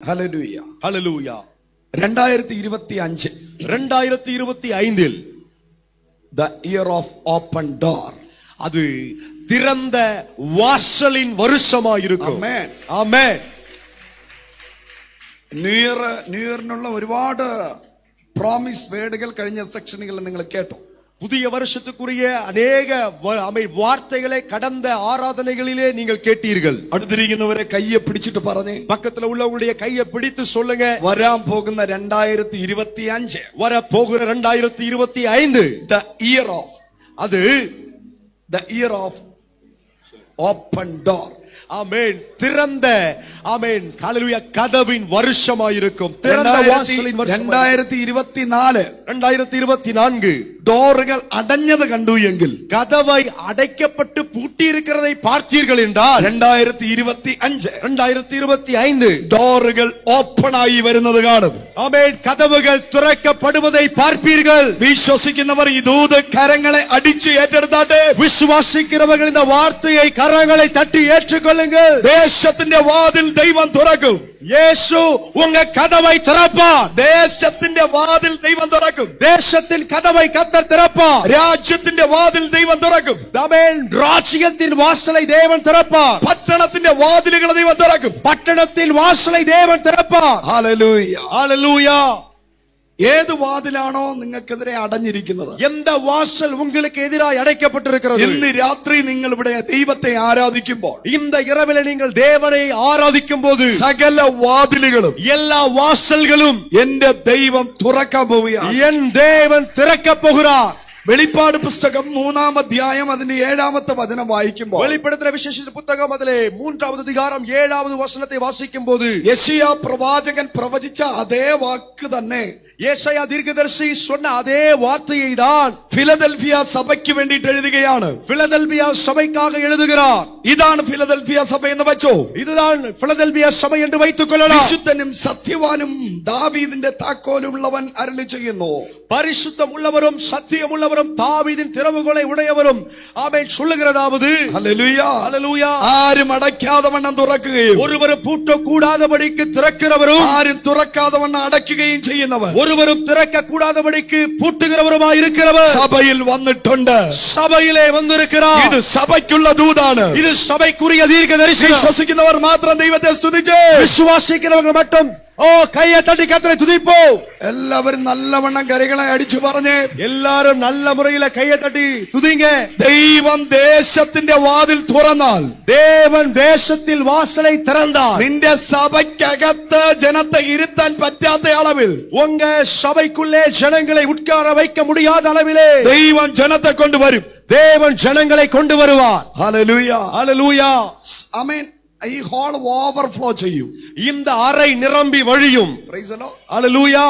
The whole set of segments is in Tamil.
Hallelujah. Hallelujah. 2025 the year of open door. அது திறந்த வாசலின் வருஷமாய் இருக்கும். Amen. Amen. New year നുള്ള ഒരുപാട് promise വേർഡുകൾ കഴിഞ്ഞ സെക്ഷനുകളിൽ നിങ്ങൾ കേട്ടു. புதிய வருஷத்துக்குரிய अनेक வார்த்தைகளை கடந்த ஆராதனைகளிலே நீங்கள் கேட்டீர்கள். അടുത്തിരിക്കുന്നവരെ കയ്യെ പിടിച്ചിട്ട് പറഞ്ഞേ, பக்கத்துல உள்ளவங்களுடைய கையை பிடித்து சொல்லுங்க, വരാൻ പോകുന്ന 2025 வர போகிற 2025 the year of, அது the year of open door. ஆமென். திறந்த ஆமென் ஹalleluya கதவின் வருஷமாய் இருக்கும். திறந்த வாசலின் வருஷம். 2024 டோர்கள் அடைஞ்சது கண்டு எங்கில் கதவை அடைக்கப்பட்டு பூட்டி இருக்கிறதை பார்த்தீர்கள் என்றால் 2025 டோர்கள் ஓபன் ஆகி வருന്നത് കാണും. ஆமென். கதவுகள் திறக்கப்படுவதை பார்ப்பீர்கள். விசுவாசிக்கிறவர் இது கரங்களை அடிச்சு ஏற்றெடுத்தாட்டே. விசுவாசிக்கிறவர்கள் இந்த வார்த்தையை கரங்களை தட்டி ஏற்றுக்கொள்ளுங்கள். தேசத்தின் வாதில் தெய்வம் திறக்கும். இயேசு உங்க கதவை திறப்பார். தேசத்தின் வாதில் தெய்வம் திறக்கும். தேசத்தின் கதவை கர்த்தர் திறப்பார். ராஜ்யத்தின் வாதில் தெய்வம் திறக்கும். ஆமென். ராஜ்யத்தின் வாசலை தேவன் திறப்பார். பட்டணத்தின் வாதில்களை தெய்வம் திறக்கும். பட்டணத்தின் வாசலை தேவன் திறப்பார். ஹalleluya. ஹalleluya. ஏது வாதிலானோ നിങ്ങൾക്കെതിരെ അടഞ്ഞിരിക്കുന്നത്, எந்த வாசல் உங்களுக்கு எதிராய் அடைக்கப்பட்டிருக்கிறது, ഇന്ന് രാത്രി നിങ്ങൾ ഇവിടെ ദൈവത്തെ ആരാധിക്കുമ്പോൾ, இந்த இரவிலே நீங்கள் தேவனை ஆராதிக்கும்போது സകല വാതിലുകളും, எல்லா வாசல்களும் എന്റെ ദൈവം തുറക്കാൻ പോവുകയാണ്. என் தேவன் திறக்கப் போகிறார். വെളിപ്പാട് പുസ്തകം 3-ാം അധ്യായം അതിന്റെ 7-ാമത്തെ വചനം വായിക്കുമ്പോൾ, வெளிப்படுத்தின விசேஷித்த புத்தகம் அதிலே 3வது அதிகாரம் 7வது வசனத்தை வாசிக்கும்போது, യെശയ്യാ പ്രവാചകൻ പ്രവചിച്ച അതേ വാക്ക് തന്നെ യേശയ്യാ தீர்க்கதரிசி சொன்ன அதே வார்த்தையை தான் ഫിലദൽഫിയ സഭയ്ക്ക് വേണ്ടിയിട്ട് എഴുതുകയാണ്. பிலதெல்பியா சபைக்காக எழுதுகிறார். ഇതാണ് ഫിലദൽഫിയ സഭ എന്ന് വെച്ചോ. இதுதான் பிலதெல்பியா சபை என்று வைத்துக் கொள்ளலாம். വിശുദ്ധനും സത്യവാനും ദാവീദിന്റെ താക്കോലുള്ളവൻ അരുളി ചെയ്യുന്നു. பரிசுத்தம் உள்ளவரும் சத்தியம் உள்ளவரும் தாவீதின் திறவுகோலை உடையவரும் ஆமென் சொல்லுகிறதாவது, ഹല്ലേലൂയ. ஹalleluya. ആരും അടയ്ക്കാതെ വണ്ണം തുറക്കുകയും ஒருவரும் பூட்ட கூடாதபடிக்கு திறக்கிறவரும் ആരും തുറക്കാതെ വണ്ണം അടയ്ക്കുകയും ചെയ്യുന്നവൻ, ஒருவரும் திறக்க கூடாதபடிக்கு பூட்டுகிறவருமாய் இருக்கிறவர் സഭയിൽ വന്നിട്ടുണ്ട്. சபையிலே வந்திருக்கிறார். ഇത് സഭയ്ക്കുള്ള ദൂതാണ്. இது சபைக்குரிய தீர்க்கதரிசனம். വിശ്വസിക്കുന്നവർ മാത്രം ദൈവത്തെ സ്തുതിച്ച്, விசுவாசிக்கிறவர்கள் மட்டும் கையை தட்டி கர்த்தரை துதிப்போம். എല്ലാവരും നല്ലവണ്ണം കരകളെ അടിച്ചു പറഞ്ഞേ, எல்லாரும் நல்ல முறையில கையை தட்டி துதிங்க. ദൈവം ദേശത്തിന്റെ വാതിൽ തുറന്നാൽ, தேவன் தேசத்தில் வாசலை திறந்தார். നിന്റെ സഭയ്ക്കകത്ത് ജനത്തെ ഇരുത്താൻ പറ്റാത്ത അളവിൽ, உங்க சபைக்குள்ளே ஜனங்களை உட்கார வைக்க முடியாத அளவிலே ദൈവം ജനത്തെ കൊണ്ടുവരും. தேவன் ஜனங்களை கொண்டு வருவார். ഹല്ലേലൂയ. ஹalleluya. ആമേൻ. ഈ ഹാൾ ഓവർഫ്ലോ ചെയ്യും. இந்த அறை நிரம்பி வழியும். Praise the Lord. ஹalleluya.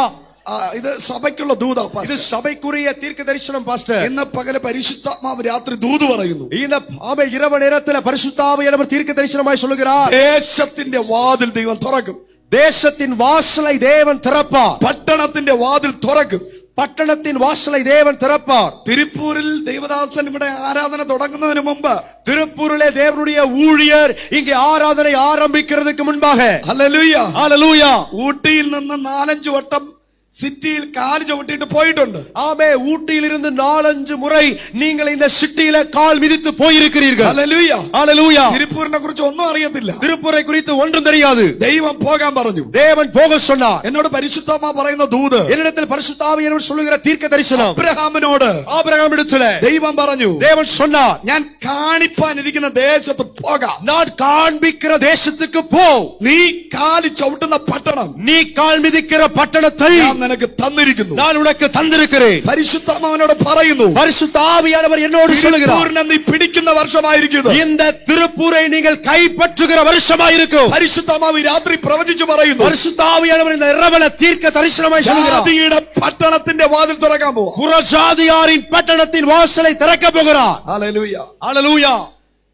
ഇത് സഭയ്ക്കുള്ള ദൂത. இது சபைக்குரிய தீர்க்கதரிசனம் பாஸ்டர். ഇന്ന് പകല് പരിശുദ്ധാത്മാവ് രാത്രി ദൂത് പറയുന്നു. இந்த இரவு நேரத்தில் பரிசுத்த ஆவியானவர் தீர்க்கதரிசனமாய் சொல்லுகிறார். ദേശത്തിന്റെ വാതിൽ ദൈവം തുറക്കും. தேசத்தின் வாசலை தேவன் திறப்பார். പട്ടണത്തിന്റെ വാതിൽ തുറക്കും. பட்டணத்தின் வாசலை தேவன் திறப்பார். തിരുപ്പൂരിൽ ദേവദാസൻ ഇവിടെ ആരാധന തുടങ്ങുന്നതിന് മുമ്പ്, திருப்பூரிலே தேவனுடைய ஊழியர் இங்கே ஆராதனை ஆரம்பிக்கிறதுக்கு முன்பாக, ഹല്ലേലൂയ, ஹalleluya, ഊട്ടിയിൽ നിന്ന് 4-5 വട്ടം സിറ്റിയിൽ കാല് ചവിട്ടിയിട്ട് പോയിട്ടുണ്ട്. ஆமே, ஊட்டியில் இருந்து 4-5 முறை நீங்கள் இந்த சிட்டியில கால் மிதித்து போயிருக்கிறீர்கள். ഹല്ലേലൂയ, ஹalleluya. തിരുപ്പൂരിനെ കുറിച്ച് ഒന്നും അറിയത്തില്ല. திருப்பூரை குறித்து ஒன்றும் தெரியாது. ദൈവം പോകാൻ പറഞ്ഞു. தேவன் போக சொன்னார். എന്നോട് പരിശുദ്ധാത്മാ പറയുന്ന ദൂത്, என்னிடத்தில் பரிசுத்த ஆவியானவர் சொல்லுகிற தீர்க்க தரிசனம், അബ്രഹാമിനോട് ஆபிரகாமிடத்தில் ദൈവം പറഞ്ഞു, தேவன் சொன்னார், ഞാൻ കാണിപ്പാനിരിക്കുന്ന ദേശത്ത് പോകാം. நான் காண்பிக்கிற தேசத்துக்கு போ. നീ കാല് ചവിട്ടുന്ന പട്ടണം நீ கால் மிதிக்கிற பட்டணத்தை നിനക്ക് തന്നിരിക്കുന്നു. நான் உனக்கு தந்திருக்கிறேன். പരിശുദ്ധാത്മാവിനോട് പറയുന്നു, பரிசுத்த ஆவியானவர் என்னோடு சொல்லுகிறார், നീ പിടിക്കുന്ന വർഷമായിരിക്കും. இந்த திருப்பூரை நீங்கள் கைப்பற்றுகிற வருஷமாயிருக்கும். പരിശുദ്ധാത്മാവ് രാത്രി പ്രവചിച്ചു പറയുന്നു, பரிசுத்த ஆவியானவர் இந்த இரவல தீர்க்க தரிசனமாய் சொல்லுகிறார், ജാതിയുടെ പട്ടണത്തിന്റെ വാതിൽ തുറക്കാൻ പോവാ. புறஜாதியாரின் பட்டணத்தின் வாசலை திறக்க போகிறார். ഹല്ലേലൂയ. ஹalleluya.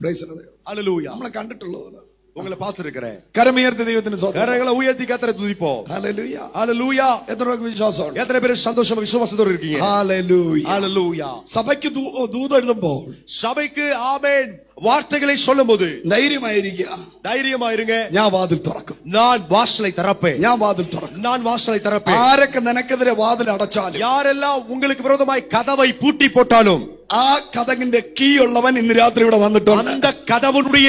Praise the Lord. ஹalleluya. നമ്മൾ കണ്ടിട്ടുള്ളതാണ്. உங்களை பார்த்திருக்கிறேன். കരമുയർത്തി ദൈവത്തിന് സ്തോത്രം. கரங்களை உயர்த்தி கர்த்தரை துதிப்போம். ഹല്ലേലൂയ. ஹalleluya. എത്ര പേർക്ക് വിശ്വാസമുണ്ട്? எத்தனை பேர் சந்தோஷமா விசுவாசத்தோடு இருக்கீங்க? ഹല്ലേലൂയ. ஹalleluya. സഭയ്ക്ക് ദൂത് എഴുതുമ്പോൾ சபைக்கு ஆமென் வார்த்தைகளை சொல்லும்போது தைரியமாയിരിക്കുക. தைரியமாயிருங்க. ഞാൻ വാതിൽ തുറക്കും. நான் வாசலை திறப்பேன். ഞാൻ വാതിൽ തുറക്കും. நான் வாசலை திறப்பேன். ആരൊക്കെ നിനക്കെതിരെ വാതിൽ അടച്ചാലും, யாரெல்லாம் உங்களுக்கு விரோதமாய் கதவை பூட்டி போட்டாலும், ആ കതകിന്റെ കീ ഉള്ളവൻ ഇന്ന് രാത്രി ഇവിടെ വന്നിട്ടുണ്ട്. அந்த கதவுடைய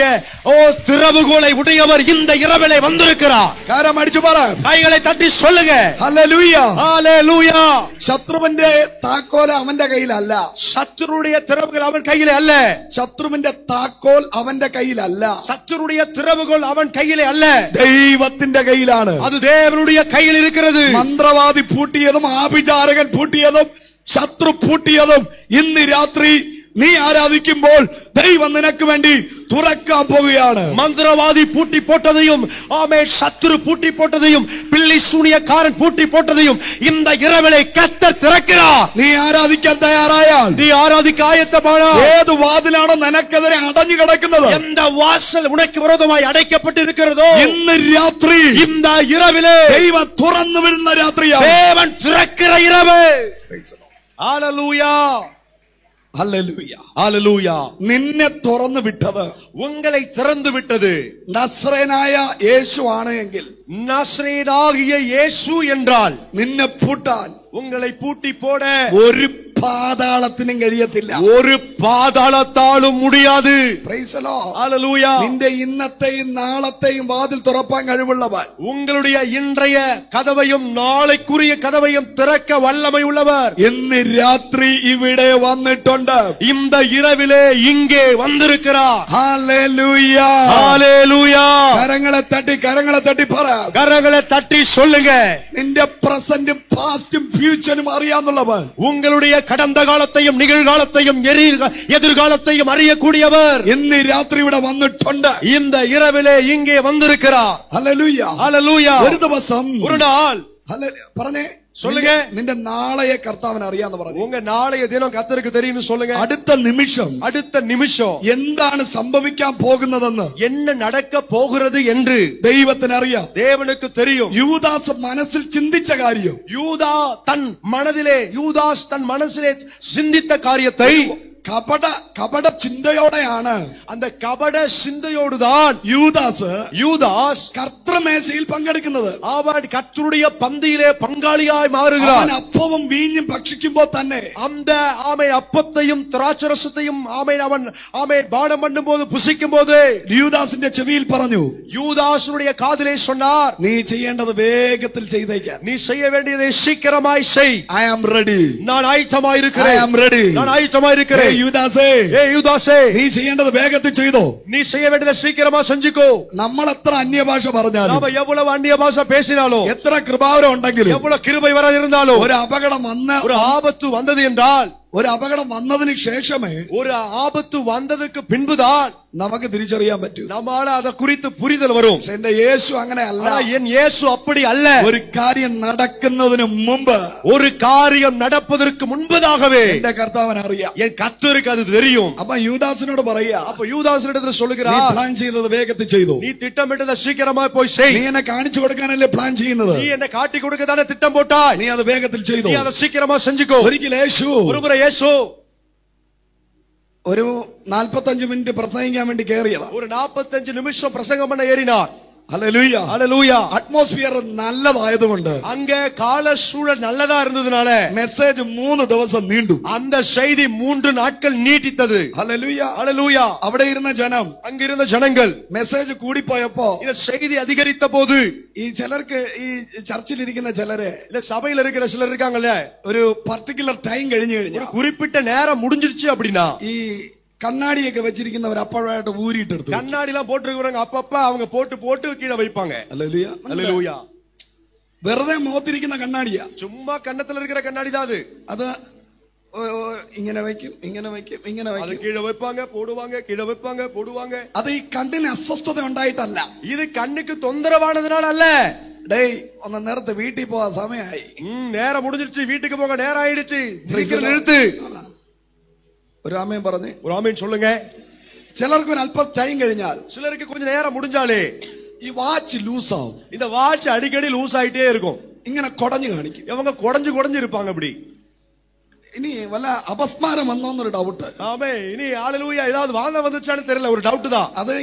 திறவுகோலை உடையவர் இந்த இரவிலே வந்திருக்கிறார். കാരം അടിച്ചു പറ. கைகளை தட்டி சொல்லுங்க. ഹല്ലേലൂയ. ஹalleluya. ശത്രുവിന്റെ താക്കോൽ അവന്റെ കയ്യിലല്ല. சத்துருடைய திறவுகள் அவன் கையிலே அல்ல. ശത്രുവിന്റെ താക്കോൽ അവന്റെ കയ്യിലല്ല. சத்துருடைய திறவுகள் அவன் கையிலே அல்ல. ദൈവത്തിന്റെ കയ്യിലാണ്. அது தேவனுடைய கையில் இருக்கிறது. മന്ത്രവാദി പൂട്ടിയതും ആഭിചാരകൻ പൂട്ടിയതും ശത്രു പൂട്ടിയതും ഇന്ന് രാത്രി നീ ആരാധിക്കുമ്പോൾ ദൈവം നിനക്ക് വേണ്ടി തുറക്കാൻ പോവുകയാണ്. மந்திரவாதி பூட்டி போட்டதையும், ஆமென், சத்துரு பூட்டி போட்டதையும், பில்லி சூனியக்காரன் பூட்டி போட்டதையும் இந்த இரவிலே கர்த்தர் திறக்கிறார். നീ ആരാധിക്കാൻ തയ്യാറായാൽ, நீ ஆராதிக்க ஆயத்தமானால், ഏത് വാതിലാണോ നിനക്കെതിരെ അടഞ്ഞു കിടക്കുന്നത്, எந்த வாசல் உனக்கு விரோதமாய் அடைக்கப்பட்டு இருக்கிறதோ, ഇന്ന് രാത്രി இந்த இரவிலே ദൈവം തുറന്നു വരുന്ന രാത്രിയാണ്. தேவன் திறக்கிற இரவு. ஹalleluya. ഹല്ലേലൂയ. ஹalleluya. നിന്നെ തുറന്നു വിട്ടത്, உங்களை திறந்து விட்டது നസ്രേനായ യേശു ആണ് എങ്കിൽ, நசரேயனாகிய இயேசு என்றால், നിന്നെ പൂട്ടാൻ உங்களை பூட்டி போட ഒരു പാതാളത്തിനും കഴിയത്തില്ല. ஒரு பாதாளத்தாலும் முடியாது. Praise the Lord. ஹalleluya. നിന്റെ ഇന്നത്തെയും നാളത്തെയും വാതിൽ തുറപ്പാൻ കഴിവുള്ളവൻ, உங்களுடைய இன்றைய கதவையும் நாளைக்குரிய கதவையும் திறக்க வல்லமை உள்ளவர் ഇന്ന് രാത്രി ഇവിടെ വന്നിട്ടുണ്ട്. இந்த இரவிலே இங்கே வந்திருக்கிறார். ഹല്ലേലൂയ. ஹalleluya. കരങ്ങളെ തട്ടി പറ. கரங்களை தட்டி சொல்லுங்க. നിന്റെ പ്രസന്റും പാസ്റ്റും ഫ്യൂച്ചറും അറിയാന്നുള്ളവൻ, உங்களுடைய கடந்த காலத்தையும் நிகழ்காலத்தையும் எதிர்காலத்தையும் அறியக்கூடியவர் ഇന്ന് രാത്രി ഇവിടെ വന്നിട്ടുണ്ട്. இந்த இரவிலே இங்கே வந்திருக்கிறார். ഹല്ലേലൂയ. ஹalleluya. ഒരു ദിവസം, ஒரு நாள், പറഞ്ഞേ, சொல்லுங்க, നിന്റെ നാളെയെ കർത്താവിന് അറിയാന്ന് പറഞ്ഞു. உங்க நாளைய தினம் கர்த்தருக்கு தெரியும்னு சொல்லுங்க. അടുത്ത നിമിഷം എന്താണ് സംഭവിക്കാൻ പോകുന്നതെന്ന്, என்ன நடக்க போகிறது என்று ദൈവത്തിന് അറിയാം. தேவனுக்கு தெரியும். യൂദാസ് മനസ്സിൽ ചിന്തിച്ച കാര്യം, யூதாஸ் தன் மனசிலே சிந்தித்த காரியத்தை കപട ചിന്തയോടെയാണ്, அந்த கபட சிந்தையோடுதான் யூதாஸ் കർത്തൃമേശയിൽ പങ്കെടുക്കുന്നത്. அவன் கர்த்தருடைய பந்தியிலே பங்காளியாய் மாறுகிறான். അവൻ അപ്പവും വീഞ്ഞും ഭക്ഷിക്കുമ്പോൾ തന്നെ அந்த அப்பத்தையும் திராட்சரசத்தையும் அவன் பானம் பண்ணும்போது புசிக்கும் போது യൂദാസിന്റെ ചെവിയിൽ പറഞ്ഞു, யூதாசுடைய காதிலே சொன்னார், നീ ചെയ്യേണ്ടത് വേഗത്തിൽ ചെയ്തേക്കാൻ, நீ செய்ய வேண்டியதை சீக்கிரமாய் செய். I am ready. நான் ஆயத்தமாயிருக்கிறேன். I am ready. நான் ஆயத்தமாயிருக்கிறேன். യൂദാസേ, நீ ചെയ്യേണ്ടത് വേഗത്തിൽ ചെയ്തോ. நீ செய்ய வேண்டியதை சீக்கிரமா செஞ்சுக்கோ. നമ്മൾ എത്ര അന്യഭാഷ പറഞ്ഞാലും, நாம எவ்வளவு அந்நிய பாஷை பேசினாலும், എത്ര കൃപാവരം ഉണ്ടെങ്കിലും, எவ்வளவு கிருபை வர இருந்தாலும், ഒരു അപകടം വന്ന്, ஒரு ஆபத்து வந்தது என்றால், ഒരു അപകടം വന്നതിന് ശേഷമേ, ஒரு ஆபத்து வந்ததுக்கு பின்புதான் നമുക്ക് തിരിച്ചറിയാൻ പറ്റും. நம்மால அத குறித்து புரிதல் வரும். എന്റെ യേശു അങ്ങനെ അല്ല. என் இயேசு அப்படி அல்ல. ഒരു കാര്യം നടക്കുന്നതിന് മുമ്പ്, ஒரு காரியம் நடப்பதற்கு முன்பதாகவே എന്റെ കർത്താവിനെ അറിയാം. என் கர்த்தருக்கு அது தெரியும். അപ്പൊ യൂദാസിനോട് പറയാ, அப்ப யூதாசினிடத்தில் சொல்லுகிறார், നീ പ്ലാൻ ചെയ്തത് വേഗത്തിൽ ചെയ്തു. நீ திட்டமிட்டதை சீக்கிரமா போய் செய். നീ എന്നെ കാണിച്ചു കൊടുക്കാനല്ലേ പ്ലാൻ ചെയ്യുന്നത്. நீ என்ன காட்டி கொடுக்க தானே திட்டம் போட்டாய். നീ അത് വേഗത്തിൽ ചെയ്തു. நீ அதை சீக்கிரமா செஞ்சுக்கோ. ഒരിക്കൽ യേശു ഒരു 45 മിനിറ്റ് പ്രസംഗിക്കാൻ വേണ്ടി കയറിയതാ. ஒரு 45 நிமிஷம் பிரசங்கம் பண்ண ஏறினார். ഹല്ലേലൂയ. ஹalleluya. അറ്റ്മോസ്ഫിയർ നല്ലതായതുകൊണ്ട്, அங்க கால சூழல் நல்லதா இருந்ததுனால മെസ്സേജ് 3 ദിവസം നീണ്ടു. அந்த செய்தி 3 நாட்கள் நீட்டித்தது. ഹല്ലേലൂയ. ஹalleluya. അവിടെ ഇരുന്ന ജനം, அங்கிருந்த ஜனங்கள், മെസ്സേജ് കൂടിപ്പോയപ്പോ, இந்த செய்தி அதிகரித்த போது, ഈ ചിലർക്ക്, ഈ ചർച്ചിലിരിക്കുന്ന ചിലര്, இந்த சபையில இருக்கிற சிலர் இருக்காங்கல்ல, ഒരു പർട്ടിക്കുലർ ടൈം കഴിഞ്ഞു കഴിഞ്ഞു, ஒரு குறிப்பிட்ட நேரம் முடிஞ்சிருச்சு அப்படின்னா, ഈ കണ്ണാടിയൊക്കെ വെച്ചിരിക്കുന്നവർ അപ്പോഴായിട്ട് ഊരിട്ടെടുത്തു. கண்ணாடி எல்லாம் போட்டுருக்கிறவங்க அப்பப்ப அவங்க போட்டு கீழே வைப்பாங்க. ഹല്ലേലൂയ. ஹalleluya. വെറുതെ മുഖത്തിരിക്കുന്ന കണ്ണാടിയാ, சும்மா கண்ணத்துல இருக்கிற கண்ணாடி தான் அது. അത് ഇങ്ങനെ വയ്ക്കും, அது கீழே வைப்பாங்க, போடுவாங்க, கீழே வைப்பாங்க, போடுவாங்க. അത് ഈ കണ്ണിന് അസ്വസ്ഥത ഉണ്ടായിട്ടല്ല, இது கண்ணுக்கு தொந்தரவானதுனால அல்ல. ഡേയ് ഒന്ന് നേരത്തെ വീട്ടിൽ പോവാ, സമയമായി, நேரம் முடிஞ்சிருச்சு, வீட்டுக்கு போக நேரம் ஆயிடுச்சு, சீக்கிரம் நிறுத்து. ഒരു ആമേൻ പറഞ്ഞേ, ஒரு ஆமேன் சொல்லுங்க. ചിലർക്ക് ഒരു അല്പം ടൈം കഴിഞ്ഞാൽ, சிலருக்கு கொஞ்சம் நேரம் முடிஞ்சாலே ഈ വാച്ച് ലൂസ് ആവും. இந்த வாட்ச் அடிக்கடி லூஸ் ஆயிட்டே இருக்கும். ഇങ്ങനെ കുടഞ്ഞു കാണിക്കും. இவங்க குடஞ்சு இருப்பாங்க. அப்படி இனி வல்ல அபஸ்மாரம் வந்தோன்னு டவுட். ஆமே இனி ஹalleluya ஏதாவது வாதம் வந்துச்சான்னு தெரியல, ஒரு டவுட் தான். அது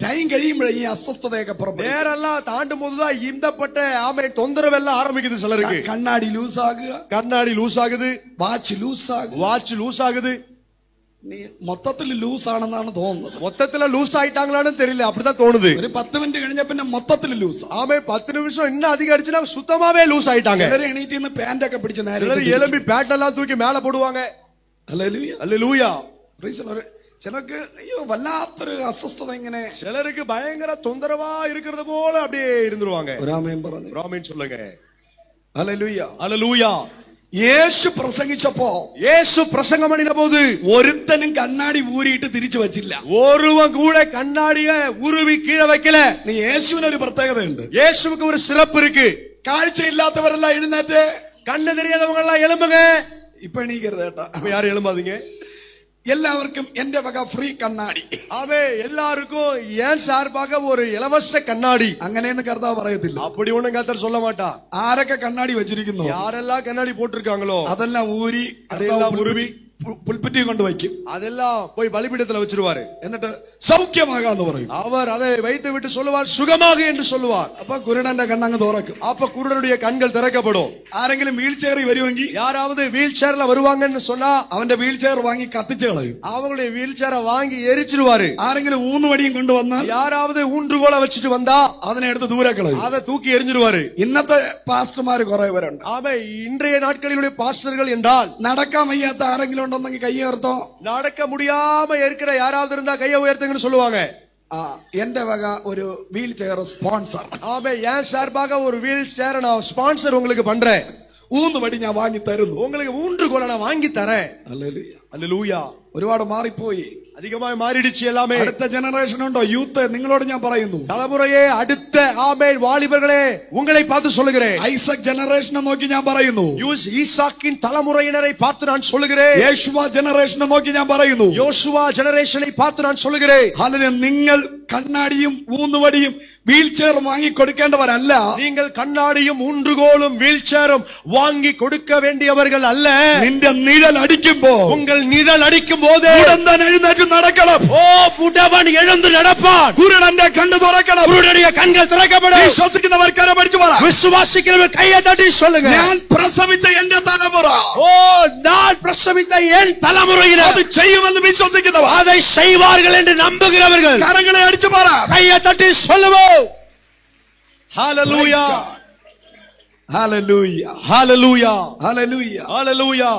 டைம் കഴിയുമ്പോഴേ ഈ അസ്വസ്ഥതയൊക്കെ പുറപ്പെടും. நேரெல்லாம் தாண்டும் போதுதான் இந்தப்பட்ட ஆமே தொந்தரவெல்லாம் ஆரம்பிக்குது சிலருக்கு. கண்ணாடி லூஸ் ஆகுക, கண்ணாடி லூஸ் ஆகுது, வாட்ச் லூஸ் ஆகுது, வாட்ச் லூஸ் ஆகுது. நீ மொத்தത്തിൽ ലൂസ് ആണെന്നാണ് തോന്നുന്നത്. மொத்தத்துல லூஸ் ஆயிட்டாங்களான்னு தெரியல, அப்படிதான் தோணுது. ഒരു 10 മിനിറ്റ് കഴിഞ്ഞ പിന്നെ മൊത്തത്തിൽ ലൂസ്. ஆமே 10 நிமிஷம் இன்னும் அதிகம் அடிச்சுனா சுத்தமாவே லூஸ் ஆயிட்டாங்க. ചിലർ എണീറ്റ് നിന്ന് പാന്റ് ഒക്കെ പിടിച്ച് നേരെ, சிலர் எலும்பி பேண்ட் எல்லாம் தூக்கி மேல போடுவாங்க. ഹല്ലേലൂയ ஹalleluya. Praise the Lord. ചിലർക്ക് അയ്യോ വല്ലാത്തൊരു അസ്വസ്ഥത, ഇങ്ങനെ சிலருக்கு பயங்கர தொந்தரவா இருக்கிறது போல அப்படியே இருந்துருவாங்க. ഒരു ആമേൻ പറഞ്ഞു. ஆமென் சொல்லுங்க. ഹല്ലേലൂയ ஹalleluya. യേശു പ്രസംഗിച്ചപ്പോ, യേശു പ്രസംഗം பண்ணின போது ഒരുത്തനും കണ്ണാടി ഊരിയിട്ട് തിരിച്ചു വെച്ചില്ല. ஒருவன் கூட கண்ணாடியை உருவி கீழே வைக்கல. നീ യേശുവിന് ഒരു പ്രത്യേകതയുണ്ട്. இயேசுவுக்கு ஒரு சிறப்பு இருக்கு. കാഴ്ചയില്ലാത്തവരെല്ലാം എഴുന്നേറ്റ്, கண்ணு தெரியாதவங்க எல்லாம் எழும்புங்க. ഇപ്പൊ എണീക്കരുത് കേട്ടാ. அப்ப யாரும் எழும்பாதீங்க. എല്ലാവർക്കും എന്റെ വക ഫ്രീ കണ്ണാടി. ஆமே எல்லாருக்கும் ஏன் சார்பாக ஒரு இலவச கண்ணாடி. അങ്ങനെയെന്ന് കർത്താവ് പറയത്തില്ല. அப்படி ஒண்ணும் கர்த்தர் சொல்ல மாட்டா. ആരൊക്കെ കണ്ണാടി വെച്ചിരിക്കുന്നു, யாரெல்லாம் கண்ணாடி போட்டிருக்காங்களோ അതെല്ലാം ഊരി അതെല്ലാം ഉരുവി പുൽപ്പറ്റി കൊണ്ട് വയ്ക്കും. அதெல்லாம் போய் பலிபீடத்துல வச்சிருவாரு. എന്നിട്ട് സൗഖ്യമാകാന്ന് പറയും. அவர் அதை வைத்து விட்டு சொல்லுவார் சுகமாக என்று சொல்லுவார். അപ്പൊ കുരുടന്റെ കണ്ണങ്ങ് തുറക്കും. அப்ப குருடனுடைய கண்கள் திறக்கப்படும். ആരെങ്കിലും വീൽ ചെയറിൽ വരുമെങ്കിൽ, யாராவது வீல் சேர்ல வருவாங்கன்னு சொன்னா അവന്റെ വീൽ ചെയർ വാങ്ങി കത്തിച്ചു കളയും. அவங்களுடைய வீல் சேரை வாங்கி எரிச்சிருவாரு. ആരെങ്കിലും ഊന്നുവടിയും കൊണ്ടുവന്നാൽ, யாராவது ஊன்றுகோலை வச்சுட்டு வந்தா അതിനെ എടുത്ത് ദൂരെ കളയും. அதை தூக்கி எரிஞ்சிருவாரு. ഇന്നത്തെ പാസ്റ്റർമാര് കുറെ പേരുണ്ട്. ஆமே இன்றைய நாட்களிலுடைய பாஸ்டர்கள் என்றால், നടക്കാൻ വയ്യാത്ത ആരെങ്കിലും ഉണ്ടെന്നെങ്കിൽ കൈ ഉയർത്തോ. நடக்க முடியாம இருக்கிற யாராவது இருந்தா கையை உயர்த்துங்கன்னு சொல்லுவாங்க. എന്റെ വക ഒരു വീൽ ചെയർ സ്പോൺസർ. ஆமே என் சார்பாக ஒரு வீல் சேரை நான் ஸ்பான்சர் உங்களுக்கு பண்றேன். ഊന്നുവടി ഞാൻ வாங்கி തരുന്നു. உங்களுக்கு ஊன்றுகோலை நான் வாங்கி தரேன். ഹല്ലേലൂയ. ஹalleluya. ഒരുപാട് മാറിപ്പോയി. அதிகமாக மாறிடுச்சு எல்லாமே. അടുത്ത ജനറേഷൻ ഉണ്ടോ? യൂത്ത്, നിങ്ങളോട് ഞാൻ പറയുന്നു, தலைமுறையே அடுத்த ஆமென் வாலிபர்களே உங்களை பார்த்து சொல்லுகிறேன். ഐസക് ജനറേഷനെ നോക്കി ഞാൻ പറയുന്നു, ஈசாக்கின் தலைமுறையினரை பார்த்து நான் சொல்லுகிறேன். യേശുവ ജനറേഷനെ നോക്കി ഞാൻ പറയുന്നു, யோசுவா ஜெனரேஷனை பார்த்து நான் சொல்லுகிறேன். അതിന് നിങ്ങൾ കണ്ണാടിയും ഊന്നുവടിയും വീൽ ചെയർ വാങ്ങി കൊടുക്കേണ്ടവരല്ല. நீங்கள் கண்ணாடியும் ஊன்றுகோலும் வீல் சேரும் வாங்கி கொடுக்க வேண்டியவர்கள் அல்ல. നിന്റെ നിഴൽ അടിക്കുമ്പോ, உங்கள் நிழல் அடிக்கும் போது കുരുടൻ എഴുന്നേറ്റ് നടക്കണം. ஓ முடவன் எழுந்து நடப்பான். കുരുടന്റെ കണ്ണ് തുറക്കണം. குருடனுடைய கண்கள் திறக்கப்படும். വിശ്വസിക്കുന്നവർ കരമടിച്ചു പറ. விசுவாசிக்கிறவர் கையை தட்டி சொல்லுங்க. ഞാൻ പ്രസവിച്ച എന്റെ തലമുറ, ஓ நான் பிரசவித்த என் தலைமுறையினர் അത് ചെയ്യുമെന്ന് വിശ്വസിക്കുന്നവർ, அதை செய்வார்கள் என்று நம்புகிறவர்கள் കരങ്ങളെ അടിച്ചു പറ. கையை தட்டி சொல்லுவோம். ஹalleluya. ഹല്ലേലൂയ. ஹalleluya. ഹല്ലേലൂയ. ஹalleluya.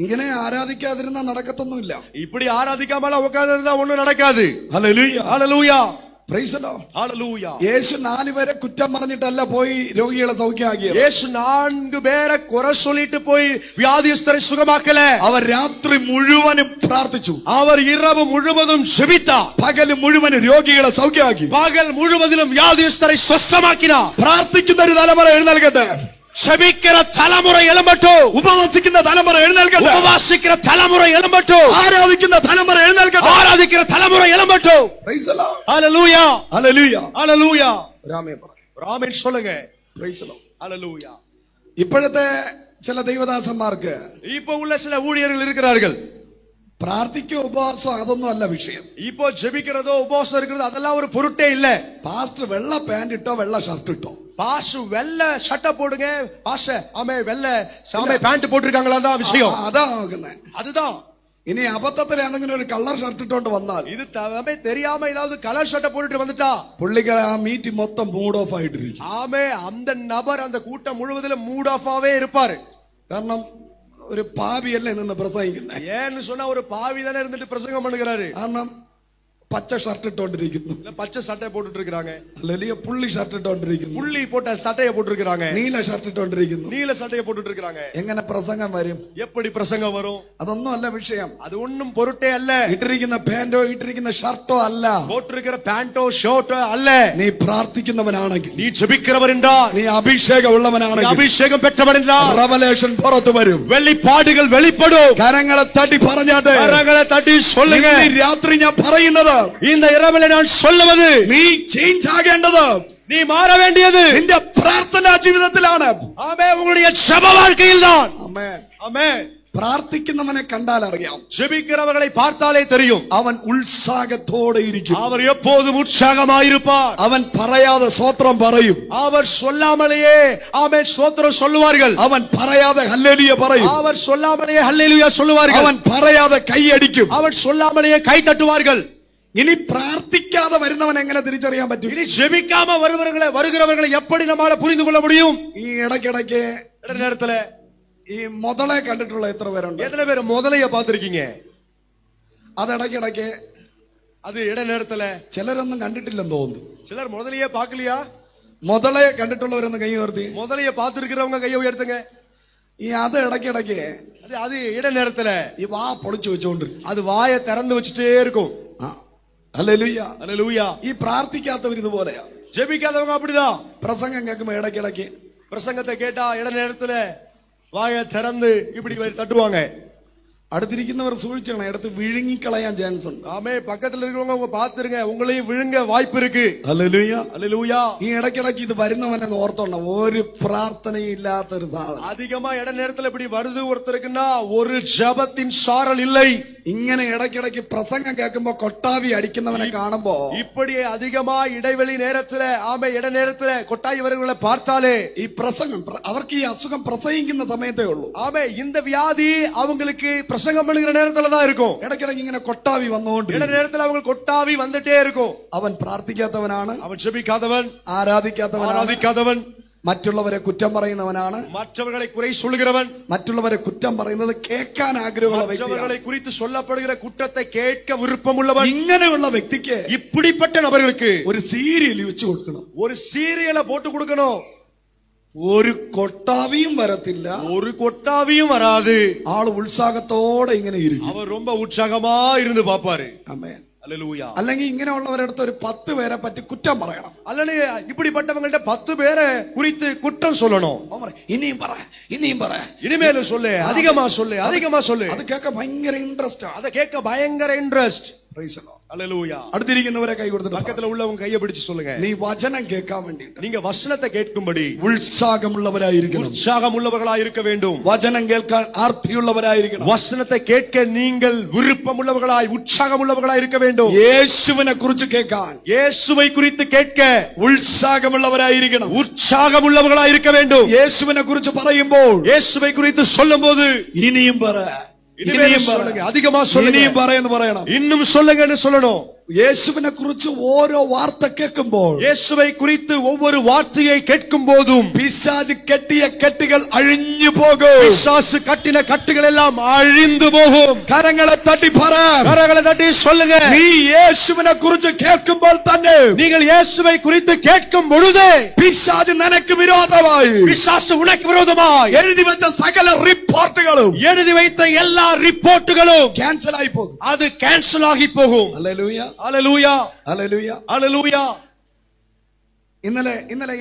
ഇങ്ങനെ ആരാധിക്കാതിരുന്ന നടക്കത്തൊന്നുമില്ല. இப்படி ஆராதிக்காமல உட்கார்ந்திருந்தா ஒண்ணும் நடக்காது. ഹല്ലേലൂയ. ஹalleluya. Praise the Lord. ஹalleluya. യേശു 4 പേരെ കുറ്റം പറഞ്ഞിട്ടല്ല പോയി രോഗികളെ സൗഖ്യമാക്കിയത്. இயேசு 4 பேரை குறை சொல்லிட்டு போய் வியாதியஸ்தரை சுகமாக்கல. അവർ രാത്രി മുഴുവനും പ്രാർത്ഥിച്ചു. அவர் இரவு முழுவதும் ஜெபித்தார். പകല് മുഴുവനും രോഗികളെ സൗഖ്യമാക്കി. பகல் முழுவதிலும் வியாதியஸ்தரை சுஸ்தமாக்கினார். പ്രാർത്ഥിക്കുന്ന ഒരു തലമുറ എഴുന്നേൽക്കട്ടെ. ஜெபிக்கிற தலைமுறை எழும்பட்டும். ഉപവസിക്കുന്ന തലമുറ എഴുന്നേൽക്കട്ടെ. உபவாசிக்கிற தலைமுறை எழும்பட்டும். ആരാധിക്കുന്ന തലമുറ എഴുന്നേൽക്കട്ടെ. ஆராதிக்கிற தலைமுறை எழும்பட்டும். Praise the Lord. ஹalleluya. ഹല്ലേലൂയ. ஹalleluya. രാമേ പറ. ஆமென் சொல்லுங்க. Praise the Lord. ஹalleluya. ഇപ്പോഴത്തെ ചില ദൈവദാസന്മാർക്ക് இப்போ உள்ள சில ஊழியர்கள் இருக்கிறார்கள். പ്രാർത്ഥിക്കോ ഉപവാസം അതൊന്നും അല്ല വിഷയം. இப்போ ஜெபிக்கிறதோ உபவாசம் இருக்கிறதோ அதெல்லாம் ஒரு பொருட்டே இல்ல. പാസ്റ്റർ വെള്ള പാന്റ് ഇട്ടോ വെള്ള ഷർട്ട് ഇട്ടോ, பாஸ் வெள்ளை சட்டை போடுங்க, பாஸ் ஆமே வெள்ளை சாமே பேண்ட் போட்டுருக்காங்களா தான் விஷயம். അതാ നോക്കുന്നത്. அதுதான். ഇനി അബദ്ധത്തിൽ എന്തെങ്കിലും ഒരു കളർ ഷർട്ട് ഇട്ടോണ്ട് വന്നാൽ, இது தவமே தெரியாம ஏதாவது கலர் சட்டை போட்டுட்டு வந்துட்டா, പുള്ളിക്കാര ആ മീറ്റ് മൊത്തം മൂഡ് ഓഫ് ആയിട്ടിരിക്കും. ஆமே அந்த நபர் அந்த கூட்டம் முழுவதிலும் மூட் ஆஃபாவே இருப்பாரு. കാരണം ഒരു പാപിയല്ലേ നിന്ന് പ്രസംഗിക്കുന്നത്. ஏன்னு சொன்னா ஒரு பாவி தானே இருந்துட்டு பிரசங்கம் பண்ணுகிறாரு. കാരണം പച്ച ഷർട്ട് ഇട്ടോണ്ടിരിക്കുന്നു, பச்சை சட்டை போட்டுட்டு இருக்காங்க. അല്ലെങ്കിൽ പുള്ളി ഷർട്ട് ഇട്ടോണ്ടിരിക്കുന്നു, புள்ளி போட்ட சட்டையை போட்டுருக்காங்க, നീല ഷർട്ട് ഇട്ടോണ്ടിരിക്കുന്നു. நீல சட்டையை போட்டுட்டு இருக்காங்க. എങ്ങനെ പ്രസംഗം വരും? எப்படி பிரசங்கம் வரும்? അതൊന്നും അല്ല വിഷയം. அது ஒண்ணும் பொருட்டே அல்ல. ഇട്ടിരിക്കുന്ന പാന്റോ ഇട്ടിരിക്കുന്ന ഷർട്ടോ അല്ല. போட்டிருக்கிற பேண்டோ ஷர்ட்டோ அல்ல. നീ പ്രാർത്ഥിക്കുന്നവനാണെങ്കിൽ, நீ ஜெபிக்கிறவர் என்றால், നീ അഭിഷേകം ഉള്ളവനാണെങ്കിൽ, அபிஷேகம் பெற்றவர் என்றால் റെവലേഷൻ പുറത്തു വരും. வெளிப்பாடுகள் வெளிப்படும். കരങ്ങളെ തട്ടി പറഞ്ഞാട്ടെ. கரங்களை தட்டி சொல்லுங்க. ഇന്ന് രാത്രി ഞാൻ പറയുന്നത്, இந்த இரவிலே நான் சொல்லுவது, നീ ചേഞ്ച് ആകേണ്ടത് நீ மாற வேண்டியது നിന്റെ പ്രാർത്ഥനാ ജീവിതത്തിലാണ്. ஆமே உங்களுடைய ஜெப வாழ்க்கையில் தான். ആമേൻ. ஆமென். പ്രാർത്ഥിക്കുന്നവനെ കണ്ടാൽ അറിയാം. ஜெபிக்கிறவர்களை பார்த்தாலே தெரியும். അവൻ ഉത്സാഹത്തോടെ ഇരിക്കും. அவர் எப்போதும் உற்சாகமாயிருப்பார். അവൻ പറയാതെ സ്തോത്രം പറയും. அவர் சொல்லாமலேயே ஆமென் ஸ்தோத்திரம் சொல்லுவார்கள். അവൻ പറയാതെ ഹല്ലേലൂയ പറയും. அவர் சொல்லாமலேயே ஹல்லேலூயா சொல்லுவார்கள். അവൻ പറയാതെ കൈയടിക്കും. அவர் சொல்லாமலேயே கை தட்டுவார்கள். ഇനി പ്രാർത്ഥിക്കാതെ വരുന്നവൻ എങ്ങനെ തിരിച്ചറിയാൻ പറ്റും? இனி ஜெபிக்காம வருகிறவர்களை எப்படி நம்மால புரிந்து கொள்ள முடியும்? ഈ ഇടയ്ക്കിടയ്ക്ക് நேரத்துல ഈ മുതലെ കണ്ടിട്ടുള്ള എത്ര പേരുണ്ട്? எத்தனை பேர் முதலைய பார்த்திருக்கீங்க? അത് ഇടയ്ക്കിടയ്ക്ക് அது இட நேரத்துல ചിലരൊന്നും കണ്ടിട്ടില്ലെന്ന് തോന്നുന്നു. சிலர் முதலையே பார்க்கலையா? മുതലെ കണ്ടിട്ടുള്ളവരൊന്നും കൈ ഉയർത്തി. முதலைய பார்த்திருக்கிறவங்க கையை உயர்த்துங்க. ഈ അത് ഇടയ്ക്കിടയ്ക്ക് அது இட நேரத்துல ഈ വാ പൊളിച്ചു വെച്ചോണ്ടിരിക്കും. அது வாயை திறந்து வச்சுட்டே இருக்கும். ഹല്ലേലൂയ ஹல்லேலூயா. ഈ പ്രാർത്ഥിക്കാത്തവർ ഇതുപോലെയാ. ஜெபிக்காதவங்க அப்படிதான். പ്രസംഗം കേൾക്കുമ്പോ ഇടയ്ക്കിടയ്ക്ക് பிரசங்கத்தை கேட்டா இட நேரத்துல வாயை திறந்து இப்படி தட்டுவாங்க. അടുത്തിരിക്കുന്നവർ സൂക്ഷിച്ചണം, എടുത്ത് വിഴുങ്ങിക്കളയാൻ ചാൻസ് ഉണ്ട്. ஆமே, பக்கத்துல இருக்கிறவங்க உங்க பாத்துருங்க, உங்களையும் விழுங்க வாய்ப்பு இருக்கு. ഹല്ലേലൂയ ஹல்லேலூயா. ഈ ഇടയ്ക്കിടയ്ക്ക് ഇത് വരുന്നവനെ ഓർത്തോണം, ഒരു പ്രാർത്ഥനയും ഇല്ലാത്തൊരു സാധനം. அதிகமா இட நேரத்துல இப்படி வருது ஒருத்தருக்குன்னா ஒரு ஜபத்தின் சாரல் இல்லை. ഇങ്ങനെ ഇടയ്ക്കിടയ്ക്ക് പ്രസംഗം കേൾക്കുമ്പോ കൊട്ടാവി അടിക്കുന്നവനെ കാണുമ്പോ இப்படி அதிகமா இடைவெளி நேரத்துல ஆமே இட நேரத்துல கொட்டாய் இவர்களை பார்த்தாலே ഈ പ്രസംഗം അവർക്ക് ഈ അസുഖം പ്രസംഗിക്കുന്ന സമയത്തേ ഉള്ളൂ. ஆமே, இந்த வியாதி அவங்களுக்கு பிரசங்கம் பண்ணுகிற நேரத்துல தான் இருக்கும். ഇടയ്ക്കിടയ്ക്ക് ഇങ്ങനെ കൊട്ടാവി വന്നുകൊണ്ട് இட நேரத்துல அவங்க கொட்டாவி வந்துட்டே இருக்கும். അവൻ പ്രാർത്ഥിക്കാത്തവനാണ്, அவன் ஜெபிக்காதவன், ആരാധിക്കാത്തവൻ, മറ്റുള്ളവരെ കുറ്റം പറയുന്നവനാണ്, மற்றவர்களை குறை சொல்லுகிறவன், മറ്റുള്ളവരെ കുറ്റം പറയുന്നത് കേൾക്കാൻ ആഗ്രഹമുള്ള மற்றவர்களை குறித்து சொல்லப்படுகிற குற்றத்தை கேட்க விருப்பமுள்ளவன். ഇങ്ങനെയുള്ള വ്യക്തിക്ക് இப்படிப்பட்ட நபர்களுக்கு ഒരു സീരിയൽ വെച്ച് കൊടുക്കണം. ஒரு சீரியலை போட்டு கொடுக்கணும். ഒരു കൊട്ടാവിയും വരത്തില്ല, ஒரு கொட்டாவியும் வராது. ആള് ഉത്സാഹത്തോടെ ഇങ്ങനെ ഇരിക്കും. அவர் ரொம்ப உற்சாகமா இருந்து பாப்பாரு. ആമേൻ. அல்லேலூயா. അല്ലെങ്കിൽ ഇങ്ങനെയുള്ളവരടുത്ത് ഒരു 10 പേരെ പറ്റി കുറ്റം പറയണം. அல்லது இப்படிப்பட்டவங்கள்ட்ட 10 பேரை குறித்து குற்றம் சொல்லணும். ഇനിയും പറ, ഇനിയും പറ, இனிமேலும் சொல்லு, அதிகமா சொல்லு, அதிகமா சொல்லு. അത് കേൾക്കാൻ ഭയങ്കര ഇൻട്രസ്റ്റ് ആണ്. அதை கேட்க பயங்கர இன்ட்ரெஸ்ட். Praise the Lord. அல்லேலூயா. അടുത്തിരിക്കുന്നവരെ കൈ കൊടുത്തിട്ട് பக்கத்துல உள்ளவங்க கையை பிடிச்சு சொல்லுங்க, നീ വചനം കേൾക്കാൻ വേണ്ടിയിട്ട് நீங்க வசனத்தை கேட்கும்படி ഉത്സാഹമുള്ളവരായിരിക്കണം. உற்சாகம் உள்ளவர்களாய் இருக்க வேண்டும். വചനം കേൾക്കാൻ ആർത്തിയുള്ളവരായിരിക്കണം. வசனத்தை கேட்க நீங்கள் விருப்பம் உள்ளவர்களாய் உற்சாகம் உள்ளவர்களாய் இருக்க வேண்டும். യേശുവിനെ കുറിച്ച് കേൾക്കാൻ, இயேசுவை குறித்து கேட்க ഉത്സാഹമുള്ളവരായിരിക്കണം. உற்சாகம் உள்ளவர்களாய் இருக்க வேண்டும். യേശുവിനെ കുറിച്ച് പറയുമ്പോൾ இயேசுவை குறித்து சொல்லும்போது ഇനിയും പറ, இனிமேல் சொல்லுங்க, அதிகமா சொல்லுங்க, ഇനിയും പറയുന്നു പറയണം. இன்னும் சொல்லுங்கன்னு சொல்லணும். യേശുവിനെ കുറിച്ച് ഓരോ വാർത്ത കേൾക്കുമ്പോൾ, இயேசுவை குறித்து ஒவ்வொரு வார்த்தையை கேட்கும் போதும் പിശാച് കെട്ടിയ കെട്ടുകൾ അഴിഞ്ഞു പോകും. பிசாசு கட்டின கட்டுகள் எல்லாம் அழிந்து போகும். കരങ്ങളെ തട്ടി പറ, கரங்களை தட்டி சொல்லுங்க, നീ യേശുവിനെ കുറിച്ച് കേൾക്കുമ്പോൾ തന്നെ நீங்கள் இயேசுவை குறித்து கேட்கும் பொழுது പിശാച് നിനക്ക് വിരോധമായി பிசாசு உனக்கு விரோதமாய் എഴുതി വെച്ച സകല റിപ്പോർട്ടുകളും எழுதி வைத்த எல்லா ரிப்போர்ட்டுகளும் ക്യാൻസൽ ആയി പോകും. அது கேன்சல் ஆகி போகும். ഹല്ലേലൂയ, ஹல்லேலூயா, ഹല്ലേലൂയ, ஹல்லேலூயா. ഇന്നലെ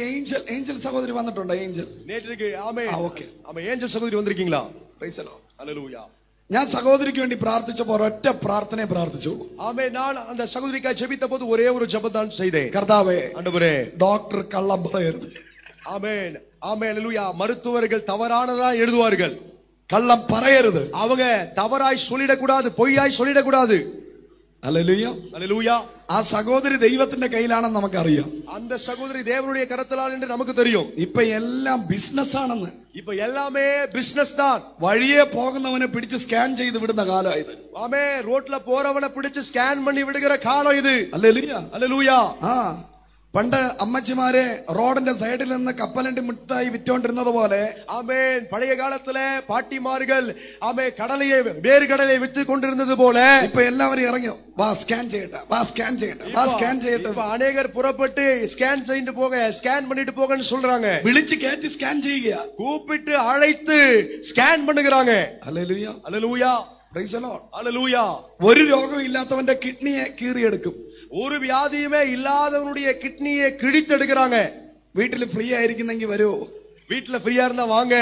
ഏഞ്ചൽ സഹോദരി വന്നിട്ടുണ്ടോ? ഏഞ്ചൽ நேற்றுக்கு ஆமே ഓക്കെ, ஆமே ஏஞ்சல் சகோதரி வந்திருக்கீங்களா? Praise the Lord. ஹல்லேலூயா. ഞാൻ സഹോദരിക്ക് വേണ്ടി പ്രാർത്ഥിച്ചപ്പോൾ ഒരൊറ്റ പ്രാർത്ഥനയെ പ്രാർത്ഥിച്ചു. ஆமே, நான் அந்த சகோதரிக்காய் ஜெபித்த போது ஒரே ஒரு ஜெபம் தான் செய்தேன். കർത്താവേ, ஆண்டவரே, ഡോക്ടർ കള്ളം പറയരുത്. ஆமென், ஆமென், ஹல்லேலூயா. மருத்துவர்கள் தவறானதா எழுதுவார்கள், കള്ളം പറയരുത്. அவங்க தவறாய் சொல்லிடக்கூடாது, பொய்யாய் சொல்லிடக்கூடாது. ഹല്ലേലൂയ. ஹல்லேலூயா. ആ സഹോദരി ദൈവത്തിന്റെ കയ്യിലാണെന്ന് നമുക്കറിയാം. அந்த சகோதரி தேவனுடைய கரத்திலால் என்று நமக்கு தெரியும். ഇപ്പൊ എല്ലാം ബിസിനസ് ആണെന്ന്. இப்ப எல்லாமே பிசினஸ் தான். വഴിയെ പോകുന്നവനെ പിടിച്ച് സ്കാൻ ചെയ്ത് വിടുന്ന കാലം ഇത്. ஆமே, ரோட்ல போறவனை பிடிச்சு ஸ்கேன் பண்ணி விடுகிற காலம் இது. ഹല്ലേലൂയ. ஹல்லேலூயா. ആ, പണ്ട് അമ്മച്ചിമാരെ റോഡിന്റെ സൈഡിൽ നിന്ന് കപ്പലണ്ടി മിഠായി വിറ്റോണ്ടിരുന്നത് പോലെ, ஆமென், பழைய காலத்துல பாட்டிமார்கள் ஆமே கடலையை வேறு கடலை வித்து கொண்டிருந்தது போல ഇപ്പൊ എല്ലാവരും ഇറങ്ങി വാ സ്കാൻ ചെയ്യട്ടെ, വാ സ്കാൻ ചെയ്യട്ടെ, വാ സ്കാൻ ചെയ്യട്ടെ. இப்ப அநேகர் புறப்பட்டு ஸ்கேன் செய்து போக, ஸ்கேன் பண்ணிட்டு போகன்னு சொல்றாங்க. വിളിച്ച് കയറ്റി സ്കാൻ ചെയ്യുക, கூப்பிட்டு அழைத்து ஸ்கேன் பண்ணுகிறாங்க. ഹല്ലേലൂയ, ஹல்லேலூயா, പ്രൈസ് ദി ലോർഡ്. ஹல்லேலூயா. ഒരു രോഗവും ഇല്ലാത്തവന്റെ കിഡ്നിയെ കീറിയെടുക്കും. ஒரு வியாதியுமே இல்லாதவனுடைய கிட்னியை கிழித்து எடுக்கிறாங்க. വീട്ടിൽ ഫ്രീ ആയിരിക്കുന്നെങ്കിൽ വരൂ. வீட்டுல ஃப்ரீயா இருந்தா வாங்க.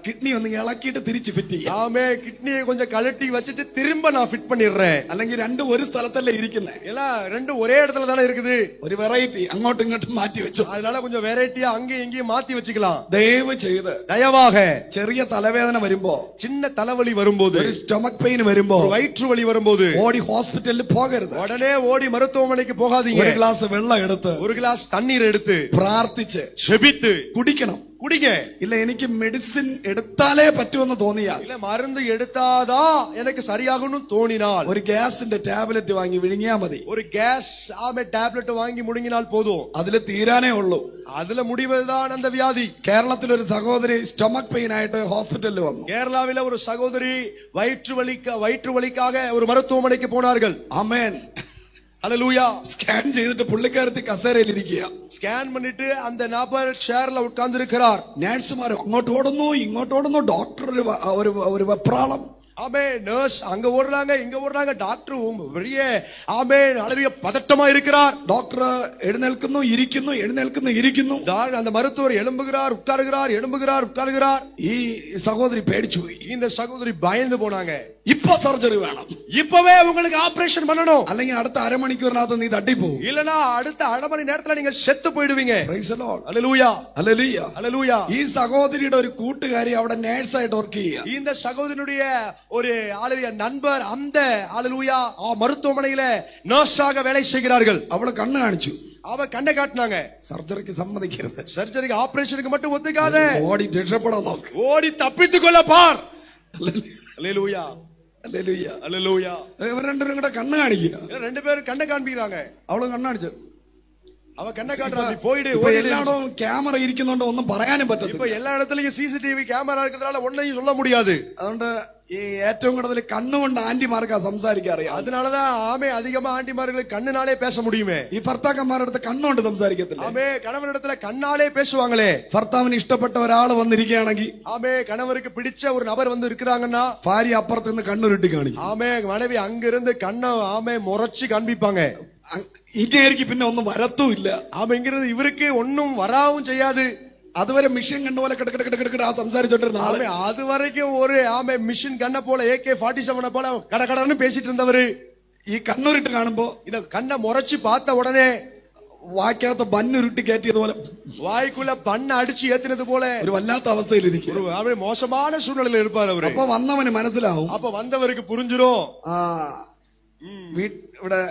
കിഡ്നി ഒന്ന് ഇളക്കിയിട്ട് തിരിച്ച് ഫിറ്റ് ചെയ്യാം. ஆமே கிட்னியை கொஞ்சம் கழட்டி வச்சிட்டு திரும்ப நான் ஃபிட் பண்ணிடுறேன். അല്ലെങ്കിൽ രണ്ടും ഒരു സ്ഥലത്തല്ലേ ഇരിക്കുന്നേ, எல்லாம் ரெண்டும் ஒரே இடத்துல தானே இருக்குது. ഒരു വെറൈറ്റി അങ്ങോട്ടും ഇങ്ങോട്ടും മാറ്റി വെച്ചു. அதனால கொஞ்சம் வெரைட்டியா அங்கேயும் இங்கேயும் மாத்தி வச்சுக்கலாம். ദയവ് ചെയ്ത് தயவாக ചെറിയ തലവേദന വരുമ്പോ, சின்ன தலைவலி வரும்போது, ഒരു സ്റ്റൊമക് പെയിൻ വരുമ്പോ, வயிற்று வலி வரும்போது ഓടി ഹോസ്പിറ്റലിൽ പോകരുത്. உடனே ஓடி மருத்துவமனைக்கு போகாதீங்க. ഒരു ഗ്ലാസ് വെള്ളം എടുത്ത്, ஒரு கிளாஸ் தண்ணீர் எடுத்து പ്രാർത്ഥിച്ച് ஜெபித்து കുടിക്കണം. குடிங்க. இல்ல എനിക്ക് മെഡിസിൻ എടുത്താലേ പറ്റുമെന്ന് തോന്നിയാൽ, இல்ல மருந்து எடுத்தாதான் எனக்கு சரியாகணும் தோணினால், ഒരു ഗ്യാസിന്റെ ടാബ്ലറ്റ് വാങ്ങി വിഴുങ്ങിയാ മതി. ஒரு கேஸ் டேப்லெட் வாங்கி முழுங்கினால் போதும். അതിൽ തീരാനേ ഉള്ളൂ. அதுல முடிவதுதான் அந்த வியாதி. കേരളത്തിൽ ഒരു സഹോദരി സ്റ്റൊമക് പെയിൻ ആയിട്ട് ഹോസ്പിറ്റലിൽ വന്നു. கேரளாவில ஒரு சகோதரி வயிற்று வலிக்காக ஒரு மருத்துவமனைக்கு போனார்கள். ആമേൻ. ஹல்லேலூயா. സ്കാൻ ചെയ്തിട്ട് പുള്ളിക്കാരത്തി കസേരയിൽ ഇരിക്കുക. ஸ்கேன் பண்ணிட்டு அந்த நபர் சேர்ல உட்கார்ந்து இருக்கிறார். നേഴ്സുമാർ അങ്ങോട്ട് ഓടുന്നു ഇങ്ങോട്ട് ഓടുന്നു. ഡോക്ടർ ഒരു വെപ്രാളം. ஆமே நர்ஸ் அங்க ஓடுறாங்க இங்க ஓடுறாங்க. டாக்டரும் பெரிய ஆமே அளவிய பதட்டமா இருக்கிறார். ഡോക്ടർ എഴുന്നേൽക്കുന്നു ഇരിക്കുന്നു, എഴുന്നേൽക്കുന്നു ഇരിക്കുന്നു. அந்த மருத்துவர் எழும்புகிறார் உட்காருகிறார், எழும்புகிறார் உட்காருகிறார். ഈ സഹോദരി പേടിച്ചു പോയി. இந்த சகோதரி பயந்து போனாங்க. ഇപ്പൊ സർജറി വേണം, இப்பவே உங்களுக்கு ஆபரேஷன் பண்ணணும், അല്ലെങ്കിൽ അടുത്ത അരമണിക്കൂറിനകത്ത് നീ തട്ടിപ്പോവും, இல்லனா அடுத்த அரை மணி நேரத்துல நீங்க செத்து போயிடுவீங்க. Praise the Lord. ஹல்லேலூயா ഹല്ലേലൂയ. ஹல்லேலூயா. ഈ സഹോദരിയുടെ ഒരു കൂട്ടുകാരി അവിടെ നേഴ്സായിട്ട് വർക്ക് ചെയ്യുക. இந்த சகோதரனுடைய ஒரு ஆளுடைய நண்பர் அந்த ஹல்லேலூயா மருத்துவமனையில நர்ஸாக வேலை செய்கிறார்கள். അവള് கண்ணு കാണിച്ചു. அவ கண்ணை காட்டினாங்க. സർജറിക്ക് സമ്മതിക്കരുത്, சர்ஜரிக்கு ஆபரேஷனுக்கு மட்டும் ஒத்துக்காத, ഓടി രക്ഷപ്പെടാൻ നോക്ക്, ஓடி தப்பித்துக் கொள்ள பார். ஹல்லேலூயா ഹല്ലേലൂയ. ஹல்லேலூயா. ഇവർ രണ്ടുപേരും കൂടെ കണ്ണ് കാണിക്കുക. ரெண்டு பேரும் கண்ணை காண்பிக்கிறாங்க. അവള് കണ്ണ് കാണിച്ചു. அவ கண்ணை காட்டுறாங்க. போயிடு ഇപ്പൊ ஓடிடு. എല്ലായിടവും ക്യാമറ ഇരിക്കുന്നോണ്ട് ഒന്നും പറയാനും പറ്റത്തില്ല. இப்ப எல்லா இடத்துலயும் சிசிடிவி கேமரா இருக்கிறதுனால ஒன்னையும் சொல்ல முடியாது. അതുകൊണ്ട് ഈ ഏറ്റവും കൂടുതൽ കണ്ണുകൊണ്ട് ആന്റിമാർക്കാ സംസാരിക്കാൻ അറിയാം. அதனாலதான் ஆமே அதிகமா ஆண்டிமார்களுக்கு கண்ணுனாலே பேச முடியுமே. ഈ ഭർത്താക്കന്മാരുടെ അടുത്ത് കണ്ണുകൊണ്ട് സംസാരിക്കത്തില്ല. ஆமே கணவனிடத்துல கண்ணாலே பேசுவாங்களே. ഭർത്താവിന് ഇഷ്ടപ്പെട്ട ഒരാൾ വന്നിരിക്കുകയാണെങ്കിൽ, ஆமே கணவருக்கு பிடிச்ச ஒரு நபர் வந்து இருக்கிறாங்கன்னா, ഭാര്യ അപ്പുറത്ത് നിന്ന് കണ്ണുരുട്ടി കാണിക്കും. ஆமே மனைவி அங்க இருந்து கண்ணை ஆமே முறைச்சு காண்பிப்பாங்க. ഇങ്ങേരിക്ക് പിന്നെ ഒന്നും വരത്തുമില്ല. ஆமா இங்கிருந்து இவருக்கு ஒன்னும் வராவும் செய்யாது. അതുവരെ മിഷൻ കണ്ട പോലെ കിടക്കിടക്കിടക്കിടക്കിട ആ സംസാരിച്ചോണ്ടിരുന്ന ആളെ அது வரைக்கும் ஒரு ஆமே மிஷின் கண்ணை போல AK-47 போல கடகடன்னு பேசிட்டு இருந்தவரு ഈ കണ്ണുരുട്ട് കാണുമ്പോ இந்த கண்ணை முறைச்சு பார்த்த உடனே വായ്ക്കകത്ത് ബന്നുരുട്ടി കയറ്റിയതുപോലെ வாய்க்குள்ள பண்ண அடிச்சு ஏத்தினது போல ഒരു വല്ലാത്ത അവസ്ഥയിലിരിക്കും. அவரு மோசமான சூழ்நிலையில இருப்பார் அவரு. അപ്പൊ വന്നവന് മനസ്സിലാവും. அப்ப வந்தவருக்கு புரிஞ்சிரும், ഇവിടെ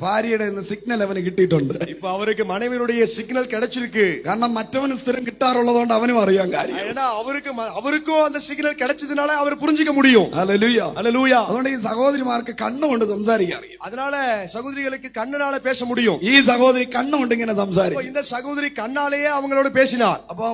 ഭാര്യയുടെ സിഗ്നൽ അവന് കിട്ടിയിട്ടുണ്ട്. இப்ப அவருக்கு மனைவியுடைய சிக்னல் கிடைச்சிருக்கு. കാരണം മറ്റവന് സ്ഥിരം കിട്ടാറുള്ളതുകൊണ്ട് അവനും അറിയാൻ കാര്യം. ஏன்னா அவருக்கும் அந்த சிக்னல் கிடைச்சதுனால அவர் புரிஞ்சிக்க முடியும். ഹല്ലേലൂയ. ஹல்லேலூயா. അതുകൊണ്ട് ഈ സഹോദരിമാർക്ക് കണ്ണുകൊണ്ട് സംസാരിക്കാൻ അറിയാം. அதனால சகோதரிகளுக்கு கண்ணனால பேச முடியும். ഈ സഹോദരി കണ്ണുകൊണ്ട് ഇങ്ങനെ സംസാരിക്കും. இந்த சகோதரி கண்ணாலேயே அவங்களோட பேசினார். അപ്പൊ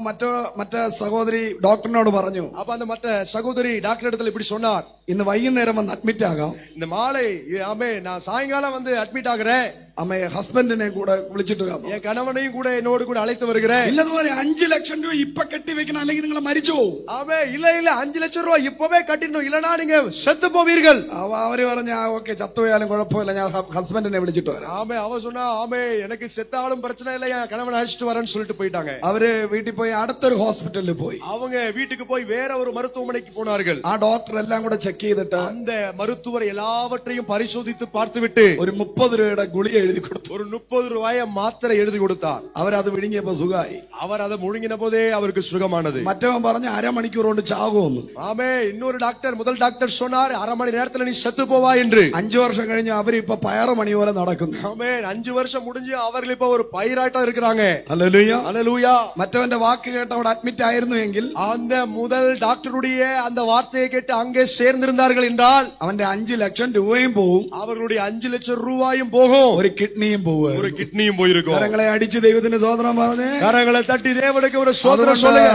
മറ്റേ സഹോദരി ഡോക്ടറിനോട് പറഞ്ഞു. அப்ப அந்த மற்ற சகோதரி டாக்டர் இடத்துல இப்படி சொன்னார், ഇന്ന് വൈകുന്നേരം വന്ന് അഡ്മിറ്റ് ആകാം. இந்த மாலை ஆமே நான் சாயங்காலம் வந்து அட்மிட் ஆகுறேன். അമ്മ ഹസ്ബൻഡിനെ കൂടെ വിളിച്ചിട്ട് വരാം. என் கணவனையும் கூட என்னோடு கூட அழைத்து வருகிறேன். ഇല്ലെന്ന് 5 ലക്ഷം രൂപ ഇപ്പൊ കെട്ടി വെക്കണം, അല്ലെങ്കിൽ നിങ്ങൾ മരിച്ചു പോകും. ஆமே இல்ல 5 லட்சம் ரூபாய் இப்பவே கட்டிடணும், இல்லனா நீங்க செத்து போவீர்கள். അവര് പറഞ്ഞ ഓക്കെ ചത്തുപോയാലും കുഴപ്പമില്ല, ഞാൻ ഹസ്ബൻഡിനെ വിളിച്ചിട്ട് വരാം. ஆமே அவ சொன்னா ஆமே எனக்கு செத்தாலும் பிரச்சனை இல்ல, என் கணவனை அழைச்சிட்டு வரேன்னு சொல்லிட்டு போயிட்டாங்க. അവര് വീട്ടിൽ പോയി അടുത്തൊരു ഹോസ്പിറ്റലിൽ പോയി. அவங்க வீட்டுக்கு போய் வேற ஒரு மருத்துவமனைக்கு போனார்கள். ആ ഡോക്ടർ എല്ലാം കൂടെ ചെക്ക് ചെയ്തിട്ട് அந்த மருத்துவர் எல்லாவற்றையும் பரிசோதித்து பார்த்துவிட்டு ഒരു 30 രൂപയുടെ ഗുളിക എഴുതി കൊടുത്തു. ஒரு 30 ரூபாய மாத்திரை எழுதி கொடுத்தார். അവരത് വിഴുങ്ങിയപ്പോ സുഖമായി. அவர் அதை முழுங்கின போதே அவருக்கு சுகமானது. മറ്റവൻ പറഞ്ഞ അരമണിക്കൂർ കൊണ്ട് ചാകുമെന്ന്. ஆமே இன்னொரு டாக்டர் முதல் டாக்டர் சொன்னார், அரை மணி நேரத்துல நீ செத்து போவா என்று. 5 വർഷം കഴിഞ്ഞ് അവരിപ്പോ പയറുമണി പോലെ നടക്കുന്നു. ஆமே 5 வருஷம் முடிஞ்சு அவர்கள் இப்ப ஒரு பயிராட்டா இருக்கிறாங்க. ഹല്ലേലൂയ. ஹல்லேலூயா. മറ്റവന്റെ വാക്ക് കേട്ട് അവിടെ അഡ്മിറ്റ് ആയിരുന്നു എങ്കിൽ, அந்த முதல் டாக்டருடைய அந்த வார்த்தையை கேட்டு அங்கே சேர்ந்திருந்தார்கள் என்றால், അവന്റെ 5 ലക്ഷം രൂപയും പോവും, அவர்களுடைய 5 லட்சம் ரூபாயும் போகும், ഒരു കിഡ്നിയും പോവും, ஒரு கிட்னியும் போயிருக்கும். കരങ്ങളെ അടിച്ച് ദൈവത്തിന് സ്തോത്രം പറഞ്ഞേ. கரங்களை தட்டி தேவனுக்கு ஒரு ஸ்தோத்திரம் சொல்லுங்க.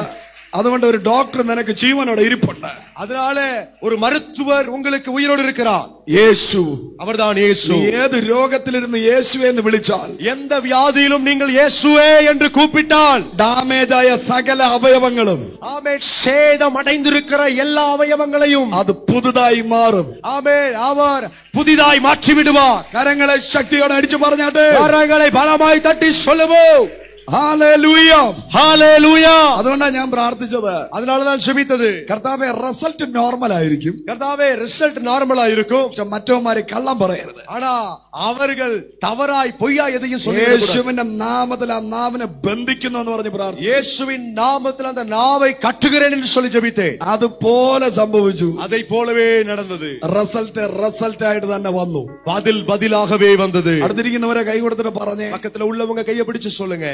അതുകൊണ്ട് ഒരു ഡോക്ടർ നിനക്ക് ജീവനോടെ ഇരിപ്പുണ്ട്. அதனால ஒரு மருத்துவர் உங்களுக்கு உயிரோடு இருக்கிறார். യേശു, அவர்தான் இயேசு. ഏത് രോഗത്തിലിരുന്ന് യേശുവേ എന്ന് വിളിച്ചാൽ, எந்த வியாதியிலும் நீங்கள் இயேசுவே என்று கூப்பிட்டால், ഡാമേജ് ആയ സകല അവയവങ്ങളും, ஆமென், சேதம் அடைந்திருக்கிற எல்லா அவயவங்களையும் അത് പുതുതായി മാറും. ஆமென், அவர் புதிதாய் மாற்றி விடுவார். കരങ്ങളെ ശക്തിയോടെ അടിച്ചു പറഞ്ഞാട്ടെ. கரங்களை பலமாய் தட்டி சொல்லுவோம். Hallelujah hallelujah. അതുകൊണ്ടാണ് ഞാൻ പ്രാർത്ഥിച്ചത്. அதனால தான் ஜெபித்தது. കർത്താവേ റിസൾട്ട് നോർമൽ ആയിരിക്കും. கர்த்தாவே ரிசல்ட் நார்மலா இருக்கும். പക്ഷെ മറ്റവന്മാരെ കള്ളം പറയരുത്. ஆனா அவர்கள் தவறாய் பொய்யா எதையும் சொல்ல യേശുവിന്റെ നാമത്തിൽ ആ നാവിനെ ബന്ധിക്കുന്നു എന്ന് പറഞ്ഞ് പ്രാർത്ഥിച്ചു. இயேசுவின் நாமத்தில் அந்த நாவை கட்டுகிறேன் என்று சொல்லி ஜெபித்தேன். അതുപോലെ സംഭവിച്ചു. அதை போலவே நடந்தது. റിസൾട്ട് ആയിട്ട് തന്നെ വന്നു. பதிலாகவே வந்தது. അടുത്തിരിക്കുന്നവരെ കൈ കൊടുത്തിട്ട് പറഞ്ഞേ, பக்கத்துல உள்ளவங்க கையை பிடிச்சு சொல்லுங்க,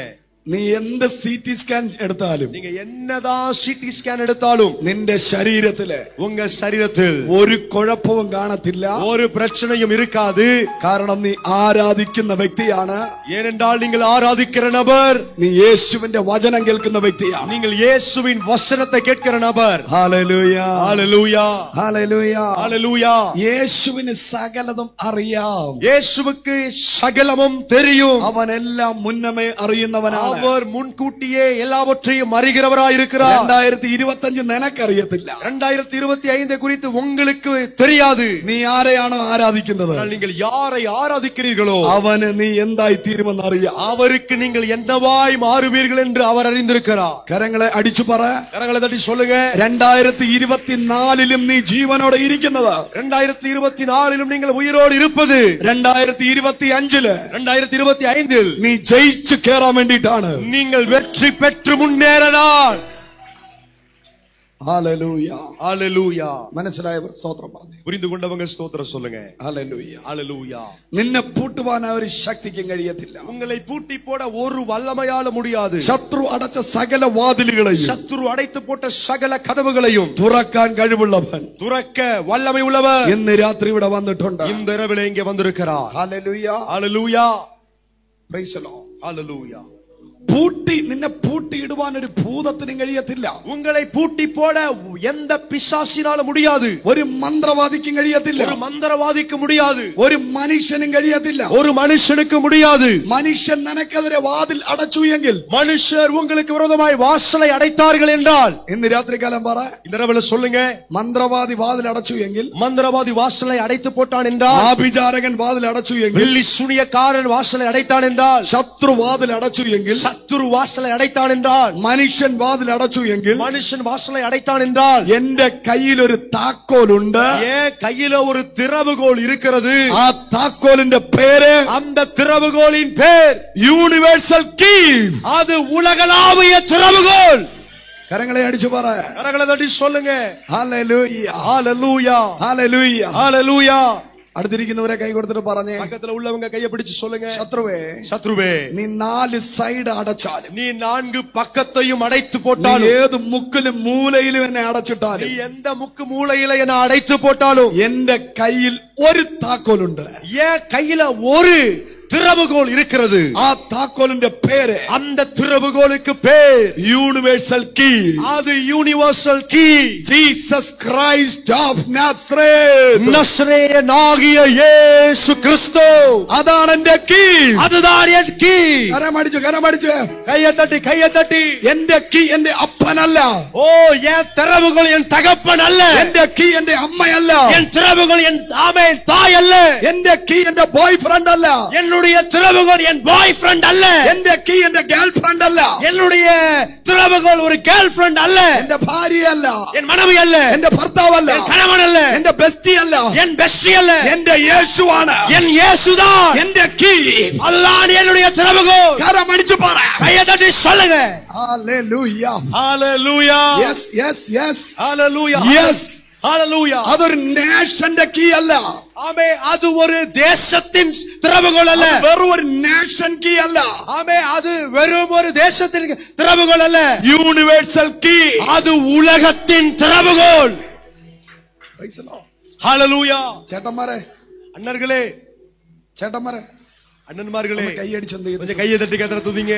നീ എന്ത് സിടി സ്കാൻ എടുത്താലും, நீங்க என்னதான் சிடி ஸ்கேன் எடுத்தாலும், നിന്റെ ശരീരത്തില് உங்க சரீரத்தில் ഒരു കുഴപ്പവും കാണത്തില്ല. ஒரு பிரச்சனையும் இருக்காது. കാരണം നീ ആരാധിക്കുന്ന വ്യക്തിയാണ്. ஏனென்றால் நீங்கள் ஆராதிக்கிற நபர், നീ യേശുവിന്റെ വചനം കേൾക്കുന്ന വ്യക്തിയാണ്. நீங்கள் இயேசுவின் வசனத்தை கேட்கிற நபர். ഹല്ലേലൂയ ஹalleluya ഹല്ലേലൂയ ஹalleluya. യേശുവിന് സകലതും അറിയാം. இயேசுவுக்கு சகலமும் தெரியும். അവൻ എല്ലാം മുന്നമേ അറിയുന്നവനാണ്. அவர் முன்கூட்டியே எல்லாவற்றையும் அறிகிறவராய் இருக்கிறார். 2025 നിനക്കറിയത്തില്ല. 2025 குறித்து உங்களுக்கு தெரியாது. നീ ആരെയാണോ ആരാധിക്കുന്നത്, நீங்கள் யாரை ஆராதிக்கிறீர்களோ അവന് നീ എന്തായി തീരുമെന്ന് അറിയാം. அவருக்கு நீங்கள் என்னவாய் மாறுவீர்கள் என்று அவர் அறிந்திருக்கிறார். കരങ്ങളെ അടിച്ചു പറ, கரங்களை தட்டி சொல்லுங்க, 2024 നീ ജീവനോടെ ഇരിക്കുന്നത്, 2024 நீங்கள் உயிரோடு இருப்பது, 2025 2025 നീ ജയിച്ചു കേറാൻ വേണ്ടിയിട്ടാണ്. நீங்கள் வெற்றி பெற்று முன்னேறதான். Hallelujah hallelujah. മനസ്സിലായവർ സ്തോത്രം പറഞ്ഞു. புரிந்து கொண்டவங்க ஸ்தோத்திரம் சொல்லுங்க. ഹല്ലേലൂയ ஹalleluya. നിന്നെ പൂട്ടുവാൻ ഒരു ശക്തിക്കും കഴിയത്തില്ല. உங்களை பூட்டி போட ஒரு வல்லமையால முடியாது. ശത്രു അടച്ച സകല വാതിലുകളെയും சத்துரு அடைத்து போட்ட சகல கதவுகளையும் തുറക്കാൻ കഴിവുള്ളവൻ துறக்க வல்லமை உள்ளவர் ഇന്ന് രാത്രി ഇവിടെ വന്നിട്ടുണ്ട്. இந்த இரவிலே இங்கே வந்திருக்கிறார். ഹല്ലേലൂയ ஹalleluya. Praise the Lord. ஹalleluya. നിന്നെ പൂട്ടിയിടുവാൻ ഒരു ഭൂതത്തിനും കഴിയത്തില്ല. உங்களை பூட்டி போட எந்த பிசாசினாலும் முடியாது. ഒരു മന്ത്രവാദിക്കും കഴിയത്തില്ല. ஒரு மந்திரவாதிக்கு முடியாது. ഒരു മനുഷ്യനും കഴിയത്തില്ല. ஒரு மனுஷனுக்கு முடியாது. മനുഷ്യൻ നിനക്കെതിരെ വാതിൽ അടച്ചു എങ്കിൽ, மனுஷர் உங்களுக்கு விரோதமாய் வாசலை அடைத்தார்கள் என்றால், ഇന്ന് രാത്രികാലം പറ, இந்த இரவுல சொல்லுங்க, മന്ത്രവാദി വാതിൽ അടച്ചു എങ്കിൽ, மந்திரவாதி வாசலை அடைத்து போட்டான் என்றால், ആഭിചാരകൻ വാതിൽ അടച്ചു എങ്കിൽ, வெள்ளி சூனியக்காரன் வாசலை அடைத்தான் என்றால், ശത്രു വാതിൽ അടച്ചു എങ്കിൽ, சத்துரு வாசலை அடைத்தான் என்றால், മനുഷ്യൻ വാതിൽ അടച്ചു എങ്കിൽ, மனுஷன் வாசலை அடைத்தான் என்றால், എന്റെ കയ്യിൽ ഒരു താക്കോലുണ്ട്. என் கையில ஒரு திறவுகோல் இருக்கிறது. ആ താക്കോലിന്റെ പേര്, அந்த திறவுகோலின் பேர் യൂണിവേഴ്സൽ കീ. அது உலகளாவிய திறவுகோல். കരങ്ങളെ അടിച്ചു പറ, கரங்களை தட்டி சொல்லுங்க, ഹല്ലേലൂയ ஹalleluya ഹല്ലേലൂയ ஹalleluya. അടുത്തിരിക്കുന്നവരെ കൈ കൊടുത്തിട്ട് പറഞ്ഞേ, பக்கத்துல உள்ளவங்க கையை பிடிச்சு சொல்லுங்க, ശത്രുവേ, சத்ருவே, നീ 4 സൈഡ് അടച്ചാലും, நீ 4 பக்கத்தையும் அடைத்து നീ போட்டாலும், ഏത് മുക്കിലും മൂലയിലും എന്നെ நீ അടച്ചിട്ടാലും, எந்த முக்கு மூலையில என்ன அடைத்து போட்டாலும், എന്റെ കയ്യിൽ ഒരു താക്കോലുണ്ട്. என் கையில ஒரு திறவுகோல் இருக்கிறது. ആ താക്കോലിന്റെ പേര്, அந்த திறவுகோலுக்கு பேர் യൂണിവേഴ്സൽ കീ. அது universal key. Jesus Christ of Nazareth. നസ്രേയനാകിയ യേശു ക്രിസ്തു. അതാണ് എന്റെ കീ. அதுதான் என் கீ. കരമടിച്ച് கையை தட்டி എന്റെ കീ എന്റെ അപ്പനല്ല. ஓ, என் திறவுகோல் என் தகப்பன் அல்ல. എന്റെ കീ എന്റെ അമ്മയല്ല. என் திறவுகோல் என் ஆமென் தாய் அல்ல. എന്റെ കീ എന്റെ ബോയ് ഫ്രണ്ട് അല്ല. என்னுடைய திறவுகோல் என் பாய் ஃப்ரெண்ட் அல்ல. എന്റെ കീ എന്റെ ഗേൾ ഫ്രണ്ട് അല്ല. என்னுடைய திறவுகோல் ஒரு கேர்ள் ஃப்ரெண்ட் அல்ல. എന്റെ ഭാര്യയല്ല. என் மனைவி அல்ல. എന്റെ ഭർത്താവല്ല. என் கணவன் அல்ல. എന്റെ ബെസ്റ്റി അല്ല. என் பெஸ்டி அல்ல. എന്റെ യേശുവാണ്. என் இயேசுதான் എന്റെ കീ. அதுதான் என்னுடைய திறவுகோல். കരമടിച്ച് പറ, கையை தட்டி சொல்லுங்க, ഹല്ലേലൂയ ஹalleluya. യെസ് യെസ് യെസ് ஹalleluya. യെസ്. ஹalleluya. അതൊരു നേഷന്റെ കീ അല്ല. ஆமே, அது ஒரு தேசத்தின் திறவுகோல் அல்ல. വെറും ഒരു നേഷൻ കീ അല്ല. ஆமே, அது வெறும் ஒரு தேசத்தின் திறவுகோல் அல்ல. Universal key. அது உலகத்தின் திறவுகோல். ஹalleluya. ചേട്ടന്മാരെ, அண்ணர்களே, ചേട്ടന്മാരെ, அண்ணன்மார்களே, കൈയടിച്ചെന്ത് ചെയ്തു? கொஞ்சம் கையை தட்டி கத்தற துதிங்க.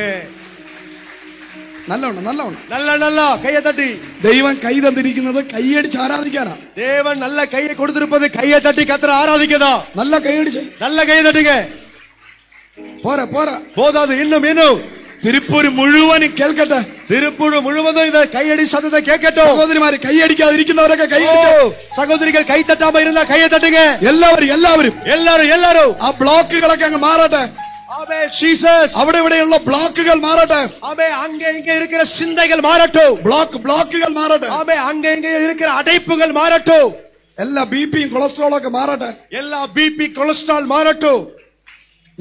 നല്ലോണം നല്ലോണം. நல்லா கையை தட்டி. ദൈവം കൈ തന്നിരിക്കുന്നത് കൈയടിച്ച് ആരാധിക്കാനാ. தேவன் நல்ல கையை கொடுத்திருப்பது கையை தட்டி கத்தற ஆராதிக்கதா. നല്ല കൈയടിച്ച്. நல்ல கையை தட்டுங்க. പോരാ പോരാ, போதாது, இன்னும். തിരുപ്പൂര് മുഴുവനും കേൾക്കട്ടെ. திருப்பூர் முழுவதும் இந்த கையடி சத்தத்தை கேட்கட்டும். സഹോദരിമാര് കൈയടിക്കാതിരിക്കുന്നവരൊക്കെ കൈയടിച്ചു. சகோதரிகள் கை தட்டாம இருந்தா கையை தட்டுங்க. എല്ലാവരും எல்லாரும் ആ ബ്ലോക്കുകളൊക്കെ അങ്ങ് മാറട്ടെ. Amen. Jesus. അവിടെ ഇവിടെയുള്ള ബ്ലോക്കുകൾ മാറട്ടെ. Amen. அங்க இங்க இருக்கிற சிந்தைகள் மாறட்டும். ബ്ലോക്കുകൾ മാറട്ടെ. Amen. அங்க இங்க இருக்கிற அடைப்புகள் மாறட்டும். എല്ലാ ബിപിയും കൊളസ്ട്രോളും ഒക്കെ മാറട്ടെ. எல்லா பிபி கொலஸ்ட்ரால் மாறட்டும்.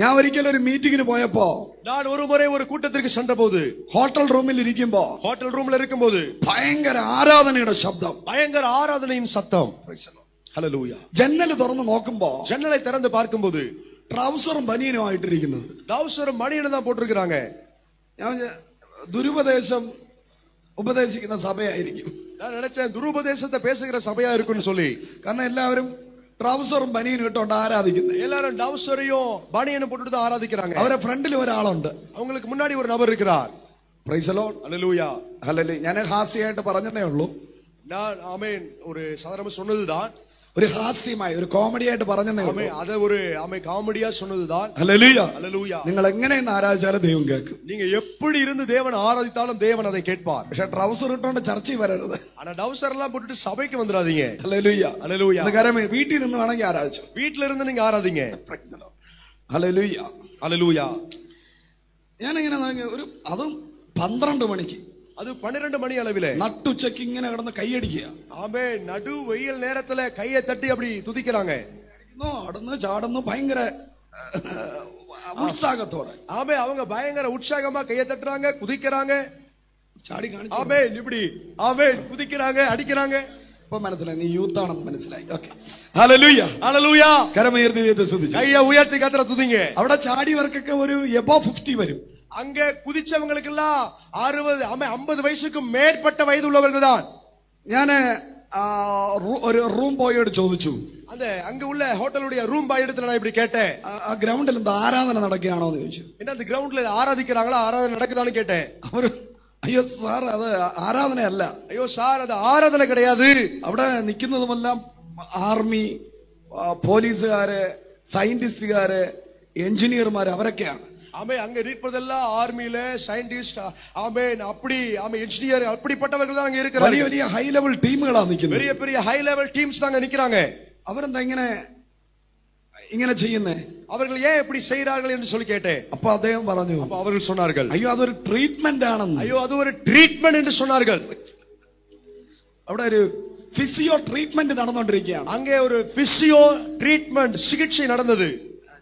ഞാൻ ഒരിക്കലും ഒരു മീറ്റിംഗിന് പോയപ്പോ நான் ஒரு முறை ஒரு கூட்டத்திற்கு சென்றபோது ഹോട്ടൽ റൂമിൽ ഇരിക്കുമ്പോ ஹோட்டல் ரூம்ல இருக்கும்போது ഭയങ്കര ആരാധനയുടെ ശബ്ദം, பயங்கர ஆராதனையின் சத்தம். ஹல்லேலூயா. ജന്നൽ തുറന്ന് നോക്കുമ്പോ ஜன்னலை திறந்து பார்க்கும்போது ട്രൗസറും ബനിയനുമായിട്ടിരിക്കുന്നത്. டவுசரும் மணியனும் தான் போட்டிருக்காங்க. ഞാൻ ദുരുപദേശം ഉപദേശിക്കുന്ന സഭയായിരിക്കും. நான் நினைச்சேன் துருபதேசத்தை பேசுகிற சபையா இருக்குன்னு சொல்லி. കാരണം എല്ലാവരും ട്രൗസറും ബനിയനും ഇട്ടുകൊണ്ട് ആരാധിക്കുന്നത്. எல்லாரும் டவுசரையும் பனியனும் போட்டுட்டு தான் ஆராதிக்கிறாங்க. അവരെ ഫ്രണ്ടിൽ ഒരാളുണ്ട്, அவங்களுக்கு മുன்னாடி ஒரு நபர் இருக்கிறார். Price the Lord. ஹல்லேலூயா. ഹല്ലേലൂയ. ഞാൻ ഹാസ്യമായിട്ട് പറഞ്ഞതേ ഉള്ളൂ. நான் ஆமென் ஒரு சாதாரணமா சொன்னதுதான், ഒരു ഹാസ്യമായി ഒരു കോമഡി ആയിട്ട് പറഞ്ഞതേ ഉള്ളൂ. ஆமென் அத ஒரு ஆமென் காமெடியா சொன்னதுதான். ഹല്ലേലൂയ. ஹல்லேலூயா. നിങ്ങൾ എങ്ങനെയെന്ന് ആരാധിച്ചാലും ദൈവം കേൾക്കും. நீங்க எப்படி இருந்து தேவனை ஆராதித்தாலும் தேவன் அதை கேட்பார். പക്ഷെ ട്രൗസർ ഇട്ടുകൊണ്ട് ചർച്ചയിൽ വരരുത്. ஆனா டவுசர் எல்லாம் போட்டுட்டு சபைக்கு வந்துடாதீங்க. ഹല്ലേലൂയ. ஹல்லேலூயா. അത് കാരണം വീട്ടിൽ നിന്ന് വേണമെങ്കിൽ ആരാധിച്ചു. வீட்ல இருந்து நீங்க ஆராதிங்க. Praise the Lord. ഹല്ലേലൂയ. ஹல்லேலூயா. ഞാനിങ്ങനെ ഒരു അതും 12 മണിക്ക്, அது 12 மணி அளவிலே നട്ടുച്ചയ്ക്ക് ഇങ്ങനെ കിടന്ന് കൈയടിക്കുക. ஆமென் நடு வெயில் நேரத்துல கையை தட்டி அப்படி துதிக்கிறாங்க. ആടുന്നു ചാടുന്നു ഭയങ്കര ഉത്സാഹത്തോടെ. ஆமென் அவங்க பயங்கர உற்சாகமா கையை தட்டுறாங்க, குதிக்கிறாங்க. ചാടി കാണിച്ചു. ஆமென் இப்படி ஆமென் குதிக்கிறாங்க, அடிக்கிறாங்க. ഇപ്പൊ മനസ്സിലായി, നീ യൂത്ത് ആണെന്ന് മനസ്സിലായി. ഓക്കേ. ഹല്ലേലൂയ. ஹல்லேலூயா. കരമുയർത്തി ദൈവത്തെ സ്തുതിച്ചു. கையை உயர்த்தி கர்த்தரை துதிங்க. അവിടെ ചാടിയവർക്കൊക്കെ ഒരു എബോ 50 വരും. அங்க குதிச்சவங்களுக்கு எல்லாம் 60 50 வயசுக்கு மேற்பட்ட வயது உள்ளவர்கள் தான். ഞാൻ ഒരു റൂം ബോയോട് ചോദിച്ചു, அந்த அங்க உள்ள ஹோட்டலுடைய ரூம் பாய் இடத்துல நான் இப்படி கேட்டேன், ആ ഗ്രൗണ്ടിൽ എന്താ ആരാധന നടക്കുകയാണോ എന്ന് ചോദിച്ചു. என்ன அந்த கிரவுண்ட்ல ஆராதிக்கிறாங்களா, ஆராதனை நடக்குதான்னு கேட்டேன். അവര് അയ്യോ സാർ അത് ആരാധനയല്ല. ஐயோ சார் அது ஆராதனை கிடையாது. അവിടെ നിൽക്കുന്നതുമെല്ലാം ആർമി, പോലീസുകാര്, സയന്റിസ്റ്റുകാര്, എഞ്ചിനീയർമാര് അവരൊക്കെയാണ്. ஆமென் அங்க இருப்பதெல்லாம் ஆர்மில சயின்டிஸ்ட், ஆமென் அப்படி ஆமென் இன்ஜினியர் அப்படிப்பட்டவர்கள் தான் அங்க இருக்கிறாங்க. വലിയ വലിയ ഹൈ ലെവൽ ടീമുകളാണ് നിൽക്കുന്നത്. பெரிய பெரிய ஹை லெவல் டீம்ஸ் தான் அங்க நிக்கறாங்க. അവരെന്താ ഇങ്ങനെ ചെയ്യുന്നേ? அவர்கள் ஏன் இப்படி செய்றார்கள் என்று சொல்லி கேட்டேன். അപ്പൊ അദ്ദേഹം പറഞ്ഞു, அப்ப அவர்கள் சொன்னார்கள், അയ്യോ അതൊരു ട്രീറ്റ്മെന്റ് ആണെന്ന്. ஐயோ அது ஒரு ட்ரீட்மென்ட் என்று சொன்னார்கள். അവിടെ ഒരു ഫിസിയോ ട്രീറ്റ്മെന്റ് നടന്നുകൊണ്ടിരിക്കുകയാണ്. அங்கே ஒரு பிசியோ ட்ரீட்மென்ட் சிகிச்சை நடந்தது.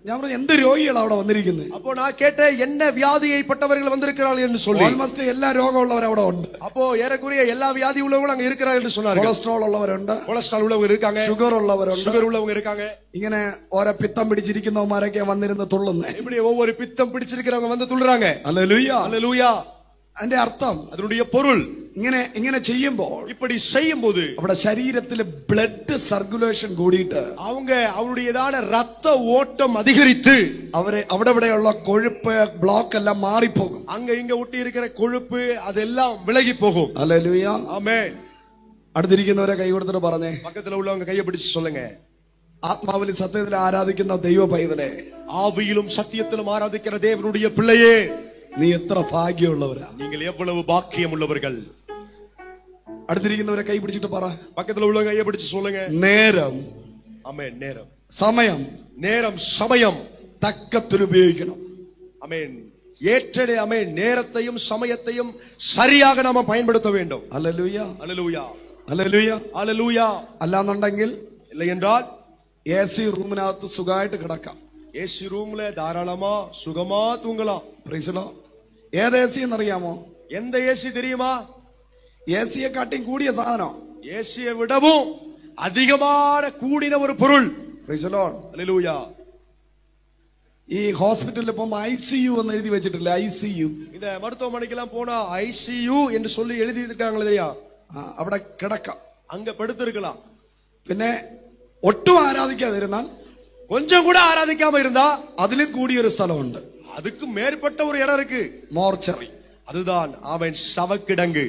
ഞാൻ പറഞ്ഞു എന്ത് രോഗികളാണ് അവിടെ വന്നിരിക്കുന്നത്? அப்போ நான் கேட்டேன் என்ன வியாதியை பட்டவர்கள் வந்திருக்கிறார்கள் என்று சொல்லி. ഓൾമോസ്റ്റ് എല്ലാ രോഗമുള്ളവർ അവിടെ ഉണ്ട്. அப்போ ஏறக்குறைய எல்லா வியாதி உள்ளவங்களும் அங்க இருக்கிறார்கள் என்று சொன்னார்கள். കൊളസ്ട്രോൾ ഉള്ളവരുണ്ട്, கொலஸ்ட்ரால் உள்ளவங்க இருக்காங்க, ഷുഗർ ഉള്ളവരുണ്ട്, சுகர் உள்ளவங்க இருக்காங்க. ഇങ്ങനെ ഓരോ പിത്തം പിടിച്ചിരിക്കുന്നവന്മാരൊക്കെ വന്നിരുന്ന് തുള്ളുന്നേ. இப்படி ஒவ்வொரு பித்தம் பிடிச்சிருக்கிறவங்க வந்து துள்ளுறாங்க. ഹല്ലേലൂയ. ஹல்லேலூயா. അതിന്റെ അർത്ഥം அதனுடைய பொருள் ഇങ്ങനെ ചെയ്യുമ്പോൾ இப்படி செய்யும்போது അവിടെ ശരീരത്തിൽ ബ്ലഡ് സർക്കുലേഷൻ കൂടിയിട്ട് அவங்க அவருடையதான ரத்த ஓட்டம் அதிகரித்து അവിടെ ഇവിടെയുള്ള കൊഴുപ്പ് ബ്ലോക്ക് എല്ലാം മാറിപ്പോകും. அங்க இங்க ஒட்டி இருக்கிற கொழுப்பு அதெல்லாம் விலகி போகும். ഹല്ലേലൂയ. ஆமென். അടുത്തിരിക്കുന്നവരെ കൈ കൊടുത്തിട്ട് പറഞ്ഞേ, பக்கத்துல உள்ளவங்க கையை பிடிச்சு சொல்லுங்க, ആത്മാവിലും സത്യത്തിൽ ആരാധിക്കുന്ന ദൈവ പൈതലേ, ஆவியிலும் சத்தியத்திலும் ஆராதிக்கிற தேவனுடைய பிள்ளையே, നീ എത്ര ഭാഗ്യമുള്ളവരാ. நீங்கள் எவ்வளவு பாக்கியம் உள்ளவர்கள். അടുത്തിരിക്കുന്നവരെ കൈ പിടിച്ചിട്ട് പറ, பக்கத்துல உள்ளவங்க கையை பிடிச்சு சொல்லுங்க, നേരം, ஆமென், நேரம், സമയം, நேரம், சமயம் തക്കത്തിൽ ഉപയോഗിക്കണം. ஆமென். ஏற்றடே ஆமென். நேரத்தையும் சமயத்தையும் சரியாக நாம பயன்படுத்த வேண்டும். ഹല്ലേലൂയ. ஹல்லேலூயா. ഹല്ലേലൂയ. ஹல்லேலூயா. അല്ലാന്നുണ്ടെങ്കിൽ இல்லை என்றால் AC റൂമിനകത്ത് സുഖമായിട്ട് കിടക്കാം. ஏசி ரூம்ல தாராளமா சுகமா தூங்கலாம். Price the Lord. ഏത് AC എന്നറിയാമോ? எந்த ஏசி தெரியுமா? AC-യെ കാട്ടിയും കൂടിയ സാധനം. ஏசியை விடவும் அதிகமான கூடின ஒரு பொருள். Praise the Lord. ஹல்லேலூயா. ഈ ഹോസ്പിറ്റലിൽ പോകുമ്പോൾ ICU എന്ന് എഴുതി വെച്ചിട്ടില്ല. ICU. இந்த மருத்துவமனைக்கெல்லாம் போனா ICU என்று சொல்லி எழுதி இருக்காங்களே இல்லையா? അവിടെ കിടക്കാം, அங்க படுத்திருக்கலாம். പിന്നെ ഒട്ടും ആരാധിക്കാതിരുന്നാൽ கொஞ்சம் கூட ஆராதிக்காம இருந்தா അതിലും കൂടിയൊരു സ്ഥലമുണ്ട്. அதுக்கு மேற்பட்ட ஒரு இடம் இருக்கு, മോർച്ചറി. அதுதான் அவன் சவக்கிடங்கு.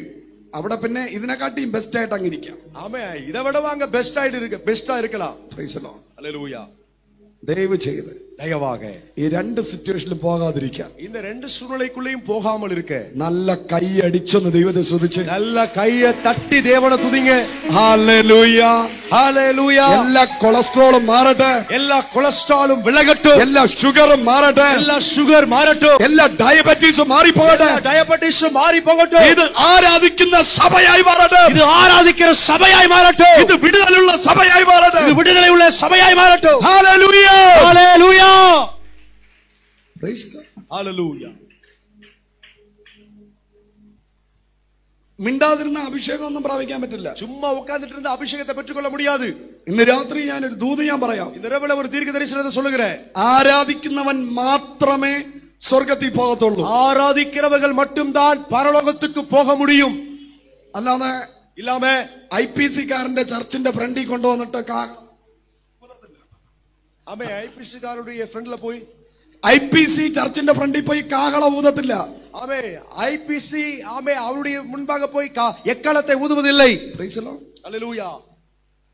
അവിടെ പിന്നെ ഇതിനെക്കാട്ടിയും ബെസ്റ്റ് ആയിട്ട് അങ്ങിരിക്കാം. ஆமென். இதை விட அங்க பெஸ்டா இருக்கலாம். Praise the Lord. ஹல்லேலூயா. ദയവ് ചെയ്ത് தயவாக ഈ രണ്ട് സിറ്റുവേഷനിലും പോകാതിരിക്കാൻ இந்த ரெண்டு சூழ்நிலைக்குள்ளேயும் போகாமல் இருக்க നല്ല കൈ അടിച്ചൊന്ന് ദൈവത്തെ സ്തുതിച്ച് நல்ல கையை தட்டி தேவனை துதிங்க. ഹല്ലേലൂയ ஹalleluya. എല്ലാ കൊളസ്ട്രോളും മാറട്ടെ, எல்லா கொலஸ்ட்ராலும் விலகட்டும், എല്ലാ ഷുഗറും മാറട്ടെ, எல்லா சுகர் மாறட்டும், എല്ലാ ഡയബറ്റീസും മാറിപ്പോകട്ടെ, டயபெட்டிஸ் மாறி போகட்டும். ഇത് ആരാധിക്കുന്ന സഭയായി മാറട്ടെ, இது ஆராதிக்கிற சபையாய் மாறட்டும், ഇത് വിടുതലുള്ള സഭയായി മാറട്ടെ. இது விடுதலை உள்ள சபையாய் மாறட்டும். ഹല്ലേലൂയ ஹalleluya. Praise God. ஹalleluya. മിണ്ടാതിരുന്ന അഭിഷേകം ഒന്നും പ്രാപിക്കാൻ പറ്റില്ല. சும்மா உட்கார்ந்துட்டு இருந்த அபிஷேகத்தை பெற்றுக்கொள்ள முடியாது. ഇന്ന് രാത്രി ഞാൻ ഒരു ദൂത് ഞാൻ പറയാം. இந்த இரவுல ஒரு தீர்க்க தரிசனத்தை சொல்லுகிறேன். ആരാധിക്കുന്നവൻ മാത്രമേ സ്വർഗ്ഗത്തിൽ പോകത്തുള്ളൂ. ஆராதிக்கிறவர்கள் மட்டும்தான் பரலோகத்துக்கு போக முடியும். അല്ലാതെ இல்லாம IPC കാരന്റെ ചർച്ചിന്റെ ഫ്രണ്ടിൽ കൊണ്ടുവന്നിട്ട് ஆமே ஐபிசி காரனுடைய ஃப்ரெண்ட்ல போய் IPC ചർച്ചിന്റെ ഫ്രണ്ടിൽ പോയി കാഹള ഊതത്തില്ല. ஆமே ஐபிசி ஆமே அவருடைய முன்பாக போய் எக்காலத்தை ஊதுவதில்லை. Praise the Lord. ஹalleluya.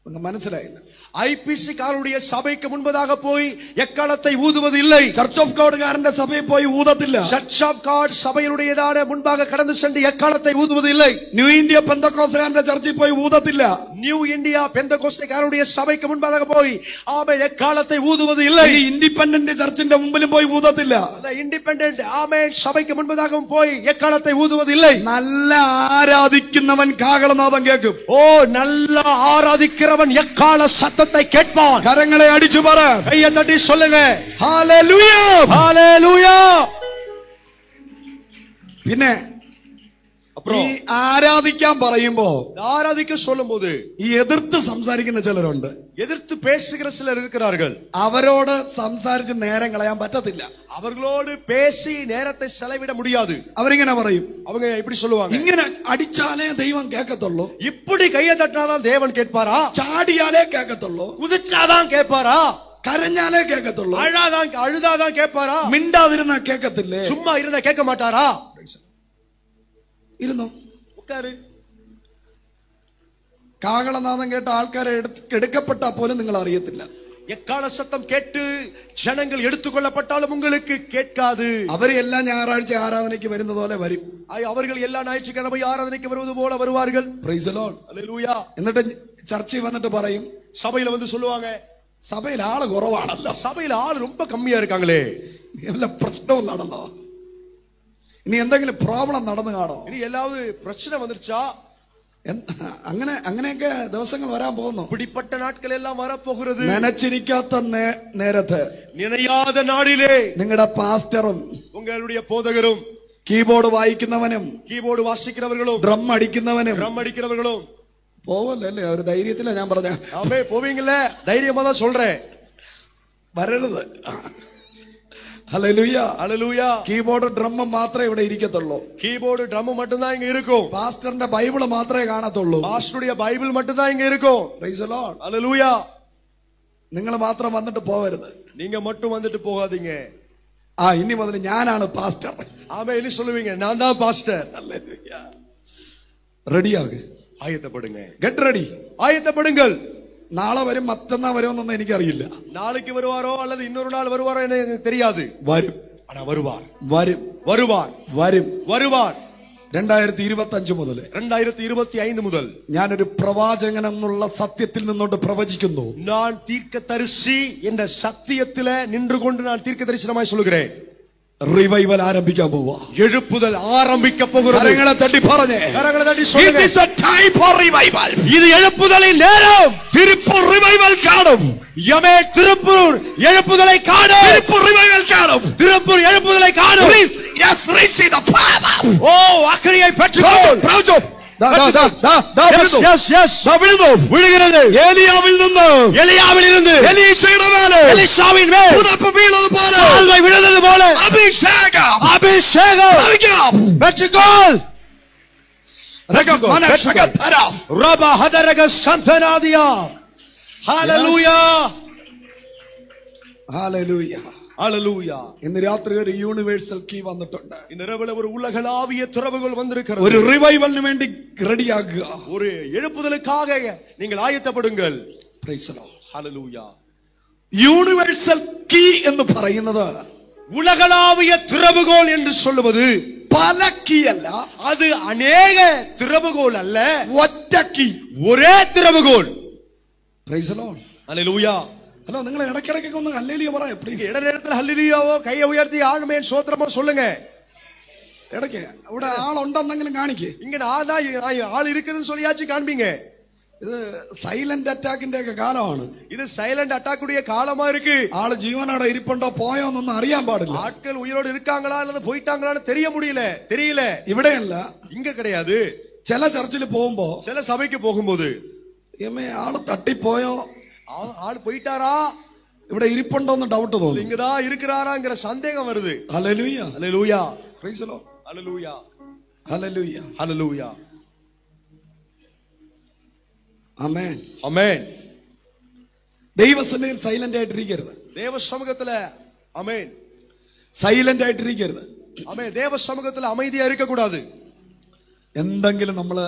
നിങ്ങൾക്ക് മനസ്സിലായില്ല? ஐபிசி காரனுடைய சபைக்கு முன்பதாக போய் எக்காலத்தை ஊதுவது இல்லை. ചർച്ച് ഓഫ് ഗോഡ് കാരന്റെ സഭയിൽ പോയി ഊതത്തില്ല. சர்ச் ஆஃப் காட் சபையுடையதான முன்பாக கடந்து சென்று எக்காலத்தை ஊதுவது இல்லை. ന്യൂ ഇന്ത്യ പെന്തക്കോസ്തുകാരന്റെ ചർച്ചിൽ போய் ஊதத்திല്ല. நியூ இந்தியா பெந்தகோஸ்தேக்காரனுடைய சபைக்கு முன்பாக போய் ஆமே எக்காலத்தை ஊதுவது இல்லை. ഇൻഡിപെൻഡന്റ് ചർച്ചിന്റെ മുമ്പിലും പോയി ഊതത്തില്ല. அந்த இண்டிபெண்டன்ட் ஆமென் சபைக்கு முன்பதாகவும் போய் எக்காலத்தை ஊதுவது இல்லை. നല്ല ആരാധിക്കുന്നവൻ കാഹളനാദം കേൾക്കും. ஓ நல்ல ஆராதிக்கிறவன் எக்கால சத்தத்தை கேட்பான். കരങ്ങളെ അടിച്ചു പറ, கையை தட்டி சொல்லுங்க ഹല്ലേലൂയ ஹalleluya. പിന്നെ அப்புறம் ഈ ആരാധിക്കാൻ പറയുമ്പോ ஆராதிக்க சொல்லும்போது ഈ എതിർത്ത് സംസാരിക്കുന്ന ചിലരുണ്ട്. எதிர்த்து பேசுகிற சிலர் இருக்கிறார்கள். അവരോട് സംസാരിച്ച് നേരം കളയാൻ പറ്റത്തില്ല. அவர்களோடு பேசி நேரத்தை செலவிட முடியாது. അവരിങ്ങനെ പറയും, அவங்க இப்படி சொல்லுவாங்க, ഇങ്ങനെ അടിച്ചാലേ ദൈവം കേൾക്കത്തുള്ളൂ, இப்படி கையை தட்டினாதான் தேவன் கேட்பாரா, ചാടിയാലേ കേൾക്കത്തുള്ളൂ, குதிச்சாதான் கேட்பாரா, കരഞ്ഞാലേ കേൾക്കത്തുള്ളൂ, அழுதாதான் கேட்பாரா, മിണ്ടാതിരുന്നാ കേൾക്കത്തില്ലേ? சும்மா இருந்தா கேட்க மாட்டாரா? ഇരുന്നോ, உட்காரு. കാഹളനാദം കേട്ട ആൾക്കാരെ എടുക്കപ്പെട്ടാ പോലും നിങ്ങൾ അറിയത്തില്ല. எக்கால சத்தம் கேட்டு ஜனங்கள் எடுத்துக்கொள்ளப்பட்டாலும் உங்களுக்கு கேட்காது. അവര് എല്ലാ ഞായറാഴ്ച ആരാധനയ്ക്ക് വരുന്നത് പോലെ വരും. அவர்கள் எல்லா ஞாயிற்றுக்கிழமை ஆராதனைக்கு வருவது போல வருவார்கள். Praise the Lord. ஹalleluya. എന്നിട്ട് ചർച്ചയിൽ വന്നിട്ട് പറയും, சபையில வந்து சொல்லுவாங்க, സഭയിൽ ആള് കുറവാണല്ലോ, சபையில ஆள் ரொம்ப கம்மியா இருக்காங்களே, വല്ല പ്രശ്നവും നടന്നോ, ഇനി എന്തെങ്കിലും പ്രോബ്ലം നടന്നു കാണോ, இனி எல்லாவது பிரச்சனை வந்துருச்சா? അങ്ങനെയൊക്കെ ദിവസങ്ങൾ വരാൻ പോകുന്നു. இப்படிப்பட்ட நாட்கள் எல்லாம் வரப்போகிறது. നനച്ചിരിക്കാത്ത നേരത്ത് நினையாத நாளிலே നിങ്ങളുടെ പാസ്റ്ററും உங்களுடைய போதகரும் കീബോർഡ് വായിക്കുന്നവനും கீபோர்டு வாசிக்கிறவர்களும் ഡ്രം അടിക്കുന്നവനും ட்ரம் அடிக்கிறவர்களும் പോവല്ലേ? ഒരു ധൈര്യത്തില ഞാൻ പറഞ്ഞ, ஆமே போவீங்களே, தைரியமா தான் சொல்றேன், വരരുത്. ഹല്ലേലൂയ ஹalleluya. കീബോർഡ് ഡ്രം മാത്രമേ ഇവിടെ ഇരിക്കത്തുള്ളൂ. கீபோர்டு ட்ரம் மட்டும் தான் இங்க இருக்கும். പാസ്റ്ററിന്റെ ബൈബിള് മാത്രമേ കാണത്തുള്ളൂ. பாஸ்டருடைய பைபிள் மட்டும் தான் இங்க இருக்கும். Praise the Lord. ஹalleluya. നിങ്ങൾ മാത്രം വന്നിട്ട് പോവരുത്. நீங்க மட்டும் வந்துட்டு போகாதீங்க. ഇനി മുതൽ ഞാനാണ് പാസ്റ്റർ. ஆமே இனி சொல்லுவீங்க, நான் தான் பாஸ்டர். റെഡിയാകെ, ஆயத்தப்படுங்க, ഗെറ്റ് റെഡി. ஆயத்தப்படுங்கள். നാളെ വരും, മറ്റന്നാ വരുമെന്നൊന്നും എനിക്കറിയില്ല. நாளைக்கு வருவாரோ அல்லது இன்னொரு நாள் வருவாரோ எனக்கு தெரியாது. വരും, ஆனா வருவார், വരും, வருவார், വരും. வருவார். 2025 മുതൽ 2025 முதல் ഞാനൊരു പ്രവാചകൻ എന്നുള്ള സത്യത്തിൽ നിന്നുകൊണ്ട് പ്രവചിക്കുന്നു. நான் தீர்க்கதரிசி என்ற சத்தியத்திலே நின்று கொண்டு நான் தீர்க்க தரிசனமாய் சொல்கிறேன். റിവൈവൽ ആരംഭിക്കാൻ പോവാ. எழுப்புதல் ஆரம்பிக்க போகிறது. കരങ്ങളെ തട്ടി പറഞ്ഞേ, கரங்களை தட்டி சொல்லுங்க, It is a time for revival. இது எழுப்புதலின் நேரம். തിരുപ്പൂർ റിവൈവൽ കാണും. யமே திருப்பூர் எழுப்புதலை காணும். തിരുപ്പൂർ റിവൈവൽ കാണും. திருப்பூர் எழுப்புதலை காணும். Please, yes, receive the power. ஓ அக்கினியை பெற்றுக்கொள். പ്രവചനം. விழுகிறது. ഏലിയാവിൽ നിന്ന് எலியாவில் இருந்து എലീശയുടെ മേലെ எலிசாவின் மேல் പുതപ്പ് വീണത് പോലെ சால்வை விழுந்தது போல അഭിഷേകം அபிஷேகம் பெற்றுக்கொள். ரப ஹதரக சந்தனாதியா. ஹalleluya. ഹല്ലേലൂയ. ஹalleluya. ഇന്ന് രാത്രി ഒരു യൂണിവേഴ്സൽ കീ വന്നിട്ടുണ്ട്. இந்த இரவுல ஒரு உலகளாவிய திறவுகள் வந்திருக்கிறது. ഒരു റിവൈവലിന് വേണ്ടി റെഡിയാകുക. ஒரு எழுப்புதலுக்காக நீங்கள் ஆயத்தப்படுங்கள். Praise the Lord. Hallelujah. Universal key എന്ന് പറയുന്നത് உலகளாவிய திறவுகோல் என்று சொல்லுவது പല കീ അല്ല, அது அநேக திறவுகோல் அல்ல, ഒറ്റ കീ, ஒரே திறவுகோல். Price the Lord. Hallelujah. Hello, നിങ്ങൾ ഇടയ്ക്കിടയ്ക്കൊക്കെ ഒന്ന് ഹല്ലേലൂയ പറയാം പ്ലീസ്. இடநேரத்தில் ஹல்லேலூயாவோ கையை உயர்த்தி ஆமென் சோத்திரமோ சொல்லுங்க. ഇടയ്ക്ക് ഇവിടെ ആളുണ്ടെന്നെങ്കിലും കാണിക്കേ. இங்க ஆள் இருக்குதுன்னு சொல்லியாச்சு காண்பீங்க. ഇത് സൈലന്റ് അറ്റാക്കിന്റെ ഒക്കെ കാലമാണ്. இது சைலண்ட் அட்டாக் உடைய காலமா இருக்கு. ആള് ജീവനോടെ ഇരിപ്പുണ്ടോ പോയോ എന്നൊന്നും അറിയാൻ പാടില്ല. ஆட்கள் உயிரோடு இருக்காங்களா அல்லது போயிட்டாங்களான்னு தெரியல. ഇവിടെയല്ല, இங்க கிடையாது. ചില ചർച്ചിൽ പോകുമ്പോ, சில சபைக்கு போகும்போது ആള് തട്ടിപ്പോയോ, ஆள் போயிட்டாரா, ഇവിടെ ഇരിപ്പുണ്ടോന്ന് ഡൗട്ട് തോന്നി, இங்கதான் இருக்கிறாராங்கிற சந்தேகம் வருது. ഹല്ലേലൂയ, ஹல்லேலூயா, പ്രൈസ് ദി ലോർഡ്, ஹல்லேலூயா, ഹല്ലേലൂയ, ஹல்லேலூயா, ആമേൻ, ஆமென். ദൈവസന്നിധിയിൽ സൈലന്റ് ആയിട്ടിരിക്കരുത്. தேவ சமூகத்துல ஆமென், സൈലന്റ് ആയിട്ടിരിക്കരുത്. ஆமென். தேவ சமூகத்துல அமைதியா இருக்க கூடாது. എന്തെങ്കിലും നമ്മള്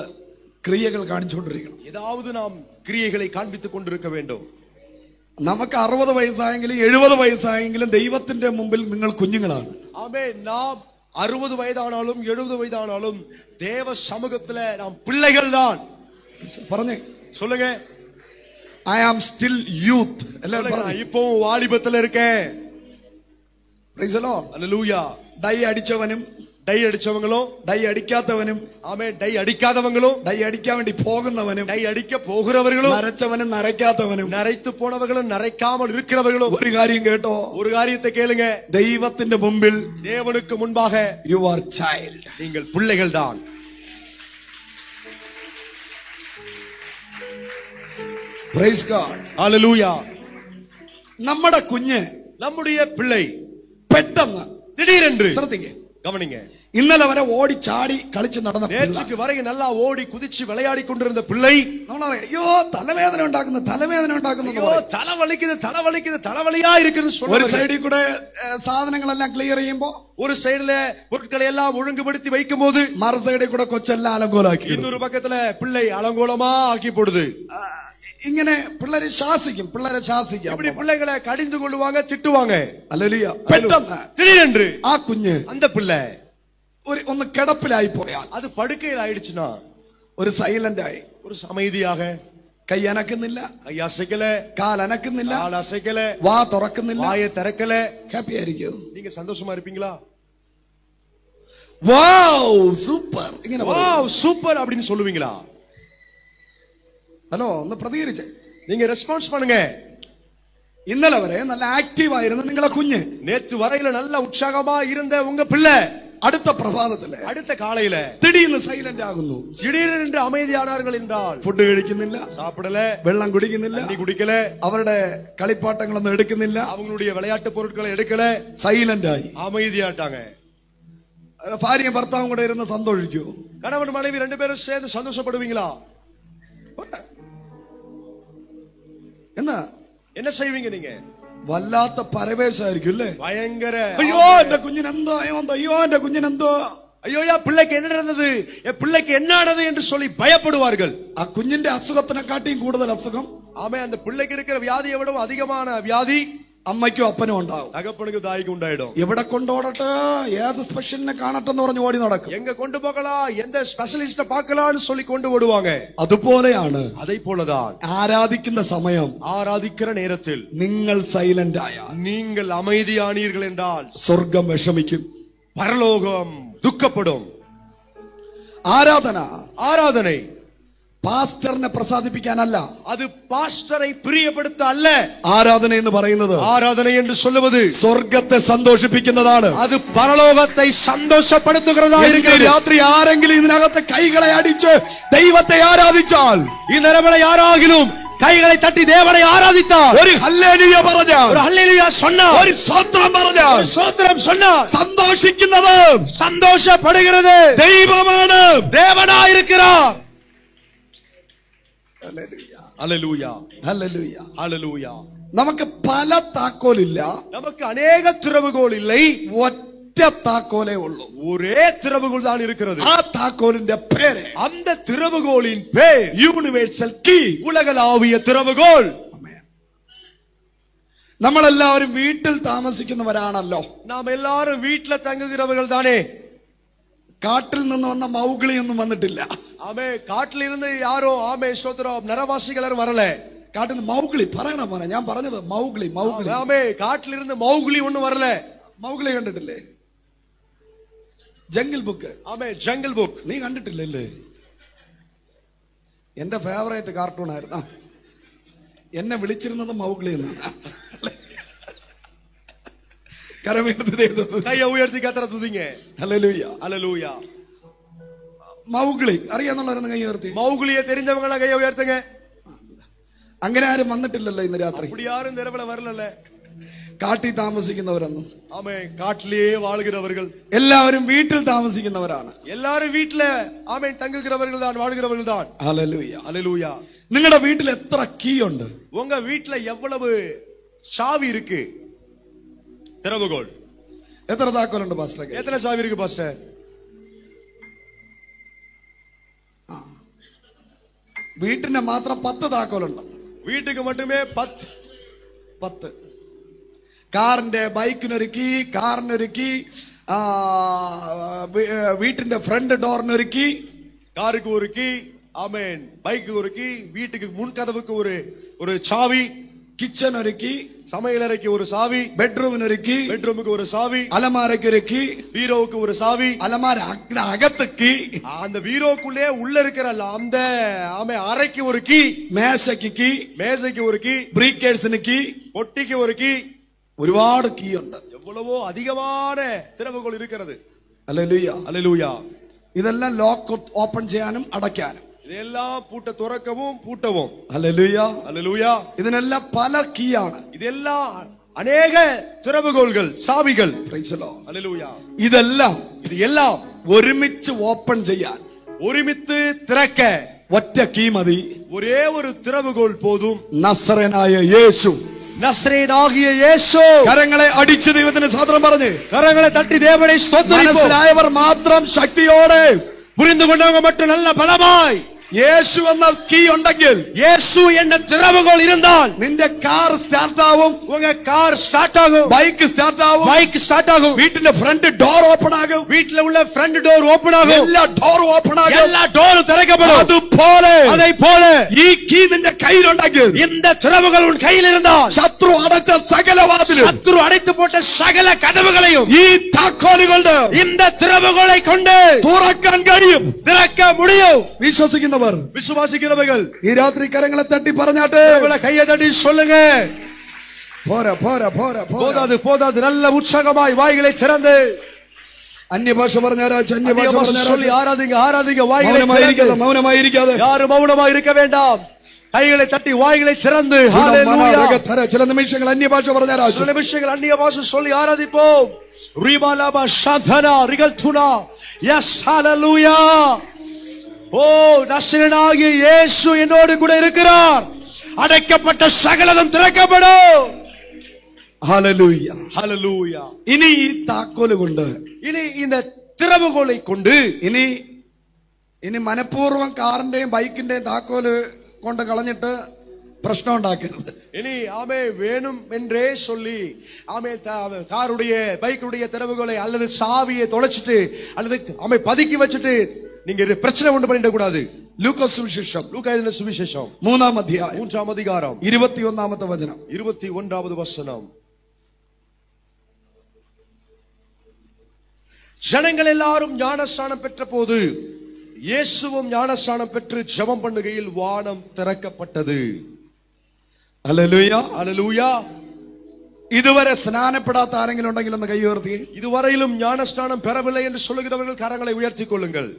ക്രിയകൾ കാണിച്ചുകൊണ്ടിരിക്കണം. ஏதாவது நாம் கிரியைகளை காண்பித்துக் கொண்டிருக்க வேண்டும். നമുക്ക് 60 വയസ്സായെങ്കിലും 70 വയസ്സായെങ്കിലും ദൈവത്തിന്റെ മുമ്പിൽ നിങ്ങൾ കുഞ്ഞുങ്ങളാണ്. ஆமென். நாம் 60 வயதானாலும் 70 வயதானாலும் தேவ சமூகத்துல நாம் பிள்ளைகள் தான். പറഞ്ഞേ, சொல்லுங்க. I am still youth. എല്ലാവരും പറഞ്ഞു. இப்போ வாலிபத்துல இருக்கேன். Praise the Lord. ஹல்லேலூயா. ഡൈ അടിച്ചവനും டை அடிச்சவங்களும், ഡൈ അടിക്കാത്തവനും, ஆமென், டை அடிக்காதவங்களும், ഡൈ അടിക്കാൻ വേണ്ടി പോകുന്നവനും, டை அடிக்க போகிறவர்களும், നരച്ചവനും നരയ്ക്കാത്തവനും, நரைத்து போனவர்களும் நரைக்காமல் இருக்கிறவர்களும். ഒരു കാര്യം കേട്ടോ, ஒரு காரியத்தை கேளுங்க. ദൈവത്തിന്റെ മുമ്പിൽ தேவனுக்கு முன்பாக you are child. நீங்கள் பிள்ளைகள் தான். Praise God. ஹல்லேலூயா. നമ്മുടെ കുഞ്ഞ്, நம்முடைய பிள்ளை പെട്ടെന്ന് திடீரென்று, ശ്രദ്ധിക്കുക, கவனிங்க, ഇന്നലെ വരെ ഓടി ചാടി കളിച്ച് നടന്ന പിള്ള, நேற்றுக்கு வரைக்கும் நல்லா ஓடி குதிச்சு விளையாடி கொண்டிருந்த பிள்ளை നമ്മളറിയാം, അയ്യോ തലവേദന ഉണ്ടാക്കുന്നു, ஐயோ தலைவலியா இருக்குன்னு ഒരു சொல்லுவாங்க. സൈഡിൽ കൂടെ സാധനങ്ങളെല്ലാം ക്ലിയർ ചെയ്യുമ്പോ, ஒரு சைடுல பொருட்களை எல்லாம் ஒழுங்குபடுத்தி வைக்கும் போது മറു സൈഡിൽ കൂടെ കൊച്ചെല്ലാം അലങ്കോലാക്കി, இன்னொரு பக்கத்துல பிள்ளை அலங்கோலமா ஆக்கி போடுது. ഇങ്ങനെ പിള്ളേരെ ശാസിക്കും. இப்படி பிள்ளைகளை கடிந்து கொள்ளுவாங்க, திட்டுவாங்க. ഹല്ലേലൂയ. പെട്ടെന്ന് திடீரென்று ആ കുഞ്ഞ് அந்த பிள்ளை ഒന്ന് കിടപ്പിലായി പോയാൽ, அது படுக்கையில் ஆயிடுச்சுன்னா ഒരു സൈലന്റ് ആയി, ஒரு அமைதியாக കൈ അനക്കുന്നില്ല, கை அசைக்கல, കാൽ അനക്കുന്നില്ല, கால் அசைக்கல, വാ തുറക്കുന്നില്ല, வாயை திறக்கல, ഹാപ്പി ആയിരിക്കും. நீங்க சந்தோஷமா இருப்பீங்களா? വാവ് സൂപ്പർ ഇങ്ങനെ வாவ் சூப்பர் அப்படின்னு சொல்லுவீங்களா? ഹലോ, ഒന്ന് പ്രതികരിച്ചേ. நீங்க ரெஸ்பான்ஸ் பண்ணுங்க. ഇന്നലെ വരെ നല്ല ആക്റ്റീവ് ആയിരുന്നു നിങ്ങളെ കുഞ്ഞ്, நேற்று வரையில நல்ல உற்சாகமா இருந்த உங்க பிள்ளை അടുത്ത പ്രഭാതത്തില്, அடுத்த காலையில திடீர்னு സൈലന്റ് ആകുന്നു. திடீரென்று அமைதியானார்கள் என்றால், ഫുഡ് കഴിക്കുന്നില്ല, சாப்பிடல, വെള്ളം കുടിക്കുന്നില്ല, தண்ணி குடிக்கல, അവരുടെ കളിപ്പാട്ടങ്ങളൊന്നും എടുക്കുന്നില്ല, அவங்களுடைய விளையாட்டு பொருட்களை எடுக்கல, സൈലന്റ് ആയി. அமைதியாட்டாங்க. ഭാര്യയും ഭർത്താവും കൂടെ ഇരുന്ന് സന്തോഷിക്കൂ. கணவன் மனைவி 2 பேரும் சேர்ந்து சந்தோஷப்படுவீங்களா? എന്നാ என்ன செய்வீங்க நீங்க? വല്ലാത്ത പരവേശമായിരിക്കും അല്ലേ? பயங்கர, അയ്യോ എന്റെ കുഞ്ഞിനെന്തോ, അയ്യോ എന്റെ കുഞ്ഞിനെന്തോ, ஐயோ பிள்ளைக்கு என்ன நடந்தது, என் பிள்ளைக்கு என்ன ஆனது என்று சொல்லி பயப்படுவார்கள். ആ കുഞ്ഞിന്റെ അസുഖത്തിനെ കാട്ടിയും കൂടുതൽ അസുഖം ஆமே, அந்த பிள்ளைக்கு இருக்கிற வியாதியை விட அதிகமான வியாதி അമ്മയ്ക്കും അപ്പനും ഉണ്ടാവും, தகப்பனுக்கு தாய்க்கு உண்டாயிடும். എവിടെ കൊണ്ടോടട്ടെ, ഏത് സ്പെഷ്യലിനെ കാണട്ടെ എന്ന് പറഞ്ഞ് ഓടി നടക്കും. எங்க கொண்டு போகலாம், எந்த ஸ்பெஷலிஸ்ட பார்க்கலாம்னு சொல்லி கொண்டு ஓடுவாங்க. അതുപോലെയാണ് அதை போலதான் ആരാധിക്കുന്ന സമയം ஆராதிக்கிற நேரத்தில் നിങ്ങൾ സൈലന്റ് ആയ, நீங்கள் அமைதியானீர்கள் என்றால் സ്വർഗം വിഷമിക്കും, பரலோகம் துக்கப்படும். ஆராதனை പാസ്റ്ററിനെ പ്രസാദിപ്പിക്കാനല്ല, அது பாஸ்டரை பிரியப்படுத்த அல்ல. ആരാധന എന്ന് പറയുന്നത്, ஆராதனை என்று சொல்லுவது സ്വർഗത്തെ സന്തോഷിപ്പിക്കുന്നതാണ്. அது பரலோகத்தை சந்தோஷப்படுத்துகிறதா இருக்கிறது. രാത്രി ആരെങ്കിലും ഇതിനകത്തെ കൈകളെ അടിച്ച് ദൈവത്തെ ആരാധിച്ചാൽ, இந்த இரவுல யாராகிலும் கைகளை தட்டி தேவனை ஆராதித்தால், ഒരു ഹല്ലേലൂയ പറഞ്ഞാൽ, ஒரு ஹல்லேலூயா சொன்னார், ഒരു സ്തോത്രം പറഞ്ഞാൽ, ஒரு ஸ்தோத்திரம் சொன்னார், സന്തോഷിക്കുന്നത് சந்தோஷப்படுகிறது ദൈവമാണ്, தேவனாயிருக்கிறார். ഹല്ലേലൂയ, ஹல்லேலூயா, ഹല്ലേലൂയ. ஹல்லேலூயா. നമുക്ക് പല താക്കോലില്ല, நமக்கு அநேக திறவுகோல் இல்லை, ഒറ്റ താക്കോലേ ഉള്ളൂ. ஒரே திறவுகோல் தான் இருக்கிறது. ആ താക്കോലിന്റെ പേര്, அந்த திறவுகோலின் பேர் യൂണിവേഴ്സൽ കീ, உலகளாவிய திறவுகோல். നമ്മളെല്ലാവരും വീട്ടിൽ താമസിക്കുന്നവരാണല്ലോ. നാം എല്ലാവരും വീട്ടിലെ തങ്ങുகிறவர்கள் தானே. കാട്ടിൽ നിന്ന് വന്ന മൗഗ്ലി ഒന്നും വന്നിട്ടില്ല. ആമേ കാട്ടിലിരുന്ന് യാരോ ആമേ സ്തോത്രം നരവാസികൾ വരല. കാട്ടിൽ നിന്ന് മൗഗ്ലി പറയണ മോനെ, ഞാൻ പറഞ്ഞത് മൗഗ്ലി. ആമേ കാട്ടിലിരുന്ന് മൗഗ്ലി ഒന്നും വരല. മൗഗ്ലി കണ്ടിട്ടില്ലേ? Jungle book. ആമേ ജംഗിൾ ബുക്ക് നീ കണ്ടിട്ടില്ലല്ലേ? എന്റെ ഫേവറേറ്റ് കാർട്ടൂൺ ആയിരുന്നു. എന്നെ വിളിച്ചിരുന്നത് മൗഗ്ലി എന്നാണ്. കൈ ഉയർത്തി കത്ര തുതിങ്ങ. ഹല്ലേലൂയ ഹല്ലേലൂയ. മൗഗ്ലി അറിയാന്നുള്ളവരൊന്ന് കൈ ഉയർത്തി. മൗഗ്ലിയെ தெரிஞ்சவங்கள കൈ ഉയർത്തുங்க. അങ്ങനെ ആരും വന്നിട്ടില്ലല്ലോ ഇന്ന് രാത്രി. அப்படி யாரும் நிரவல வரலல்ல. കാട്ടിൽ താമസിക്കുന്നവരൊന്നും. ആമേ കാട്ടിലേ വാഴുகிறவர்கள். എല്ലാവരും വീട്ടിൽ താമസിക്കുന്നവരാണ്. എല്ലാവരും വീട്ടിലെ ആമേ തങ്ങുகிறவர்கள் தான், வாழுகிறவர்கள் தான். Hallelujah hallelujah. നിങ്ങളുടെ വീട്ടിൽ എത്ര കീ ഉണ്ട്? உங்க வீட்ல எவ்வளவு சாவி இருக்கு? திறவுகோல். എത്ര താക്കോലുണ്ട് പാസ്റ്റർ? எத்தனை சாவி இருக்கு பாஸ்டர்? വീട്ടിന്റെ മാത്രം 10 താക്കോലുണ്ട്. വീட்டுக்கு மட்டுமே 10. കാറിന്റെ ബൈക്കിനൊരു കീ, കാറിനൊരു കീ, വീട്ടിന്റെ ഫ്രണ്ട് ഡോറിനൊരു കീ, காருக்கு ஒரு கீ, ஆமென், பைக்கு ஒரு கீ, வீட்டுக்கு முன் கதவுக்கு ஒரு சாவி, കിച്ചൺ ഒരു കീ, சமையலறைக்கு ஒரு சாவி, ബെഡ്റൂമിനൊരു കീ, பெட்ரூமுக்கு ஒரு சாவி, അലമാരയ്ക്ക് ഒരു കീ, பீரோவுக்கு ஒரு சாவி, അലമാര അകത്ത് കീ, அந்த பீரோக்குள்ளே உள்ள இருக்கிற அந்த ஆமே அறைக்கு ஒரு கீ, മേശയ്ക്ക് കീ, மேசைக்கு ஒரு கீ, ബ്രീക്കേഴ്സിന് കീ, பொட்டிக்கு ஒரு கீ, ഒരുപാട് കീ ഉണ്ട്. எவ்வளவோ அதிகமான திறவுகோல் இருக்கிறது. ഹല്ലേലൂയ. ஹல்லேலூயா. ഇതെല്ലാം ലോക്ക് ഓപ്പൺ ചെയ്യാനും അടയ്ക്കാനും. இதெல்லாம் பூட்ட துறக்கவும் பூட்டவும். ഹല്ലേലൂയ. ஹல்லேலூயா. ഇതിനെല്ലാം പല കീ ആണ്. இதெல்லாம் அநேக திறவுகோல்கள், சாவிகள். Praise the Lord. ஹல்லேலூயா. ഇതെല്ലാം இது எல்லாம் ഒരുമിച്ച് ഓപ്പൺ ചെയ്യാൻ ഒരുമിച്ച് திறக்க ഒറ്റ കീ മതി. ஒரே ஒரு திறவுகோல் போதும். നസറേനായ യേശു. നസ്രേനാകിയ യേശു. കരങ്ങളെ അടിച്ച് ദൈവത്തിന് സ്തോത്രം പറഞ്ഞ് കരങ്ങളെ തട്ടി ദേവനെ സ്തോത്രിപ്പോ. മനസ്സിലായവർ മാത്രം ശക്തിയോടെ, புரிந்து கொண்டவங்க மட்டும் நல்ல பலமாய், യേശു എന്ന കീ ഉണ്ടെങ്കിൽ, യേശു എന്ന திறவுகோல் இருந்தால், നിന്റെ കാർ സ്റ്റാർട്ട് ആവും, உங்க கார் ஸ்டார்ட் ஆகும், ബൈക്ക് സ്റ്റാർട്ട് ആവും, பைக் ஸ்டார்ட் ஆகும், വീട്ടിന്റെ ഫ്രണ്ട് ഡോർ ഓപ്പൺ ആകും, வீட்ல உள்ள ഫ്രണ്ട് டோர் ஓபன் ஆகும், എല്ലാ ഡോർ ഓപ്പൺ ആകും, எல்லா டோரும் திறக்கப்படும். അതുപോലെ அதை போல ഈ കീ നിന്റെ കയ്യിലുണ്ടെങ്കിൽ, இந்த திறவுகோல் உன் கையில் இருந்தால், ശത്രു അടച്ച സകല വാതിലും, சத்துரு அடைத்து போட்ட சகல கதவுகளையும் ഈ താക്കോലുകളുടെ இந்த திறவுகோலை கொண்டு തുറക്കാൻ കഴിയും. திறக்க முடியும். വിശ്വസിക്കുന്നവർ விசுவாசிக்கிறவர்கள் ഈ രാത്രി കരങ്ങളെ തട്ടി പറഞ്ഞാട്ടെ, கையை தட்டி சொல்லுங்க. പോരാ പോരാ പോരാ போதாது போதாது. நல்ல உற்சாகமாய் வாய்களை திறந்து അന്യഭാഷ പറഞ്ഞാരാച്ച്, അന്യഭാഷ சொல்லி ஆராதிங்க ஆராதிங்க. வாய்களை മൗനമായിരിക്കാതെ, മൗനമായിരിക്കാതെ, யாரும் மௌனமா இருக்க வேண்டாம். கைகளை தட்டி வாய்களை திறந்து ஹalleluya. ചില നിമിഷങ്ങൾ അന്യഭാഷ പറഞ്ഞാരാച്ച്, சில நிமிஷங்கள் அந்நிய பாஷை சொல்லி ஆராதிப்போம். ரிபாலாபா ஷாந்தனா ரிகல்துனா. எஸ் ஹalleluya. ஓ நசரேயனாகிய இயேசு என்னோடு கூட இருக்கிறார். அடைக்கப்பட்ட சகலதும் திறக்கப்படும். ഹല്ലേലൂയ. ഹല്ലേലൂയ. ഇനി ഈ താക്കോല് കൊണ്ട്, ഇനി இந்த திறவுகோலை கொண்டு, ഇനി മനഃപൂർവ്വം കാറിന്റെയും ബൈക്കിന്റെയും താക്കോല് കൊണ്ട് കളഞ്ഞിട്ട് പ്രശ്നം ഉണ്ടാക്കരുത്. இனி ஆமே வேணும் என்றே சொல்லி ஆமே காருடைய பைக்குடைய திறவுகோலை அல்லது சாவியை தொலைச்சிட்டு அல்லது ஆமே பதுக்கி வச்சிட்டு நீங்க பிரச்சனை உண்டு பண்ணிட கூடாது. ലൂക്കോസ് സുവിശേഷം, லூக்கா எழுதின சுவிசேஷம் 3-ാം അധ്യായം 3-ஆம் அதிகாரம் 21-ാമത്തെ വചനം, 21வது வசனம். ஜனங்கள் எல்லாரும் ஞானஸ்நானம் பெற்ற போது இயேசுவும் ஞானஸ்நானம் பெற்று ஜெபம் பண்ணுகையில் வானம் திறக்கப்பட்டது. ഹല്ലേലൂയ. ஹல்லேலூயா. ഇതുവരെ സ്നാനപ്പെടാത്ത ആരെങ്കിലും ഉണ്ടെങ്കിൽ ഒന്ന് കൈ ഉയർത്തി. இதுவரையிலும் ஞானஸ்நானம் பெறவில்லை என்று சொல்லுகிறவர்கள் கரங்களை உயர்த்திக் கொள்ளுங்கள்.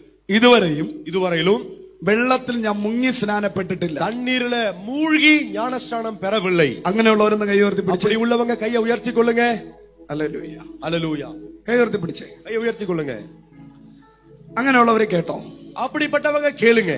இதுவரையிலும் വെള്ളത്തിൽ ഞാൻ മുങ്ങി സ്നാനപ്പെട്ടിട്ടില്ല, தண்ணீரில மூழ்கி ஞானஸ்நானம் பெறவில்லை. അങ്ങനെയുള്ളവരൊന്ന് കൈ ഉയർത്തി പിടിച്ച്. அப்படி உள்ளவங்க கையை உயர்த்திக் கொள்ளுங்க. ഹല്ലേലൂയ. ஹல்லேலூயா. കൈ ഉയർത്തി പിടിച്ചേ. கையை உயர்த்திக் கொள்ளுங்க. അങ്ങനെയുള്ളവരെ കേട്ടോ, அப்படிப்பட்டவங்க கேளுங்க.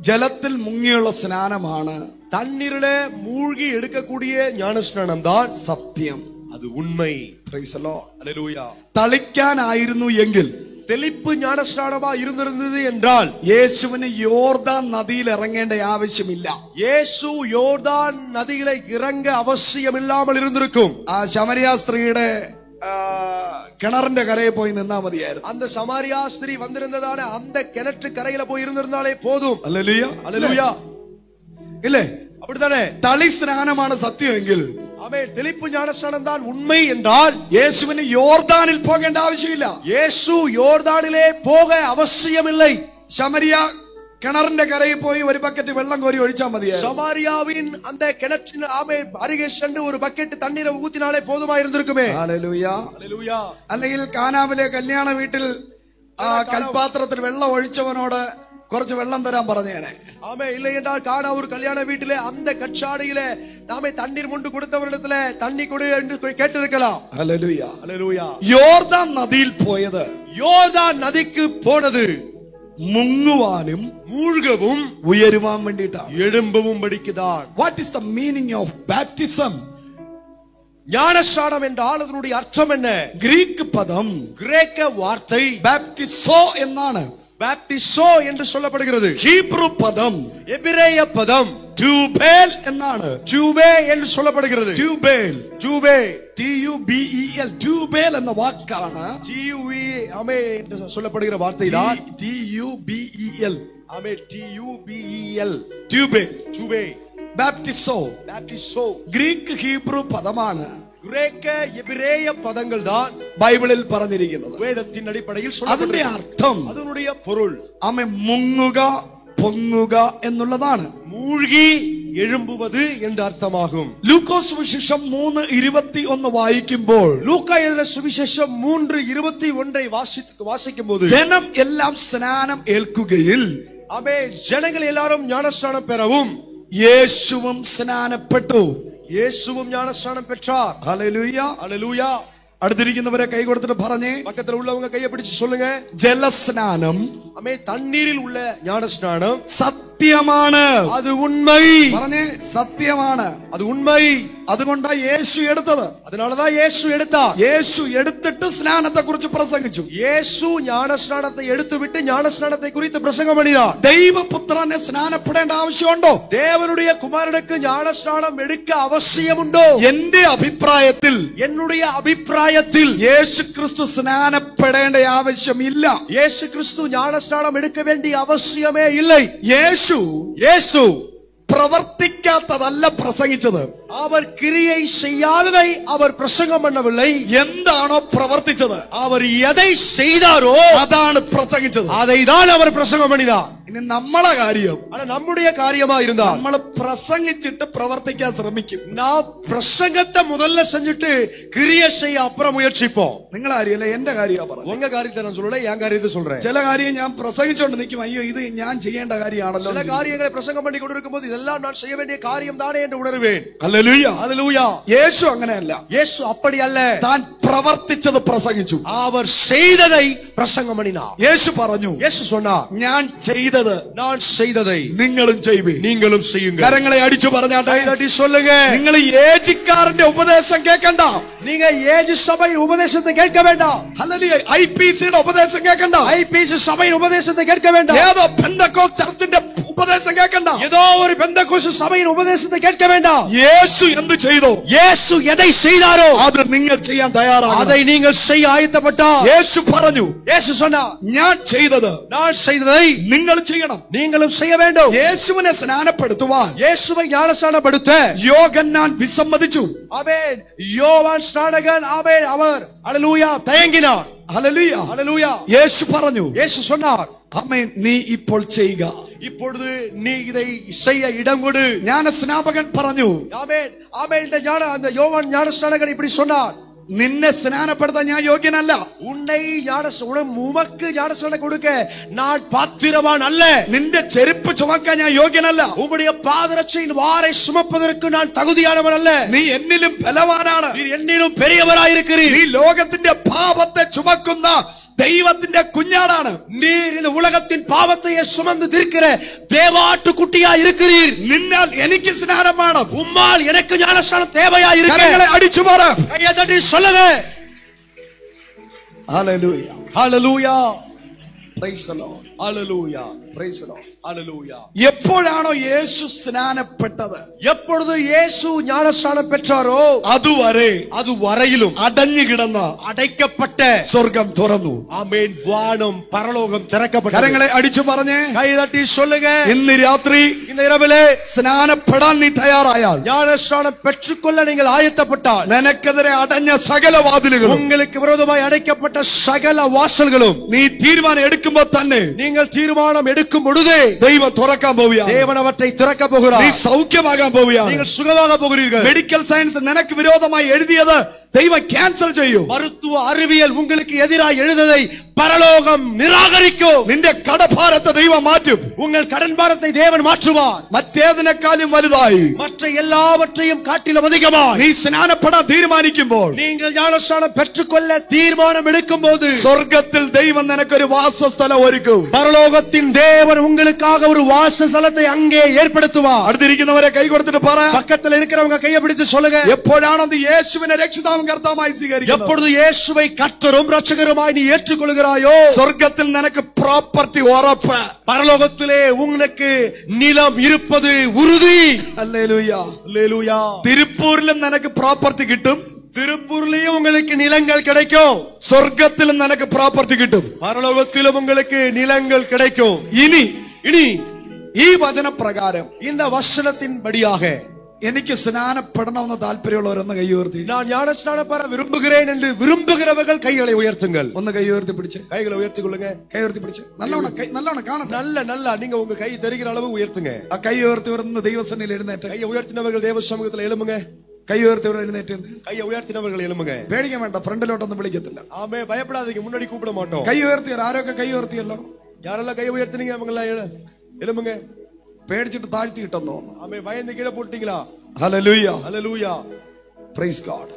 ജലത്തിൽ മുങ്ങിയുള്ള സ്നാനമാണ്, தண்ணீரில மூழ்கி எடுக்கக்கூடிய ஞானஸ்நானம் தான் സത്യം. அது உண்மை. Praise the Lord. ஹல்லேலூயா. തളിക്കാനായിരുന്നു എങ്കിൽ தெளிப்பு ஞானஸ்நானமா இருந்திருந்தது என்றால் യേശുവിന് യോർദാൻ നദിയിൽ ഇറങ്ങേണ്ട ആവശ്യമില്ല. യേശു യോർദാൻ നദിയിലെ ഇറങ്ങ അവശ്യമില്ലാமல் இருந்திருக்கும். ആ ശമരിയ സ്ത്രീയുടെ കിണറിന്റെ കരയിൽ പോയി നിന്നാ മതിയായിരുന്നു. அந்த சமாரியா ஸ்திரீ வந்திருந்ததான அந்த கிணற்று கரையில போய் இருந்திருந்தாலே போதும். Hallelujah, hallelujah. ഇല്ലേ? அப்படிதானே? തളി സ്നാനമാണ് സത്യമെങ്കിൽ ஆமென், தெளிப்பு ஞானஸ்நானம் தான் உண்மை என்றால் യേശുവിന് യോർദാനിൽ പോകേണ്ട ആവശ്യമില്ല. യേശു യോർദാനിலே போக அவசியமில்லை. ശമരിയ കിണറിന്റെ കരയിൽ പോയി ഒരു ബക്കറ്റ് വെള്ളം കോരി ഒഴിച്ചാൽ മതിയായിരുന്നു. சமாரியாவின் அந்த கிணற்றின் அருகே சென்று ஒரு பக்கெட் தண்ணீரை ஊத்தினாலே போதுமா இருந்திருக்குமே. ഹല്ലേലൂയ, ഹല്ലേലൂയ. അല്ലെങ്കിൽ കാനാവിലെ കല്യാണ വീട്ടിൽ കൽപാത്രത്തിൽ വെള്ളം ഒഴിച്ചവനോട് കുറച്ച് വെള്ളം തരാൻ പറഞ്ഞേനെ. ஆமே, இல்லை என்றால் காணா ஒரு கல்யாண வீட்டிலே அந்த கச்சாடியிலே நாமே தண்ணீர் முண்டு கொடுத்தவரிடத்துல தண்ணி கொடு என்று கேட்டிருக்கலாம். ഹല്ലേലൂയ, ஹல்லேலூயா. യോർദാൻ നദിയിൽ പോയത്, யோர்தான் நதிக்கு போனது മുങ്ങുവാനും மூழ்கவும் ഉയരുവാൻ വേണ്ടിയിട്ടാണ്. எழும்பவும் படிக்குதான். What is the meaning of baptism? ஞானஸ்நானம் என்றால் அதனுடைய அர்த்தம் என்ன? ഗ്രീക്ക് പദം கிரேக்க வார்த்தை ബാപ്റ്റിസോ എന്നാണ്. பாப்டிசோ என்று சொல்லப்படுகிறது. ഹീബ്രു പദം எபிரேய பதம் ട്യൂബേൽ എന്നാണ്. ஜூவே என்று சொல்லப்படுகிறது. ട്യൂബേൽ, ஜூவே, TUBEL, ട്യൂബേൽ എന്ന വാക്കാണ്. TUE ஆமே என்று சொல்லப்படுகிற வார்த்தை தான் TUBEL, ஆமே TUBEL, ട്യൂബേൽ, ஜூவே, ബാപ്റ്റിസോ பாப்டிசோ. ഗ്രീക്ക് ഹീബ്രു പദമാണ്. கிரேக்க எபிரேய பதங்கள் தான் ബൈബിളിൽ പറഞ്ഞിരിക്കുന്നത്. வேதத்தின் அடிப்படையில் അതിന്റെ சொல்லப்படுகிறது. അർത്ഥം அதனுடைய பொருள் ആമേ മുങ്ങുക, പൊങ്ങുക എന്നുള്ളതാണ്. மூழ்கி எழும்புவது என்று அர்த்தமாகும். ലൂക്കോസ് സുവിശേഷം 3:21 വായിക്കുമ്പോൾ லூக்கா எழுதின சுவிசேஷம் 3:21 வாசிக்கும் போது ജനം എല്ലാം സ്നാനം ഏൽക്കുകയിൽ ஆமே, ஜனங்கள் எல்லாரும் ஞானஸ்நானம் பெறவும் യേശുവും സ്നാനപ്പെട്ടു. இயேசுவும் ஞானஸ்நானம் பெற்றார். ഹല്ലേലൂയ, ஹல்லேலூயா. അടുത്തിരിക്കുന്നവരെ കൈ കൊടുത്തിട്ട് പറഞ്ഞേ, பக்கத்துல உள்ளவங்க கையை பிடிச்சு சொல்லுங்க. ജലസ്നാനം ஆமே, தண்ணீரில் உள்ள ஞானஸ்நானம் സത്യമാണ്. அது உண்மை. പറഞ്ഞേ, സത്യമാണ്. அது உண்மை. അതുകൊണ്ടാ യേശു എടുത്തത്. அதனாலதான் இயேசு எடுத்தார். യേശു എടുത്തിട്ട് സ്നാനത്തെ കുറിച്ച് പ്രസംഗിച്ചു. இயேசு ஞானஸ்நானத்தை எடுத்துவிட்டு ஞானஸ்நானத்தை குறித்து பிரசங்கம் பண்ணினார். ദൈവപുത്രനെ സ്നാനപ്പെടേണ്ട ആവശ്യമുണ്ടോ? தேவனுடைய குமாரனுக்கு ஞானஸ்நானம் எடுக்க அவசியம் உண்டோ? എന്റെ അഭിപ്രായത്തിൽ, என்னுடைய அபிப்பிராயத்தில் യേശു ക്രിസ്തു സ്നാനപ്പെടേണ്ട ആവശ്യമില്ല. இயேசு கிறிஸ்து ஞானஸ்நானம் எடுக்க வேண்டிய அவசியமே இல்லை. യേശു പ്രവർത്തിക്കാത്തതല്ല പ്രസംഗിച്ചത്. அவர் கிரியை செய்யாததை அவர் பிரசங்கம் பண்ணவில்லை. എന്താണോ പ്രവർത്തിച്ചത്, அவர் எதை செய்தாரோ അതാണ് പ്രസംഗിച്ചത്. அதை தான் அவர் பிரசங்கம் பண்ணினார். ഇനി നമ്മളെ കാര്യം, ஆனா நம்முடைய காரியமா இருந்தா നമ്മൾ പ്രസംഗിച്ചിട്ട് പ്രവർത്തിക്കാൻ ശ്രമിക്കും. நான் பிரசங்கத்தை முதல்ல செஞ்சுட்டு கிரியை செய்ய அப்புறம் முயற்சிப்போம். നിങ്ങൾ കാര്യമല്ല, എന്റെ കാര്യമാണ് പറഞ്ഞത്. உங்க காரியத்தை நான் சொல்லல, என் காரியத்தை சொல்றேன். ചില കാര്യം ഞാൻ പ്രസംഗിച്ചോണ്ട് നിൽക്കും, അയ്യോ ഇത് ഞാൻ ചെയ്യേണ്ട കാര്യമാണല്ലോ. சில காரியங்களை பிரசங்கம் பண்ணி கொண்டிருக்கும் போது இதெல்லாம் நான் செய்ய வேண்டிய காரியம் தானே என்று உணர்வேன். ഹല്ലേലൂയ, ஹல்லேலூயா. യേശു അങ്ങനെയല്ല. இயேசு அப்படி அல்ல. താൻ പ്രവർത്തിച്ചത് പ്രസംഗിച്ചു. அவர் செய்ததை பிரசங்கம் பண்ணினார். യേശു പറഞ്ഞു, இயேசு சொன்னார், ഞാൻ ചെയ്തത് நான் செய்ததை നിങ്ങളും ചെയ്യുവീൻ. நீங்களும் செய்யுங்க. കരങ്ങളെ അടിച്ചു പറഞ്ഞാട്ടെ, தட்டி சொல்லுங்க. നിങ്ങൾ ഏജിക്കാരന്റെ ഉപദേശം കേൾക്കണ്ട. நீங்க ஏஜ் சபையின் உபதேசத்தை கேட்க வேண்டாம். ഹല്ലേലൂയ, IPCയുടെ ഉപദേശം കേൾക്കണ്ട. ஐபிசி சபையின் உபதேசத்தை கேட்க வேண்டாம். ഏതോ പെന്തക്കോസ്ത് ചർച്ചിന്റെ ഉപദേശം കേൾക്കണ്ട. ஏதோ ஒரு பெந்தகோஸ்து சபையின் உபதேசத்தை கேட்க வேண்டாம். യേശു എന്ത് ചെയ്തു, இயேசு எதை செய்தாரோ അത് നിങ്ങൾ ചെയ്യാൻ തയ്യാറാണ്. அதை நீங்கள் செய்ய ஆயத்தப்பட்டால் യേശു പറഞ്ഞു, இயேசு சொன்னார், ഞാൻ ചെയ്തത് நான் செய்ததை നിങ്ങൾ ചെയ്യണം. நீங்களும் செய்ய வேண்டும். യേശുവിനെ സ്നാനപ്പെടുത്തുവാൻ இயேசுவை ஞானஸ்நானப்படுத்த യോഹന്നാൻ വിസമ്മതിച്ചു. ஆமென். யோவான் ஸ்நானகன் ஆமென் அவர் ஹல்லேலூயா தயங்கினார். ഹല്ലേലൂയ, ஹல்லேலூயா. യേശു പറഞ്ഞു, இயேசு சொன்னார், ആമേൻ, നീ ഇപ്പോൾ ചെയ്യുക. இப்பொழுது நீ இதை செய்ய இடம் கொடு. ജ്ഞാനസ്നാപകൻ പറഞ്ഞു, ஆமென். ஆமென். அந்த யோவான் ஞானஸ்நானகன் இப்படி சொன்னார், നിന്നെ സ്നാനപ്പെടുത്താൻ ഞാൻ യോഗ്യനല്ല. உன்னை உமக்கு ஞானஸ்நானம் கொடுக்க நான் பாத்திரவான் அல்ல. നിന്റെ ചെരുപ്പ് ചുമക്കാൻ ഞാൻ യോഗ്യനല്ല. உம்முடைய பாதரட்சையின் வாரை சுமப்பதற்கு நான் தகுதியானவன் அல்ல. നീ എന്നിലും ബലവാനാണ്. நீர் என்னிலும் பெரியவராயிருக்கிறீர். നീ ലോകത്തിന്റെ പാപത്തെ ചുമക്കുന്ന ദൈവത്തിന്റെ കുഞ്ഞാടാണ്. நீர் இந்த உலகத்தின் பாவத்தையே சுமந்து தீர்க்கிற தேவாட்டு குட்டியா இருக்கிறீர். നിന്നാൽ എനിക്ക് സ്നാനം വേണം. உம்மால் எனக்கு ஞானஸ்நானம் தேவையா இருக்கு. കരങ്ങളെ അടിച്ചു പറ. கையை தட்டி சொல்லுங்க. Hallelujah, Hallelujah. Praise the Lord. Hallelujah. Praise the Lord. Hallelujah. എപ്പോഴാണോ യേശു സ്നാനപ്പെട്ടത്, எப்பொழுது இயேசு ஞானஸ்நானம் பெற்றாரோ അതുവരെ அது வரையிலும் അടഞ്ഞു കിടന്ന அடைக்கப்பட்ட സ്വർഗം തുറന്നു. ஆமென், வானம் பரலோகம் திறக்கப்பட்டது. കരങ്ങളെ അടിച്ചു പറഞ്ഞേ, கை தட்டி சொல்லுங்க, ഇന്ന് രാത്രി இந்த இரவிலே സ്നാനപ്പെടാൻ നീ തയ്യാറായാൽ, ஞானஸ்நானம் பெற்றுக்கொள்ள நீங்கள் ஆயத்தப்பட்டால், നിനക്കെതിരെ അടഞ്ഞ സകല വാതിലുകളും, உங்களுக்கு விரோதமாய் அடைக்கப்பட்ட சகல வாசல்களும் നീ തീരുമാനം എടുക്കുമ്പോൾ തന്നെ நீங்கள் தீர்மானம் எடுக்கும் பொழுதே ദൈവം തുറക്കാൻ പോവുകയാണ്. தேவன் அவற்றை திறக்க போகிறார். നീ സൗഖ്യമാകാൻ പോവുകയാണ്. நீங்கள் சுகமாக போகிறீர்கள். മെഡിക്കൽ സയൻസ് നിനക്ക് വിരോധമായി എഴുതിയത് ദൈവം ക്യാൻസൽ ചെയ്യും. மருத்துவ அறிவியல் உங்களுக்கு எதிராக எழுததை பரலோகம் நிராகரிக்கும். നിന്റെ കടഭാരത്തെ ദൈവം മാറ്റും. உங்கள் கடன் பாரத்தை தேவன் மாற்றுவார். മറ്റേതിനേക്കാളും വലുതായി, மற்ற எல்லாவற்றையும் காட்டிலும் அதிகமாய் നീ സ്നാനപ്പെടാൻ തീരുമാനിക്കുമ്പോൾ, நீங்கள் ஞானஸ்நானம் பெற்றுக்கொள்ள தீர்மானம் எடுக்கும் போது, സ്വർഗത്തിൽ ദൈവം നിനക്കൊരു വാസസ്ഥലം ഒരുക്കും. பரலோகத்தின் தேவன் உங்களுக்காக ஒரு வாசஸ்தலத்தை அங்கே ஏற்படுத்துவார். അടുത്തിരിക്കുന്നവരെ കൈ കൊടുത്തിട്ട് പറ, பக்கத்தில் இருக்கிறவங்க கையை பிடித்து சொல்லுங்க, എപ്പോഴാണോ നീ യേശുവിനെ രക്ഷിതാവും കർത്താവുമായി സ്വീകരിക്കുന്നത്, எப்பொழுது இயேசுவை கர்த்தரும் இரட்சகருமாய் நீ ஏற்றுக்கொள்கிறாயோ, സ്വർഗത്തിൽ നിനക്ക് പ്രോപ്പർട്ടി ഉറപ്പ്. பரலோகத்திலே உங்களுக்கு நிலம் இருப்பது உறுதி. ഹല്ലേലൂയ. அல்லேலூயா. തിരുപ്പൂരിലും നിനക്ക് പ്രോപ്പർട്ടി കിട്ടും, திருப்பூர்லயும் உங்களுக்கு நிலங்கள் கிடைக்கும், സ്വർഗത്തിലും നിനക്ക് പ്രോപ്പർട്ടി കിട്ടും. பரலோகத்திலும் உங்களுக்கு நிலங்கள் கிடைக்கும். ഇനി இனி ഈ വചനപ്രകാരം இந்த வசனத்தின் படியாக എനിക്ക് സ്നാനപ്പെടണമെന്ന് താല്പര്യമുള്ളവരൊന്ന് കൈ ഉയർത്തി. நான் ஞானஸ்நானம் பெற விரும்புகிறேன் என்று விரும்புகிறவர்கள் கைகளை உயர்த்துங்கள். ഒന്ന് കൈ ഉയർത്തി പിടിച്ച്, கைகளை ഉയർത്തി கொள்ளுங்க. കൈ ഉയർത്തി പിടിച്ച് നല്ലോണം നല്ലോണം കാണട്ടെ. நல்ல நீங்க உங்க கை தெரிகிற அளவு உயர்த்துங்க. ആ കൈ ഉയർത്തി വരുന്ന ദൈവസന്നിധിയിൽ എഴുന്നേറ്റ്, கையை ഉയർத்தினவர்கள் தேவ சமூகத்தில் எழும்புங்க. കൈ ഉയർത്തി എഴുന്നേറ്റ്. கையை உயர்த்தினவர்கள் எழும்புங்க. പേടിക്കാൻ വേണ്ട, ഫ്രണ്ടിലോട്ടൊന്നും വിളിക്കത്തില്ല. ஆமே, பயப்படாதீங்க, முன்னாடி கூப்பிட மாட்டோம். കൈ ഉയർത്തിയവർ ആരൊക്കെ കൈ ഉയർത്തിയല്ലോ, யாரெல்லாம் கையை உயர்த்தினீங்க அவங்க எல்லாம் எழும்புங்க. പേടിച്ചിട്ട് താഴ്ത്തി കിട്ടുന്നു തോന്നുന്നു. ஆமே, பயந்து கீழே போட்டீங்களா? ഹല്ലേലൂയ. ஹல்லேலூயா. Praise God.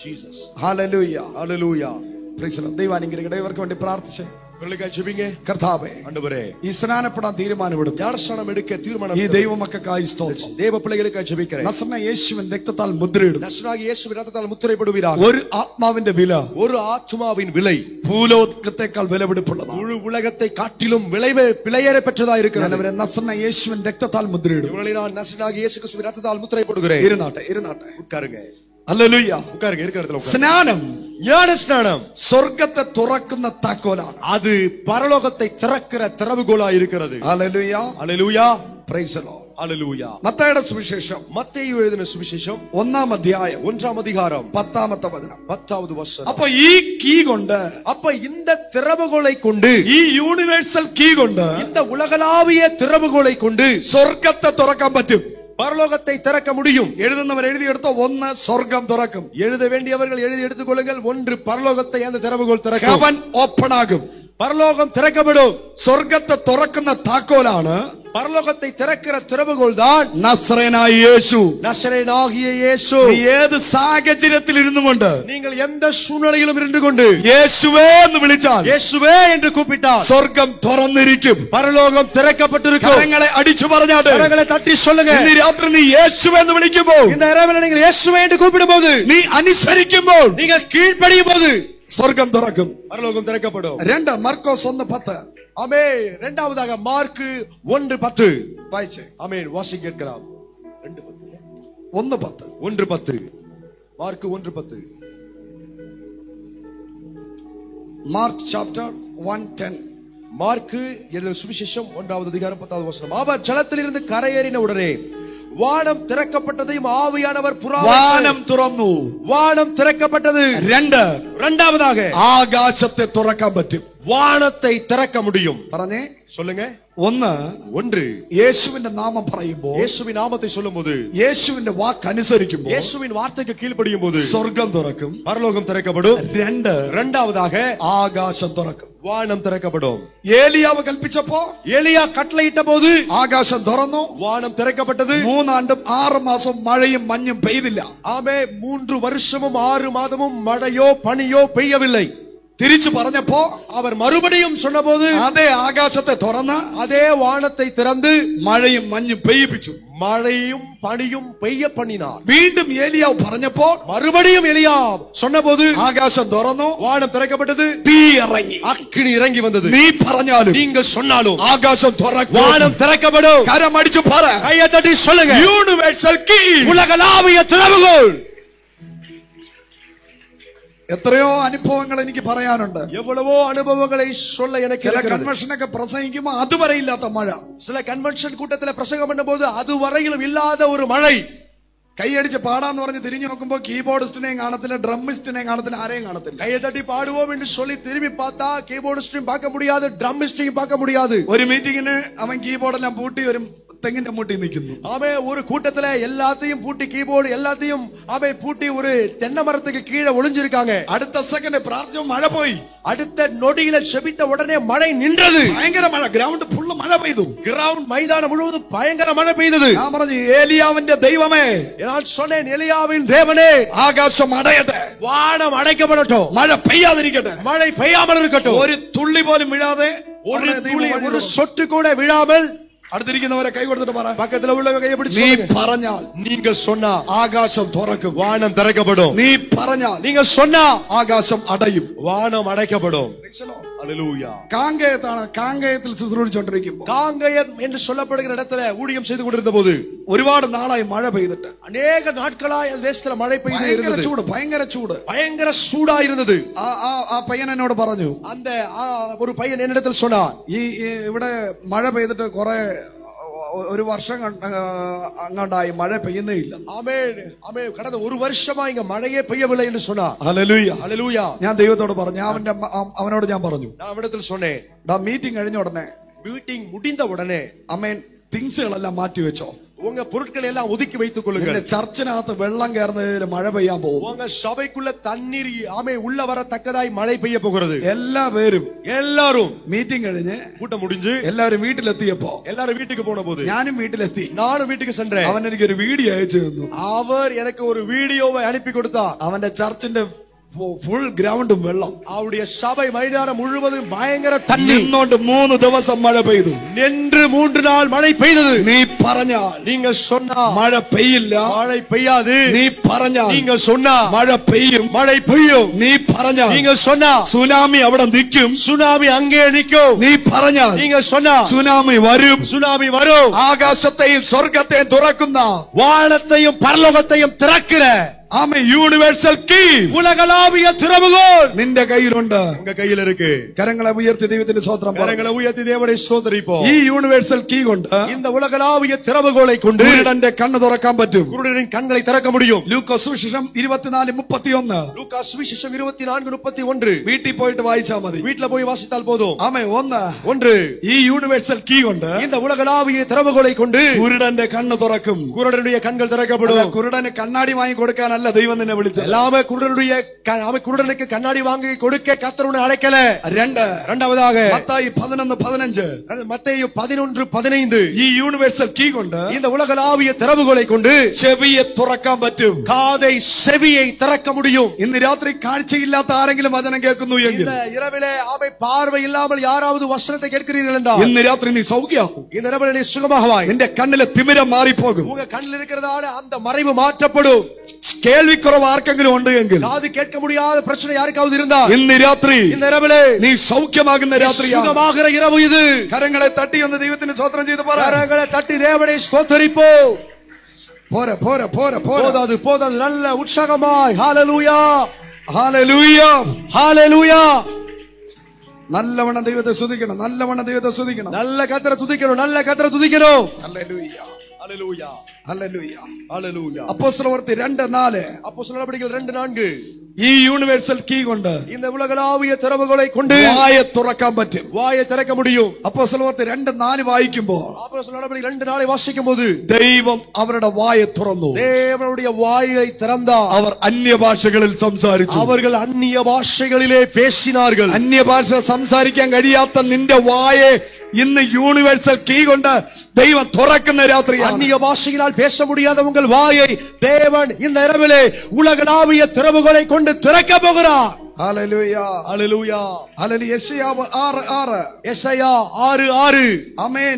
ஜீசஸ். ഹല്ലേലൂയ. ஹல்லேலூயா. പ്രൈസ് ദൈവം. ദൈവം അനുഗ്രഹിക്കട്ടെ. ഇവർക്ക് വേണ്ടി പ്രാർത്ഥിച്ച്, உங்களுக்காக ஜெபிங்க. കർത്താവേ, ஆண்டவரே, ഈ സ്നാനപ്പെടാൻ തീരുമാനമെടുത്തു ஞானஸ்நானம் எடுக்க தீர்மானம் ഈ ദൈവമക്കൾക്കായി സ്തോത്രം. தேவ பிள்ளைகளுக்காக ஜெபிக்கிறேன். നസറേനായ യേശുവിൻ രക്തത്താൽ മുദ്രയിടും. நசரேனாகிய இயேசுவின் இரத்தத்தால் முத்திரைப்படுவீராக. ഒരു ആത്മാവിന്റെ വില ஒரு ஆத்துமாவின் விலை ഭൂലോകത്തെക്കാൾ വിലപിടിപ്പുള്ളതാണ്. முழு உலகத்தை காட்டிலும் விலையேற பெற்றதா இருக்கிறது. അവരെ നസറേനായ യേശുവിൻ രക്തത്താൽ മുദ്രയിടും. இவர்களை நான் நசரேனாகிய இயேசு கிறிஸ்துவின் இரத்தத்தால் முத்திரைப்படுகிறேன். ഇരുന്നാട്ടെ. உட்காருங்க. ഹല്ലേലൂയ. உட்காருங்க. இருக்கிற இடத்துல உட்காருங்க. സ്നാനം ஞானஸ்நானம் സ്വർഗത്തെ തുറക്കുന്ന താക്കോലാണ്. அது பரலோகத்தை திறக்கிற திறவுகோலா இருக்கிறது. ഹല്ലേലൂയ. ஹல்லேலூயா. Praise the Lord. ஹல்லேலூயா. മത്തായിയുടെ സുവിശേഷം மத்தேயு எழுதின சுவிசேஷம் 1-ാം അധ്യായം 1-ஆம் அதிகாரம் 10-ാമത്തെ വചനം. 10வது வசனம். അപ്പൊ ഈ കീ കൊണ്ട്, அப்ப இந்த திறவுகோலை கொண்டு, ഈ യൂണിവേഴ്സൽ കീ കൊണ്ട് இந்த உலகளாவிய திறவுகோலை கொண்டு സ്വർഗത്തെ തുറക്കാൻ പറ്റും. பரலோகத்தை திறக்க முடியும். എഴുതുന്നവർ എഴുതിയെടുത്തോ, ഒന്ന് സ്വർഗം തുറക്കും. எழுத வேண்டியவர்கள் எழுதி எடுத்துக் கொள்ளுங்கள். ஒன்று, பரலோகத்தை அந்த திறவுகோல் திறக்கும். ഹെവൻ ഓപ്പൺ ആകും. பரலோகம் திறக்கப்படும். സ്വർഗത്തെ തുറക്കുന്ന താക്കോലാണ് பரலோகத்தை திறக்கிற திறவுகோல் தான் നസറേനായ യേശു. நசரேனாகிய இயேசு. നീ ഏത് സാഹചര്യത്തിൽ ഇരുന്നു കൊണ്ട് நீங்கள் எந்த சூழ்நிலையிலும் இருந்து கொண்டு യേശുവേ എന്ന് വിളിച്ചാൽ, இயேசுவே என்று கூப்பிட்டால் സ്വർഗം തുറന്നിരിക്കും. பரலோகம் திறக்கப்பட்டிருக்கும். കരങ്ങളെ അടിച്ചു പറഞ്ഞാട്ടെ. கரங்களை தட்டி சொல்லுங்க. ഇന്ന് രാത്രി നീ യേശുവേ എന്ന് വിളിക്കുമ്പോൾ, இந்த இரவில் நீங்கள் இயேசுவே என்று கூப்பிடும்போது, നീ അനുസരിക്കുമ്പോൾ நீங்கள் கீழ்ப்படியும் போது സ്വർഗം തുറക്കും. பரலோகம் திறக்கப்படும். 2 മർക്കോസ് 1:10. ஆமே. இரண்டாவதாக மார்க்கு 1:10 വായിച്ചേ. ஆமென். வாசி கேட்கலாம். 2:10 1:10. 1:10 மார்க்கு 1:10. Mark chapter 1:10. மார்க்கு எழுதின சுவிசேஷம் 1-வது அதிகாரம் 10வது வசனம். அவர் ஜலத்திலிருந்து கரையேறின உடனே வானம் திறக்கப்பட்டதையும் ஆவியானவர் വാനം തുറന്നു. வானம் திறக்கப்பட்டது. 2 இரண்டாவதாக ആകാശത്തെ തുറക്കാൻ പറ്റും. வானத்தை திறக்க முடியும். പറഞ്ഞേ. சொல்லுங்க. 1 യേശുവിന്റെ നാമം പറയുമ്പോൾ, இயேசுவின் நாமத்தை சொல்லும்போது, യേശുവിന്റെ വാക്ക് അനുസരിക്കുമ്പോൾ இயேசுவின் வார்த்தைக்கு கீழ்ப்படியும் போது സ്വർഗം തുറക്കും. பரலோகம் திறக்கப்படும். 2 இரண்டாவதாக ആകാശം തുറക്കും. வானம் திறக்கப்படும். ഏലിയാവ് കൽപ്പിച്ചപ്പോ எலியா கட்டளையிட்ட போது ആകാശം തുറന്നു. வானம் திறக்கப்பட்டது. 3 ആണ്ടും 6 മാസവും മഴയും മഞ്ഞും പെയ്തില്ല. ஆமே. 3 வருஷமும் 6 மாதமும் மழையோ பனியோ பெய்யவில்லை. തിരിച്ചു പറഞ്ഞപ്പോ അവർ മറുപടിയും சொன்னபோது അതേ ആകാശത്തെ തുറന്ന് അതേ വാനത്തെ திறந்து മഴയും മഞ്ഞും പെയ്യിപ്പിച്ചു. മഴയും പണിയും പെയ്യ பண்ணினார். വീണ്ടും ഏലിയാവ് പറഞ്ഞപ്പോൾ மறுபடியும் எலியாവ് சொன்னபோது ആകാശം തുറന്നു, வானம் திறக்கப்பட்டது, തീ ഇറങ്ങി, அக்கினி இறங்கி வந்தது. നീ പറഞ്ഞാലും நீங்க சொன்னாலும் ആകാശം തുറക്കും, வானம் திறக்கப்படும். കരമടിച്ചു പറ, கையை தட்டி சொல்லுங்க, യൂണിവേഴ്സൽ കീ, உலகளாவிய திறவுகோல். എത്രയോ അനുഭവങ്ങൾ എനിക്ക് പറയാനുണ്ട്. எவ்வளவோ அனுபவங்களை சொல்ல எனக்கு ചില இருக்கிறது. കൺവെൻഷനൊക്കെ പ്രസംഗിക്കുമ്പോൾ അതുവരെ ഇല്ലാത്ത മഴ, சில கன்வென்ஷன் கூட்டத்துல பிரசங்கம் பண்ணும்போது அதுவரையிலும் இல்லாத ஒரு மழை. കൈയടിച്ച് പാടാന്ന് പറഞ്ഞ് തിരിഞ്ഞു നോക്കുമ്പോ കീബോർഡിസ്റ്റിനെയും കാണത്തില്ല, ഡ്രമ്മിസ്റ്റിനെയും കാണത്തില്ല, ആരെയും കാണത്തില്ല. கையை தட்டி பாடுவோம் என்று சொல்லி திரும்பி பார்த்தா கீபோர்டிஸ்டையும் பார்க்க முடியாது, ட்ரம்மிஸ்டையும் பார்க்க முடியாது. ഒരു മീറ്റിംഗിന് അവൻ കീബോർഡെല്ലാം പൂട്ടി ഒരു തെങ്ങിന്റെ മൂട്ടി നിൽക്കുന്നു. அவன் ஒரு கூட்டத்துல எல்லாத்தையும் பூட்டி, கீபோர்டு எல்லாத்தையும் அவன் பூட்டி ஒரு தென்னை மரத்துக்கு கீழே ஒளிஞ்சிருக்காங்க. അടുത്ത സെക്കൻഡ് പ്രാർത്ഥിച്ചു, മഴ പോയി. அடுத்த நொடியில செபித்த உடனே மழை நின்றது. ഭയങ്കര മഴ, ഗ്രൗണ്ട് ഫുള്ള് മഴ പെയ്തു. கிரவுண்ட் மைதானம் முழுவதும் பயங்கர மழை பெய்தது. ഞാൻ പറഞ്ഞു, ഏലിയാവിന്റെ ദൈവമേ, நான் சொன்னேன், எலியாவின் தேவனே, ആകാശം അടയട്ടെ, வானம் அடைக்கப்படட்டும், മഴ പെയ്യാതിരിക്കട്ടെ, மழை பெய்யாமல் இருக்கட்டும், ഒരു തുള്ളി പോലും വീഴാതെ, ஒரு துளி ஒரு சொட்டு கூட விழாமல். അടുത്തിരിക്കുന്നവരെ കൈ കൊടുത്തിട്ട് പറ, பக்கத்துல உள்ளவங்க கையை பிடிச்சு നീ சொல்லுங்க, പറഞ്ഞാൽ நீங்க சொன்னா ആകാശം തുറക്കും, வானம் திறக்கப்படும். നീ പറഞ്ഞാൽ நீங்க சொன்னா ആകാശം അടയും, வானம் அடைக்கப்படும். ஹalleluya. കാങ്കയത്താണ്, കാങ്കയത്തിൽ ശുശ്രൂഷിച്ചുകൊണ്ടിരിക്കുമ്പോൾ, காங்கயம் என்று சொல்லப்படுகிற இடத்துல ஊழியம் செய்து கொண்டிருந்த போது ഒരുപാട് നാളായി മഴ പെയ്തിട്ട്, அநேக நாட்களாய் அந்த தேசத்துல மழை பெய்து ഭയങ്കര இருந்தது. ചൂട്, ഭയങ്കര ചൂട്, பயங்கர சூடா இருந்தது. ആ പയ്യൻ എന്നോട് പറഞ്ഞു, அந்த ஒரு பையன் என்னிடத்தில் சொன்னான், ഈ ഇവിടെ മഴ പെയ്തിട്ട് കുറെ ഒരു വർഷം അങ്ങോട്ടായി മഴ പെയ്യുന്നേ ഇല്ല. ஆமென் ஆமென். கடந்த ஒரு வருஷமா இங்க மழையே பெய்யவில்லை என்று சொன்னான். ഹല്ലേലൂയ ஹalleluya. ഞാൻ ദൈവത്തോട് പറഞ്ഞു, അവനോട് ഞാൻ പറഞ്ഞു, நான் அவனிடத்தில் சொன்னேன், മീറ്റിംഗ് കഴിഞ്ഞ ഉടനെ, மீட்டிங் முடிந்த உடனே അമ്മേൻ തിങ്സുകളെല്ലാം മാറ്റി വെച്ചോ, உங்க பொருட்களை எல்லாம் ஒதுக்கி வைத்துக் கொள்ளுங்கள். ചർച്ചിനകത്ത് വെള്ളം കയറുന്നതിന് മഴ പെയ്യാൻ പോകും, உங்க சபைக்குள்ள தண்ணீர் உள்ள வரத்தக்கதாய் மழை பெய்ய போகிறது. എല്ലാവരും മീറ്റിംഗ് കഴിഞ്ഞ് கூட்டம் முடிஞ்சு എല്ലാവരും വീട്ടിലെത്തിയപ്പോ, எல்லாரும் வீட்டுக்கு போன போது ഞാനും വീട്ടിലെത്തി. நானும் வீட்டுக்கு சென்றேன். അവൻ എനിക്കൊരു വീഡിയോ അയച്ചു തന്നു. அவர் எனக்கு ஒரு வீடியோவை அனுப்பி கொடுத்தார். അവന്റെ ചർച്ചിന്റെ ഫുൾ ഗ്രൗണ്ടും വെള്ളം, அவருடைய சபை மைதானம் முழுவதும் பயங்கர தண்ணீர். നിന്നോണ്ട് 3 ദിവസം മഴ പെയ്തു, நின்று 3 நாள் மழை பெய்தது. നീ പറഞ്ഞാൽ நீங்க சொன்னா മഴ പെയ്യില്ല, மழை பெய்யாது. നീ പറഞ്ഞാൽ நீங்க சொன்னா മഴ പെയ്യും, மழை பெய்யும். നീ പറഞ്ഞാൽ நீங்க சொன்னா സുനാമി അവിടെ നിൽക്കും, சுனாமி அங்கே நிக்கும். നീ പറഞ്ഞാൽ நீங்க சொன்னா സുനാമി വരും. சுனாமி வரும். ആകാശത്തെയും സ്വർഗത്തെയും തുറക്കുന്ന, வானத்தையும் பரலோகத்தையும் திறக்கிற ആമേ യൂണിവേഴ്സൽ കീ, உலகளாவிய திறவுகோல் നിന്റെ കയ്യിലുണ്ട്. உங்க கையில இருக்கு. കരങ്ങളെ ഉയർത്തി ദൈവത്തിന്റെ സ്തോത്രം പറ. கரங்களை உயர்த்தி தேவனை ஸ்தோத்திரிப்போம். ഈ യൂണിവേഴ്സൽ കീ കൊണ്ട് இந்த உலகளாவிய திறவுகோலை கொண்டு കുരുടന്റെ കണ്ണ് തുറക്കാൻ പറ്റും. குருடரின் கண்களை திறக்க முடியும். ലൂക്കോസ് സുവിശേഷം 24:31. லூக்காஸ் சுவிசேஷம் 24:31. വീട്ടിൽ പോയിട്ട് വായിച്ചാൽ മതി, வீட்ல போய் வாசித்தால் போதும். ആമേ. ஒன்று, ഈ യൂണിവേഴ്സൽ കീ കൊണ്ട് இந்த உலகளாவிய திறவுகோலை கொண்டு കുരുടന്റെ കണ്ണ് തുറക്കും. குருடனுடைய கண்கள் திறக்கப்படும். കുരുടന് കണ്ണാടി വാങ്ങി കൊടുക്കാനല്ല ദൈവം നിന്നെ വിളിച്ചത്. எல்லாமே குருடனுக்கு கண்ணாடி வாங்கி கொடுக்க கர்த்தர் உன்னை அழைக்கல. இரண்டாவதாக മത്തായി 11:15. மத்தேயு 11:15. ഈ യൂണിവേഴ്സൽ കീ കൊണ്ട് இந்த உலகளாவிய திறவுகோலை கொண்டு ചെവിയെ തുറക്കാൻ പറ്റും, காதை செவியை திறக்க முடியும். ഇന്ന് രാത്രി കാഴ്ചയില്ലാത്ത ആരെങ്കിലും വചനം കേൾക്കുന്നു എങ്കിൽ, இந்த இரவிலே ஆமை பார்வை இல்லாமல் யாராவது வசனத்தை கேட்கிறீர்கள் என்றால், ഇന്ന് രാത്രി നീ സൗഖ്യമാകും. இந்த இரவிலே நீ சுகமாகவாய். നിന്റെ കണ്ണിലെ തിമിരം മാറിപ്പോകും. உங்க கண்ணில் இருக்கிறதான அந்த மறைவு மாற்றப்படும். കേൾവിക്കുറവ് ആർക്കെങ്കിലും ഉണ്ട് എങ്കിൽ, காது கேட்க முடியாத பிரச்சனை யாருக்காவது இருந்தால், ഇന്ന് രാത്രി இந்த இரவிலே നീ സൗഖ്യമാകുന്ന രാത്രി, சுகமாகிற இரவு இது. കരങ്ങളെ തട്ടി ഒന്ന് ദൈവത്തിന് സ്തോത്രം ചെയ്ത് പറ. கரங்களை தட்டி தேவனை ஸ்தோத்திரிப்போம். പോരാ പോരാ പോരാ പോരാ, போதாது போதாது, நல்ல உற்சாகமாய் ஹalleluya ഹല്ലേലൂയ ஹalleluya. നല്ലവണ്ണം ദൈവത്തെ സ്തുതിക്കണം, നല്ലവണ്ണം ദൈവത്തെ സ്തുതിക്കണം. நல்ல கர்த்தரை துதிக்கணும், நல்ல கர்த்தரை துதிக்கணும். ഹല്ലേലൂയ ஹalleluya ഹല്ലേലൂയ ஹalleluya. അപ്പോസ്തലപ്രവൃത്തി 2:4. அப்போஸ்தலர் நடபடிகள் 2:4. ഈ യൂണിവേഴ്സൽ കീ കൊണ്ട് இந்த உலகளாவிய திறவுகோலை கொண்டு വായ തുറക്കാൻ പറ്റും. வாயை திறக்க முடியும். അപ്പോസ്തലപ്രവൃത്തി 2:4 വായിക്കുമ്പോൾ, அப்போஸ்தலர் நடபடிகள் 2:4 വാസിക്കുம்போது, ദൈവം അവരുടെ വായ തുറന്നു, தேவனுடைய வாயை திறந்தார். അവർ അന്യഭാഷകളിൽ സംസാരിച്ചു. அவர்கள் அந்நிய பாஷைகளிலே பேசினார்கள். അന്യഭാഷ സംസാരിക്കാൻ കഴിയാത്ത നിന്റെ വായെ ഇന്ന് യൂണിവേഴ്സൽ കീ കൊണ്ട് ദൈവം തുറക്കുന്ന രാത്രിയാണ്. அந்நிய பாஷையினால் பேச முடியாத உங்கள் வாயை தேவன் இந்த இரவிலே உலகளாவிய திறவுகோலை கொண்டு திறக்க போகிறார். ഹല്ലേലൂയ ഹല്ലേലൂയ ഹല്ലേലൂയ യെശയ്യാവ് 6:6 യെശയ്യാ 6:6 ആമേൻ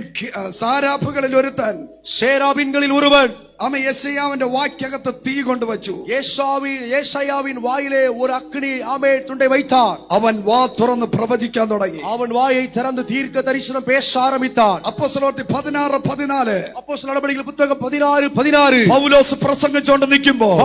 സാരാഫുകളിൽ ഒരുത്തൻ சேராபின்களில் ஒருவன் ആമേൻ യെശയ്യാവിന്റെ വായ്ക്കകത്ത് തീ കൊണ്ടുവച്ചു യേശയ്യാവിൻ വായിலே ஒரு அக்கினி ஆமென் துண்டை வைத்தான் അവൻ വാ തുറന്ന് പ്രവചിക്കാൻ തുടങ്ങി அவன் வாயை திறந்து தீர்க்க தரிசனம் பேச ஆரம்பித்தான் അപ്പോസ്തലർ 16:14 அப்போஸ்தலர் நடபடிகள் புத்தகம் 16:16 പൗലോസ് പ്രസംഗിച്ചുകൊണ്ട് നിൽക്കുമ്പോൾ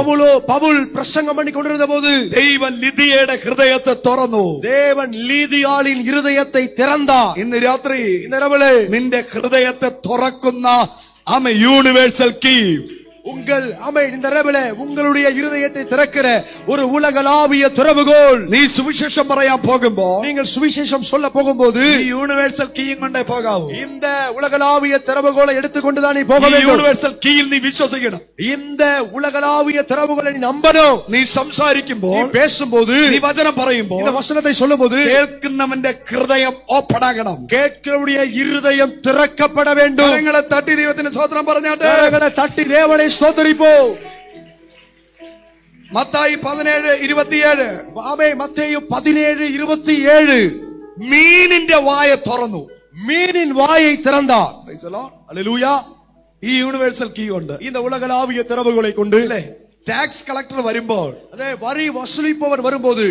பவுல் பிரசங்கம் பண்ணி கொண்டிருந்த போது ദൈവം ലിദിയയുടെ ഹൃദയത്തെ തുറന്നു தேவன் லீதியாளின் இருதயத்தை திறந்தார் ഇന്ന് രാത്രി இந்த இரவிலே നിന്റെ ഹൃദയത്തെ തുറക്കുന്ന ആമേൻ യൂണിവേഴ്സൽ കീ உங்கள் ஆமென் இந்த இரவிலே உங்களுடைய இருதயத்தை திறக்கிற ஒரு உலகளாவிய திறவுகோல் നീ സുവിശേഷം പറയാൻ പോകുമ്പോൾ நீங்கள் சுவிசேஷம் சொல்ல போகும்போது ഈ യൂണിവേഴ്സൽ കീയും കൊണ്ടേ പോകാവൂ இந்த உலகளாவிய திறவுகோலை எடுத்துக்கொண்டு தான் நீ போக வேண்டும் യൂണിവേഴ്സൽ കീയിൽ നീ വിശ്വസിക്കണം இந்த உலகளாவிய திறவுகோலை நீ நம்பணும் നീ സംസാരിക്കുമ്പോൾ நீ பேசும்போது നീ വചനം പറയുമ്പോൾ இந்த வசனத்தை சொல்லும்போது കേൾക്കുന്നവന്റെ ഹൃദയം ഓപ്പൺ ആകണം கேட்கிறவருடைய இருதயம் திறக்கப்பட வேண்டும் കരങ്ങളെ തട്ടി ദൈവത്തിന് സ്തോത്രം പറഞ്ഞാട്ടെ கரங்களை தட்டி தேவனை ஸ்தோத்திரிப்போம் മത്തായി 17:27 ஆமென் மத்தேயு 17:27 മീനിന്റെ വായ തുറന്നു மீனின் வாயை திறந்தார் Praise the Lord. ஹல்லேலூயா ഈ യൂണിവേഴ്സൽ കീ ഉണ്ട് இந்த உலகளாவிய திறவுகோலை கொண்டு ടാക്സ് കളക്ടർ വരുമ്പോൾ அதே வரி வசூலிப்பவர் வரும்போது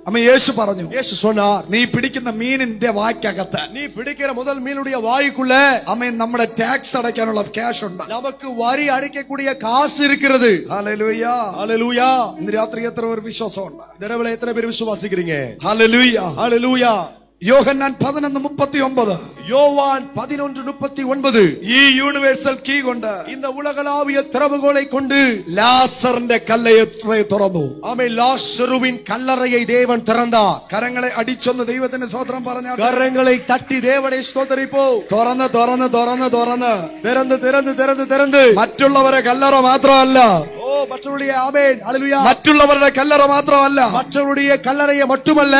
അമ്മ യേശു പറഞ്ഞു இயேசு சொன்னார் നീ പിടിക്കുന്ന മീനിന്റെ വായ്ക്കകത്ത് நீ பிடிக்கிற முதல் மீனுடைய வாய்க்குள்ள അമ്മ നമ്മുടെ ടാക്സ് അടയ്ക്കാനുള്ള ക്യാഷ് ഉണ്ട് நமக்கு வரி அடைக்கக்கூடிய காசு இருக்கிறது ഹല്ലേലൂയ ஹல்லேலூயா ഇന്ന് രാത്രി എത്ര പേർ വിശ്വാസമുണ്ട് இந்த இரவுல எத்தனை பேர் விசுவாசிக்கிறீங்க ഹല്ലേലൂയ ஹல்லேலூயா യോഹന്നാൻ 11:39 யோவான் 11:39 ഈ യൂണിവേഴ്സൽ കീ കൊണ്ട് இந்த உலகளாவிய திறவுகோலை கொண்டு ലാസറിന്റെ കല്ലറയെ തുറന്നു ஆமென் லாசருவின் கல்லறையை தேவன் திறந்தார் കരങ്ങളെ അടിച്ചൊന്ന് ദൈവത്തിന്റെ സ്തോത്രം പറഞ്ഞാൽ கரங்களை தட்டி தேவனை ஸ்தோத்திரிப்போம் തുറന്ന് തുറന്ന് തുറന്ന് തുറന്ന് திறந்து திறந்து திறந்து திறந்து മറ്റുള്ളവരെ കല്ലറ മാത്രമല്ല ஓ மற்றவருடைய ஆமென் ஹல்லேலூயா മറ്റുള്ളവരുടെ കല്ലറ മാത്രമല്ല மற்றவருடைய கல்லறையை மட்டுமல்ல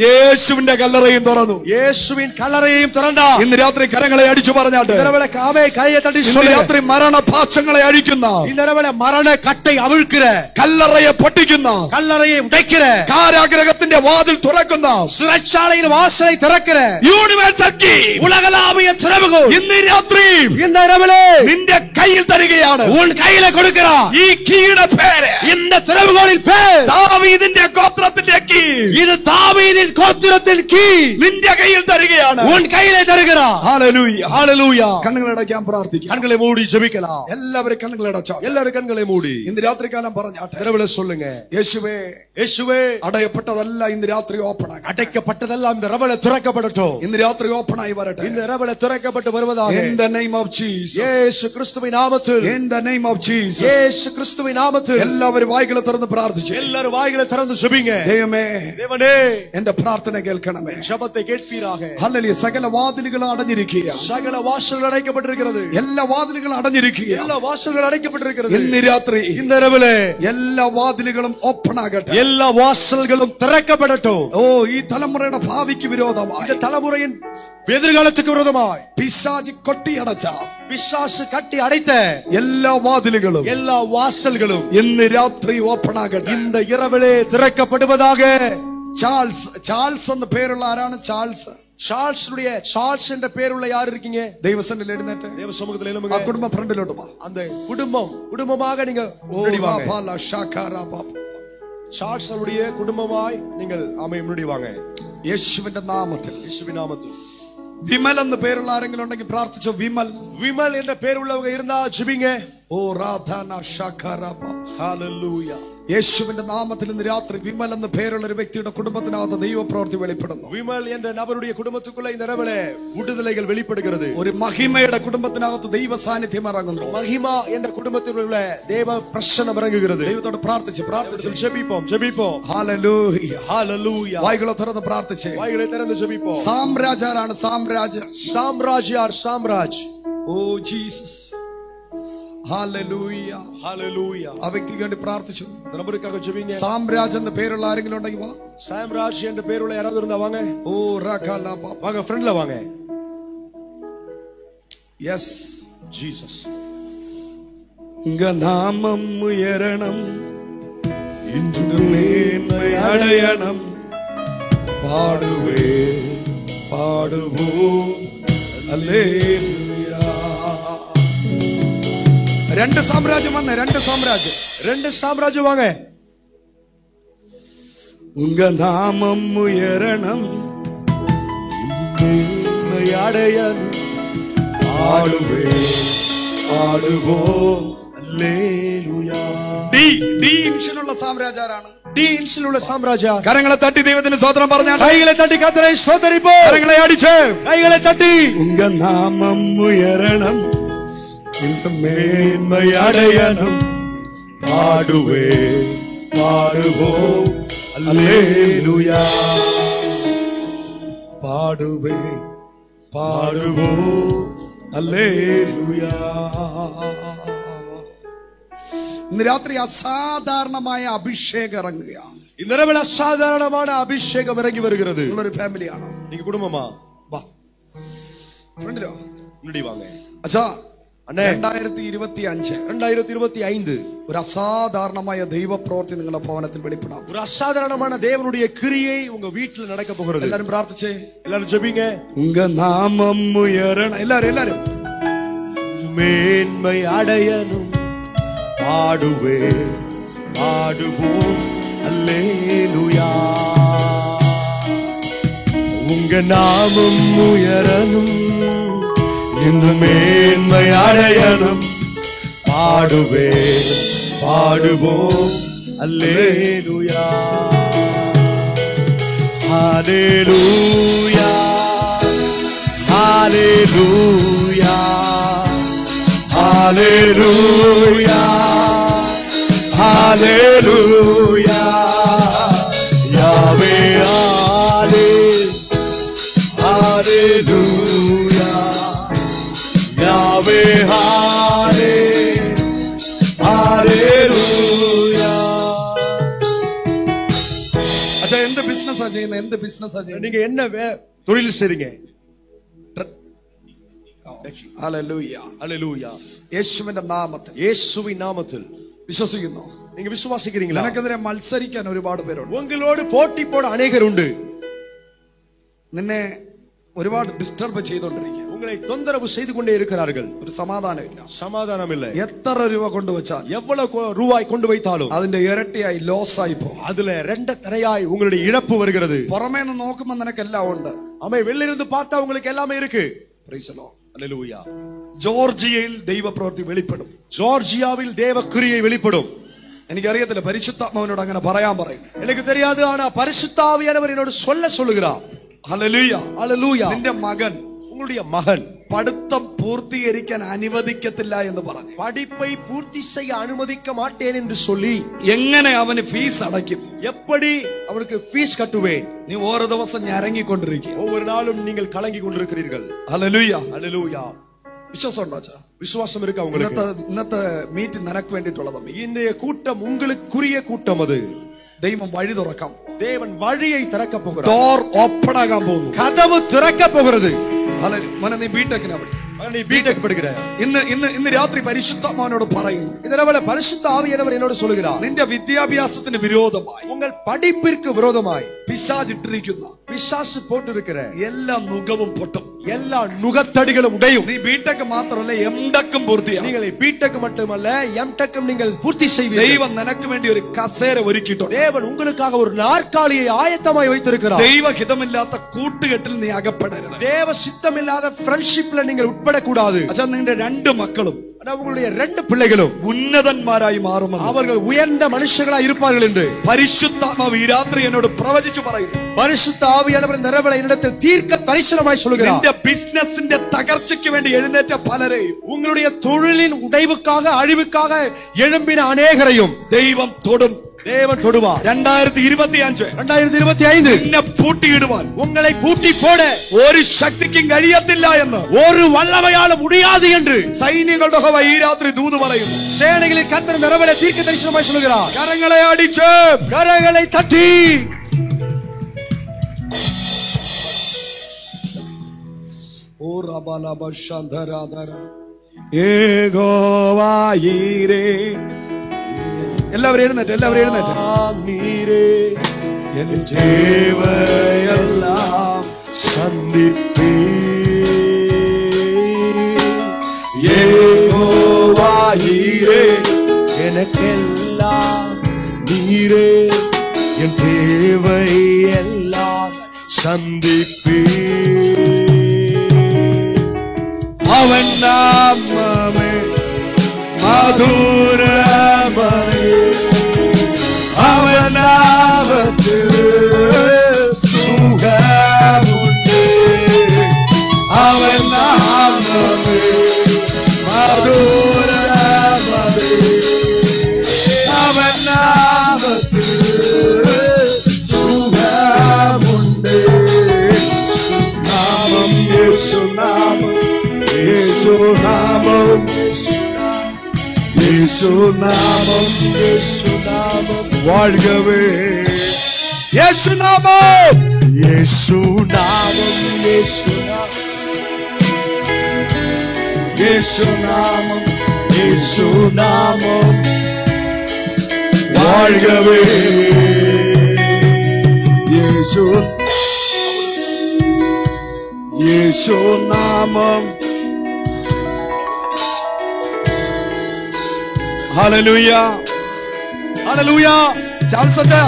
യേശുവിന്റെ കല്ലറയും തുറന്നു இயேசுவின் கல்லறையையும் திறந்தார் ഇന്ന് രാത്രി കരങ്ങളെ അടിച്ചു പറഞ്ഞാട്ടെ இந்த இரவுல ஆமென் கையை தட்டி ഇന്ന് சொல்லுங்க രാത്രി മരണപാശങ്ങളെ അഴിക്കുന്ന இந்த இரவுல மரண கட்டை அவிழ்க்கிற കല്ലറയെ പൊട്ടിക്കുന്ന கல்லறையை உடைக்கிற കാരാഗ്രഹത്തിന്റെ വാതിൽ തുറക്കുന്ന சிறைச்சாலையின் வாசலை திறக்கிற യൂണിവേഴ്സൽ കീ உலகளாவிய திறவுகோல் ഇന്ന് രാത്രി இந்த இரவுல നിന്റെ കയ്യിൽ തരികയാണ് உன் கையில கொடுக்கிறார் ഈ കീയുടെ പേര് இந்த திறவுகோலின் பேர் ദാവീദിന്റെ ഗോത്രത്തിന്റെ കീ இது தாவீதின் கோத்திரத்தின் கீ നിന്റെ കയ്യിൽ തരികയാണ് உன் கையில தருகிறார் ഹല്ലേലൂയ ஹல்லேலூயா കണ്ണുകൾ അടയ്ക്കാൻ പ്രാർത്ഥിക്കാം கண்களை மூடி ஜெபிக்கலாம் എല്ലാവരും കണ്ണുകൾ അടച്ചോ எல்லாரும் கண்களை மூடி ഇന്ന് രാത്രികാലം പറഞ്ഞാട്ടെ இரவுல சொல்லுங்க യേശുവേ இயேசுவே അടയപ്പെട്ടതല്ല ഇന്ന് രാത്രി ഓപ്പൺ ആകട്ടെ அடைக்கப்பட்டதெல்லாம் இந்த இரவுல திறக்கப்படட்டும் ഇന്ന് രാത്രി ഓപ്പൺ ആയി വരട്ടെ இந்த இரவுல திறக்கப்பட்டு வருவதாக in the name of Jesus இயேசு கிறிஸ்துவின் நாமத்தில் in the name of Jesus இயேசு கிறிஸ்துவின் நாமத்தில் എല്ലാവരും വായ്കളെ തുറന്ന് പ്രാർത്ഥിച്ചു எல்லாரும் வாய்களை திறந்து ஜெபிங்க ദൈവമേ தேவனே എന്റെ പ്രാർത്ഥന കേൾക്കണമേ ஜெபத்தை கேட்பீராக ഹല്ലേലൂയ സകല വാതിലുകളും അടഞ്ഞിരിക്കുക சகல வாசல்கள் அடைக்கப்பட்டிருக்கிறது എല്ലാ വാതിലുകളും അടഞ്ഞിരിക്കുക எல்லா வாசல்கள் அடைக்கப்பட்டிருக்கிறது ഇന്ന് രാത്രി இந்த இரவுல എല്ലാ വാതിലുകളും ഓപ്പൺ ആകട്ടെ எல்லா வாசல்களும் திறக்கப்படட்டும் ഓ ഈ തലമുറയുടെ ഭാവിക്ക് വിരോധമായി இந்த தலைமுறையின் எதிர்காலத்துக்கு விரோதமாய் പിശാചി കൊട്ടിയടച്ച பிசாசு கட்டி அடைத்த എല്ലാ വാതിലുകളും எல்லா வாசல்களும் ഇന്ന് രാത്രി ഓപ്പൺ ആകട്ടെ இந்த இரவிலே திறக்கப்படுவதாக ചാൾസ് എന്ന പേരുള്ള ആരാണ് ചാൾസ് சார்ல்ஸ் என்ற பேருள்ள யார் இருக்கீங்க ദൈവസന്നിധിയിൽ എഴുന്നേറ്റ് தேவ சமூகத்தில் ആ எழும்புங்க കുടുംബ ഫ്രണ്ടിലോട്ട് വാ அந்த குடும்பமாக நீங்க முன்னாடி வாங்க சார்ல்ஸ் அவருடைய குடும்பமாய் நீங்கள் முன்னாடி வாங்க യേശുവിന്റെ നാമത്തിൽ இயேசுவின் நாமத்தில் വിമൽ എന്ന പേരുള്ള ആരെങ്കിലും ഉണ്ടെങ്കിൽ പ്രാർത്ഥിച്ചോ விமல் என்ற பேர் உள்ளவங்க இருந்தா ஜெபிங்க ഓ രാധാന ഷാഖാരാബ ഹല്ലേലൂയ യേശുവിന്റെ നാമത്തിൽ ഇന്ന് രാത്രി വിമൽ എന്ന പേരുള്ള ഒരു വ്യക്തിയുടെ കുടുംബത്തിനകത്ത് ദൈവപ്രവൃത്തി വെളിപ്പെടുന്നു விமல் என்ற நபருடைய குடும்பத்துக்குள்ள இந்த இரவிலே விடுதலைகள் வெளிப்படுகிறது ഒരു മഹിമയുടെ കുടുംബത്തിനകത്ത് ദൈവ സാന്നിധ്യം ഇറങ്ങുന്നു மகிமா என்ற குடும்பத்தில் உள்ள தேவ பிரசன்னம் இறங்குகிறது ദൈവത്തോട് പ്രാർത്ഥിച്ച് ஜெபிப்போம் ഹല്ലേലൂയ ஹல்லேலூயா വായ്കളെ തുറന്ന് പ്രാർത്ഥിച്ച് வாய்களை திறந்து ஜெபிப்போம் സാമ്രാജ് ആരാണ് சாம்ராஜ் யார் சாம்ராஜ் ഓ ജീസസ് ഹല്ലേലൂയ ஹல்லேலூயா ആ വ്യക്തിക്ക് വേണ്ടി പ്രാർത്ഥിച്ചു இந்த நபருக்காக ஜெபிங்க സാമ്രാജ് എന്ന പേരുള്ള ആരെങ്കിലും ഉണ്ടെങ്കിൽ വാ சாம்ராஜ் என்ற பேருள்ள யாராவது இருந்தா வாங்க ഓ റകലബ வாங்க ஃப்ரண்ட்ல வாங்க യെസ് ஜீசஸ் നാമം ഉയരണം ഇന്നും മേന്മ അടയണം പാടുവേ പാടുവോം ഹല്ലേലൂയ. രണ്ട് സാമ്രാജ്യം വന്നേ, രണ്ട് സാമ്രാജ്യം വാങ്ങ. ഉങ്ക നാമം ഉയരണം പാടുവേ പാടുവോം ഹല്ലേലൂയ. ഡി ഇൻഷിലുള്ള സാമ്രാജ്യരാണ്. ഡി ഇൻഷിലുള്ള സാമ്രാജ്യ. കരങ്ങളെ തട്ടി ദൈവത്തിന് സ്തോത്രം പറഞ്ഞാൽ, കൈകളെ തട്ടി കർത്താവേ സ്തോത്രിപ്പോ, കരങ്ങളെ അടിച്ച് കൈകളെ തട്ടി. ഉങ്ക നാമം ഉയരണം മേന്മയടയണം പാടുവേ പാടുവോം ഹല്ലേലൂയ. പാടുവേ പാടുവോം ഹല്ലേലൂയ. ഇന്ന് രാത്രി അസാധാരണമായ അഭിഷേകം ഇറങ്ങുകയാണ്. ഇന്നലെ അസാധാരണമാണ് അഭിഷേകം ഇറങ്ങി വരുகிறது. നിങ്ങളൊരു ഫാമിലിയാണോ? നീங்க കുടുംബമാ? വാ ഫ്രണ്ടിലോ മുன்னாடி வாங்க. അച്ഛാ, 2025 ഒരു അസാധാരണമായ ദൈവപ്രവൃത്തി നിങ്ങളുടെ ഭവനത്തിൽ വെളിപ്പെടാം. ஒரு அசாதாரணமான தேவனுடைய கிரியை உங்க வீட்ல நடக்க போகிறது. എല്ലാരും പ്രാർത്ഥിച്ചേ, எல்லாரும் ஜெபிங்க. உங்க நாமம் உயരണം. எல்லாரும் மேன்மை அடையணும் பாடுவே பாடுவோம் அல்லேலூயா. உங்க நாமம் உயரணும் இன்று மேன்மை அடையணும் பாடுவே பாடுவோம் அல்லேலூயா. ஹல்லேலூயா ஹல்லேலூயா ஹல்லேலூயா ஹல்லேலூயா. யாவே ஹல்லேலூயா யாவே ஹல்லேலூயா. അച്ഛാ, എന്ത് ബിസിനസ്സാ ചെയ്യുന്നത്? நீங்க என்ன தொழில் செய்றீங்க? Hallelujah hallelujah. യേശുവിന്റെ നാമത്തിൽ, യേശുവിൻ നാമത്തിൽ വിശ്വസിക്കുന്നു. நீங்க விசுவாசிக்கிறீங்களா? നിനക്കെതിരെ മത്സരിക്കാൻ ഒരുപാട് പേരുണ്ട്. உங்களோடு போட்டி போட அநேகர் உண்டு. നിന്നെ ഒരുപാട് ഡിസ്റ്റർബ് ചെയ്തുകൊണ്ടിരിക്കുക. உங்களை தொந்தரவு செய்து கொண்டே இருக்கிறார்கள். ഒരു സമാധാനമില്ല, சமாதானம் இல்லை. എത്ര രൂപ കൊണ്ടുവച്ചാൽ, எவ்வளவு ரூபாய் கொண்டு வைத்தாலும் അതിന്റെ ഇരട്ടിയായി ലോസ് ആയി പോകും. அதுல ரெண்டு தரையாய் உங்களுடைய இழப்பு வருகிறது. പുറമേ നിന്ന് നോക്കുമ്പോൾ നിനക്കെല്ലാം ഉണ്ട്. அமை வெளியிருந்து பார்த்தா உங்களுக்கு எல்லாமே இருக்கு. Price the Lord. ഹല്ലേലൂയ. ജോർജിയയിൽ ദൈവപ്രവൃത്തി വെളിപ്പെടും. ஜார்ஜியாவில் தேவ கிரியை வெளிப்படும். എനിക്കറിയത്തില്ല, പരിശുദ്ധാത്മാവിനോട് അങ്ങനെ പറയാൻ പറയും. எனக்கு தெரியாது, ஆனா பரிசுத்த ஆவியானவர் என்னோடு சொல்லுகிறார். Hallelujah hallelujah. നിന്റെ മകൻ, உங்களுடைய மகன் പഠിത്തം പൂർത്തീകരിക്കാൻ അനുവദിക്കത്തില്ല എന്ന് പറഞ്ഞു. படிப்பை பூர்த்தி செய்ய அனுமதிக்க மாட்டேன் என்று சொல்லி എങ്ങനെ അവന് ഫീസ് അടയ്ക്കും? எப்படி அவனுக்கு ஃபீஸ் கட்டுவேன்? നീ ഓരോ ദിവസം ഞരങ്ങിക്കൊണ്ടിരിക്കുക. ஒவ்வொரு நாளும் நீங்கள் கலங்கி கொண்டிருக்கிறீர்கள். ഹല്ലേലൂയ. ஹல்லேலூயா. വിശ്വാസം ഉണ്ടോ അച്ഛാ? விசுவாசம் இருக்கா உங்களுக்கு? ഇന്നത്തെ മീറ്റ് നിനക്ക് വേണ്ടിയിട്ടുള്ളതാണ്. இன்றைய கூட்டம் உங்களுக்குரிய கூட்டம். அது ദൈവം വഴി തുറക്കാം. தேவன் வழியை திறக்க போகிறார். ഡോർ ഓപ്പൺ ആകാൻ പോകുന്നു. கதவு திறக்க போகிறது. മോനെ, നീ ബിടെക്കിനാ പഠിക്കും. நீ பிடெக் படிக்கிற. ഇന്ന് രാത്രി പരിശുദ്ധാത്മാവിനോട് പറയുന്നു. இதனால பரிசுத்த ஆவியானவர் என்னோடு சொல்கிறார், നിന്റെ വിദ്യാഭ്യാസത്തിന് വിരോധമായി, உங்கள் படிப்பிற்கு விரோதமாய் പിശാചിട്ടിരിക്കുന്ന பிசாசு போட்டிருக்கிற എല്ലാ നുകവും പൊട്ടും. எல்லா நுகத்தடிகளும் உடையும். നീ ബിടെക് മാത്രമല്ല, എംടെക്കും പൂർത്തിയാക്കും. நீங்கள் பிடெக் மட்டுமல்ல, எம்டெக்கும் நீங்கள் பூர்த்தி செய்வீர்கள். ദൈവം നിനക്ക് വേണ്ടി ഒരു കസേര ഒരുക്കിയിട്ടുണ്ട്. தேவன் உங்களுக்காக ஒரு நாற்காலியை ஆயத்தமாய் வைத்திருக்கிறார். ദൈവഹിതമില്ലാത്ത കൂട്ടുകെട്ടിൽ നീ അകപ്പെടരുത്. தேவ சித்தமில்லாத ஃப்ரெண்ட்ஷிப்ல நீங்கள் உட்படக்கூடாது. അച്ഛാ, നിന്റെ രണ്ട് മക്കളും உங்களுடைய ரெண்டு பிள்ளைகளும் ഉന്നതന്മാരായി മാറുമെന്ന്, அவர்கள் உயர்ந்த மனுஷர்களாய் இருப்பார்கள் என்று പരിശുദ്ധാത്മാവ് ഈ രാത്രി എന്നോട് പ്രവചിച്ചു പറയുന്നു. பரிசுத்த ஆவியானவர் இந்த இரவில் என்னிடத்தில் தீர்க்க தரிசனமாய் சொல்கிறார். നിന്റെ ബിസിനസിന്റെ തകർച്ചയ്ക്ക് വേണ്ടി എഴുന്നേറ്റ പലരെയും, உங்களுடைய தொழிலின் உடைவுக்காக அழிவுக்காக எழும்பின அநேகரையும் ദൈവം തൊടും. தேவன் தொடுவார். 2025 നിന്നെ പൂട്ടിയിടുവാൻ உங்களை பூட்டி போட ഒരു ശക്തിക്കും കഴിയത്തില്ല എന്ന്, ஒரு வல்லமையாலும் முடியாது என்று സൈന്യങ്ങളുടെ യഹോവ ഈ രാത്രി ദൂത് പറയുന്നു. சேனைகளின் கர்த்தர் இந்த இரவில் தீர்க்க தரிசனமாய் சொல்கிறார். കരങ്ങളെ അടിച്ച്, கரங்களை தட்டி, ഓ റബലബ ശന്ധരാധര യഹോവ ഈരേ. എല്ലാവരും എഴുന്നേറ്റ്. நீரே என் தேவையெல்லாம் சந்திப்பே. யெகோவாயீரே எனக்கெல்லாம் நீரே, என் தேவையெல்லாம் சந்திப்பே. அவன் நாமமே மதுரமே, அவன் நாமத்தில் சுகமுண்டு. அவன் நாமமே மதுரமே, அவன் நாமத்தில் சுகமுண்டு. நாமம் இயேசு நாமம், இயேசு நாமம், இயேசு நாமம், இயேசு நாமம் வாழ்கவே. இயேசு நாமம், இயேசு நாமம், இயேசு நாமம், இயேசு நாமம், இயேசு நாமம் வாழ்கவே. இயேசு இயேசு நாமம். Hallelujah, hallelujah. ചാൾസ് അച്ഛാ,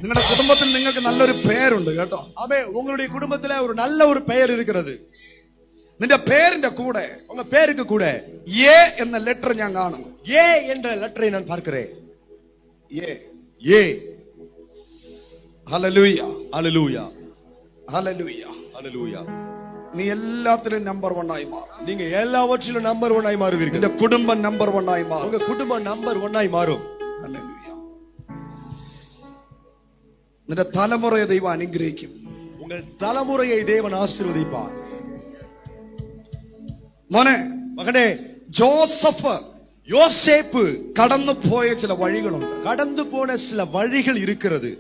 നിങ്ങളുടെ കുടുംബത്തിൽ നിങ്ങൾക്ക് നല്ലൊരു പേരുണ്ട് കേട്ടോ. ആമേ. உங்களுடைய குடும்பத்திலே ஒரு நல்ல ஒரு பெயர் இருக்கிறது. നിന്റെ പേരിന്റെ കൂടെ, உங்க பேருக்கு கூட ஏ എന്ന ലെറ്റർ ഞാൻ കാണുന്നു. ஏ என்ற லெட்டரை நான் பார்க்கிறேன். ஏ ஏ. ഹല്ലേലൂയ, ஹல்லேலூயா, ഹല്ലേലൂയ, ஹல்லேலூயா. നീ എല്ലാത്തിലും നമ്പർ 1 ആയി മാറും. நீங்க எல்லாவற்றிலும் நம்பர் 1 ஆയി மாறுவீர்கள். നിന്റെ കുടുംബം നമ്പർ 1 ആയി മാറും. உங்க குடும்பம் நம்பர் 1 ஆയി மாறும். ഹല്ലേലൂയ. നിന്റെ തലമുറയെ ദൈവം അനുഗ്രഹിക്കും. உங்கள் தலைமுறையை தேவன் ஆசீர்வதிப்பார். മോനെ, மகனே, ജോസഫ് யோசேப்பு കടന്നു പോയ ചില വഴികളുണ്ട്. கடந்து போன சில வழிகள் இருக்கிறது.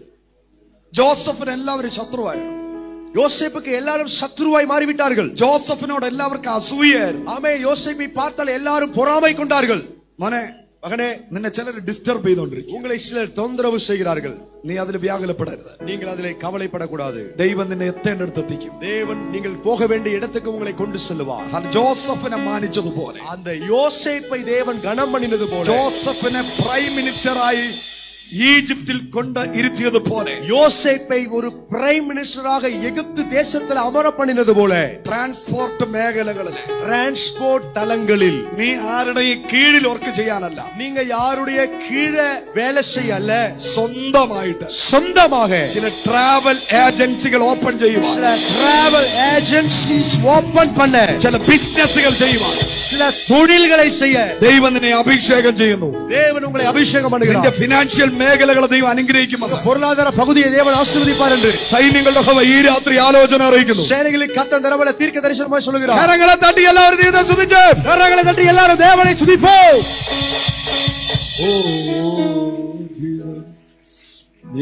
ജോസഫിന് എല്ലാവരും ശത്രുവായിരുന്നു. யோசேப்புக்கு எல்லாரும் சத்ருவாய் மாறிவிட்டார்கள். ജോസഫിനോട് എല്ലാവർക്കും അസൂയയായിരുന്നു. ஆமே. யோசேப்பை பார்த்தால் எல்லாரும் பொறாமை கொண்டார்கள். മോനെ, மகனே, നിന്നെ ചിലർ ഡിസ്റ്റർബ് ചെയ്തുകൊണ്ടിരിക്കും. உங்களை சிலர் தொந்தரவு செய்கிறார்கள். നീ അതിൽ വ്യാകുലപ്പെടരുത്. நீங்கள் அதிலே கவலைப்படக்கூடாது. ദൈവം നിന്നെ എത്തേണ്ടടുത്ത് എത്തിക്കും. தேவன் நீங்கள் போக வேண்டிய இடத்துக்கு உங்களை கொண்டு செல்வார். ജോസഫിനെ മാനിച്ചതുപോലെ, அந்த யோசேப்பை தேவன் கனம் பண்ணினது போல, ജോസഫിനെ പ്രൈം മിനിസ്റ്ററായി ഈജിപ്തിൽ കൊണ്ട് ഇരുത്തിയതുപോലെ, யோசேப்பை ஒரு பிரைம் மினிஸ்டராக எகிப்து தேசத்தில் அமர பண்ணினது போல, ട്രാൻസ്പോർട്ട് മേഖലകളിൽ, டிரான்ஸ்போர்ட் தளங்களில் നീ ആരുടെയും കീഴിൽ വർക്ക് ചെയ്യാനല്ല, நீங்க யாருடைய கீழே வேலை செய்ய அல்ல, സ്വന്തമായിട്ട് சொந்தமாக ചില ട്രാവൽ ഏജൻസികൾ ഓപ്പൺ ചെയ്യുവാൻ, சில டிராவல் ஏஜென்சிஸ் ஓபன் பண்ண, ചില ബിസിനസ്സുകൾ ചെയ്യുവാൻ சில தொழில்களை செய்ய ദൈവം നിന്നെ അഭിഷേകം ചെയ്യുന്നു. தேவன் உங்களை அபிஷேகம் നിന്റെ பண்ணுகிறார். ഫിനാൻഷ്യൽ മേഖലകളെ ദൈവം അനുഗ്രഹിക്കുമെന്ന് பொருளாதார பகுதியை தேவன் ஆசீர்வதிப்பார் என்று സൈന്യങ്ങളുടെ യഹോവ ഈ രാത്രി ആലോചന അറിയിക്കുന്നു. சேனைகளின் கர்த்தர் இந்த இரவிலே தீர்க்க தரிசனமாய் சொல்லுகிறார். കരങ്ങളെ തട്ടി എല്ലാവരും ദൈവത്തെ സ്തുതിച്ച്, கரங்களை தட்டி எல்லாரும் தேவனை துதிப்போம்.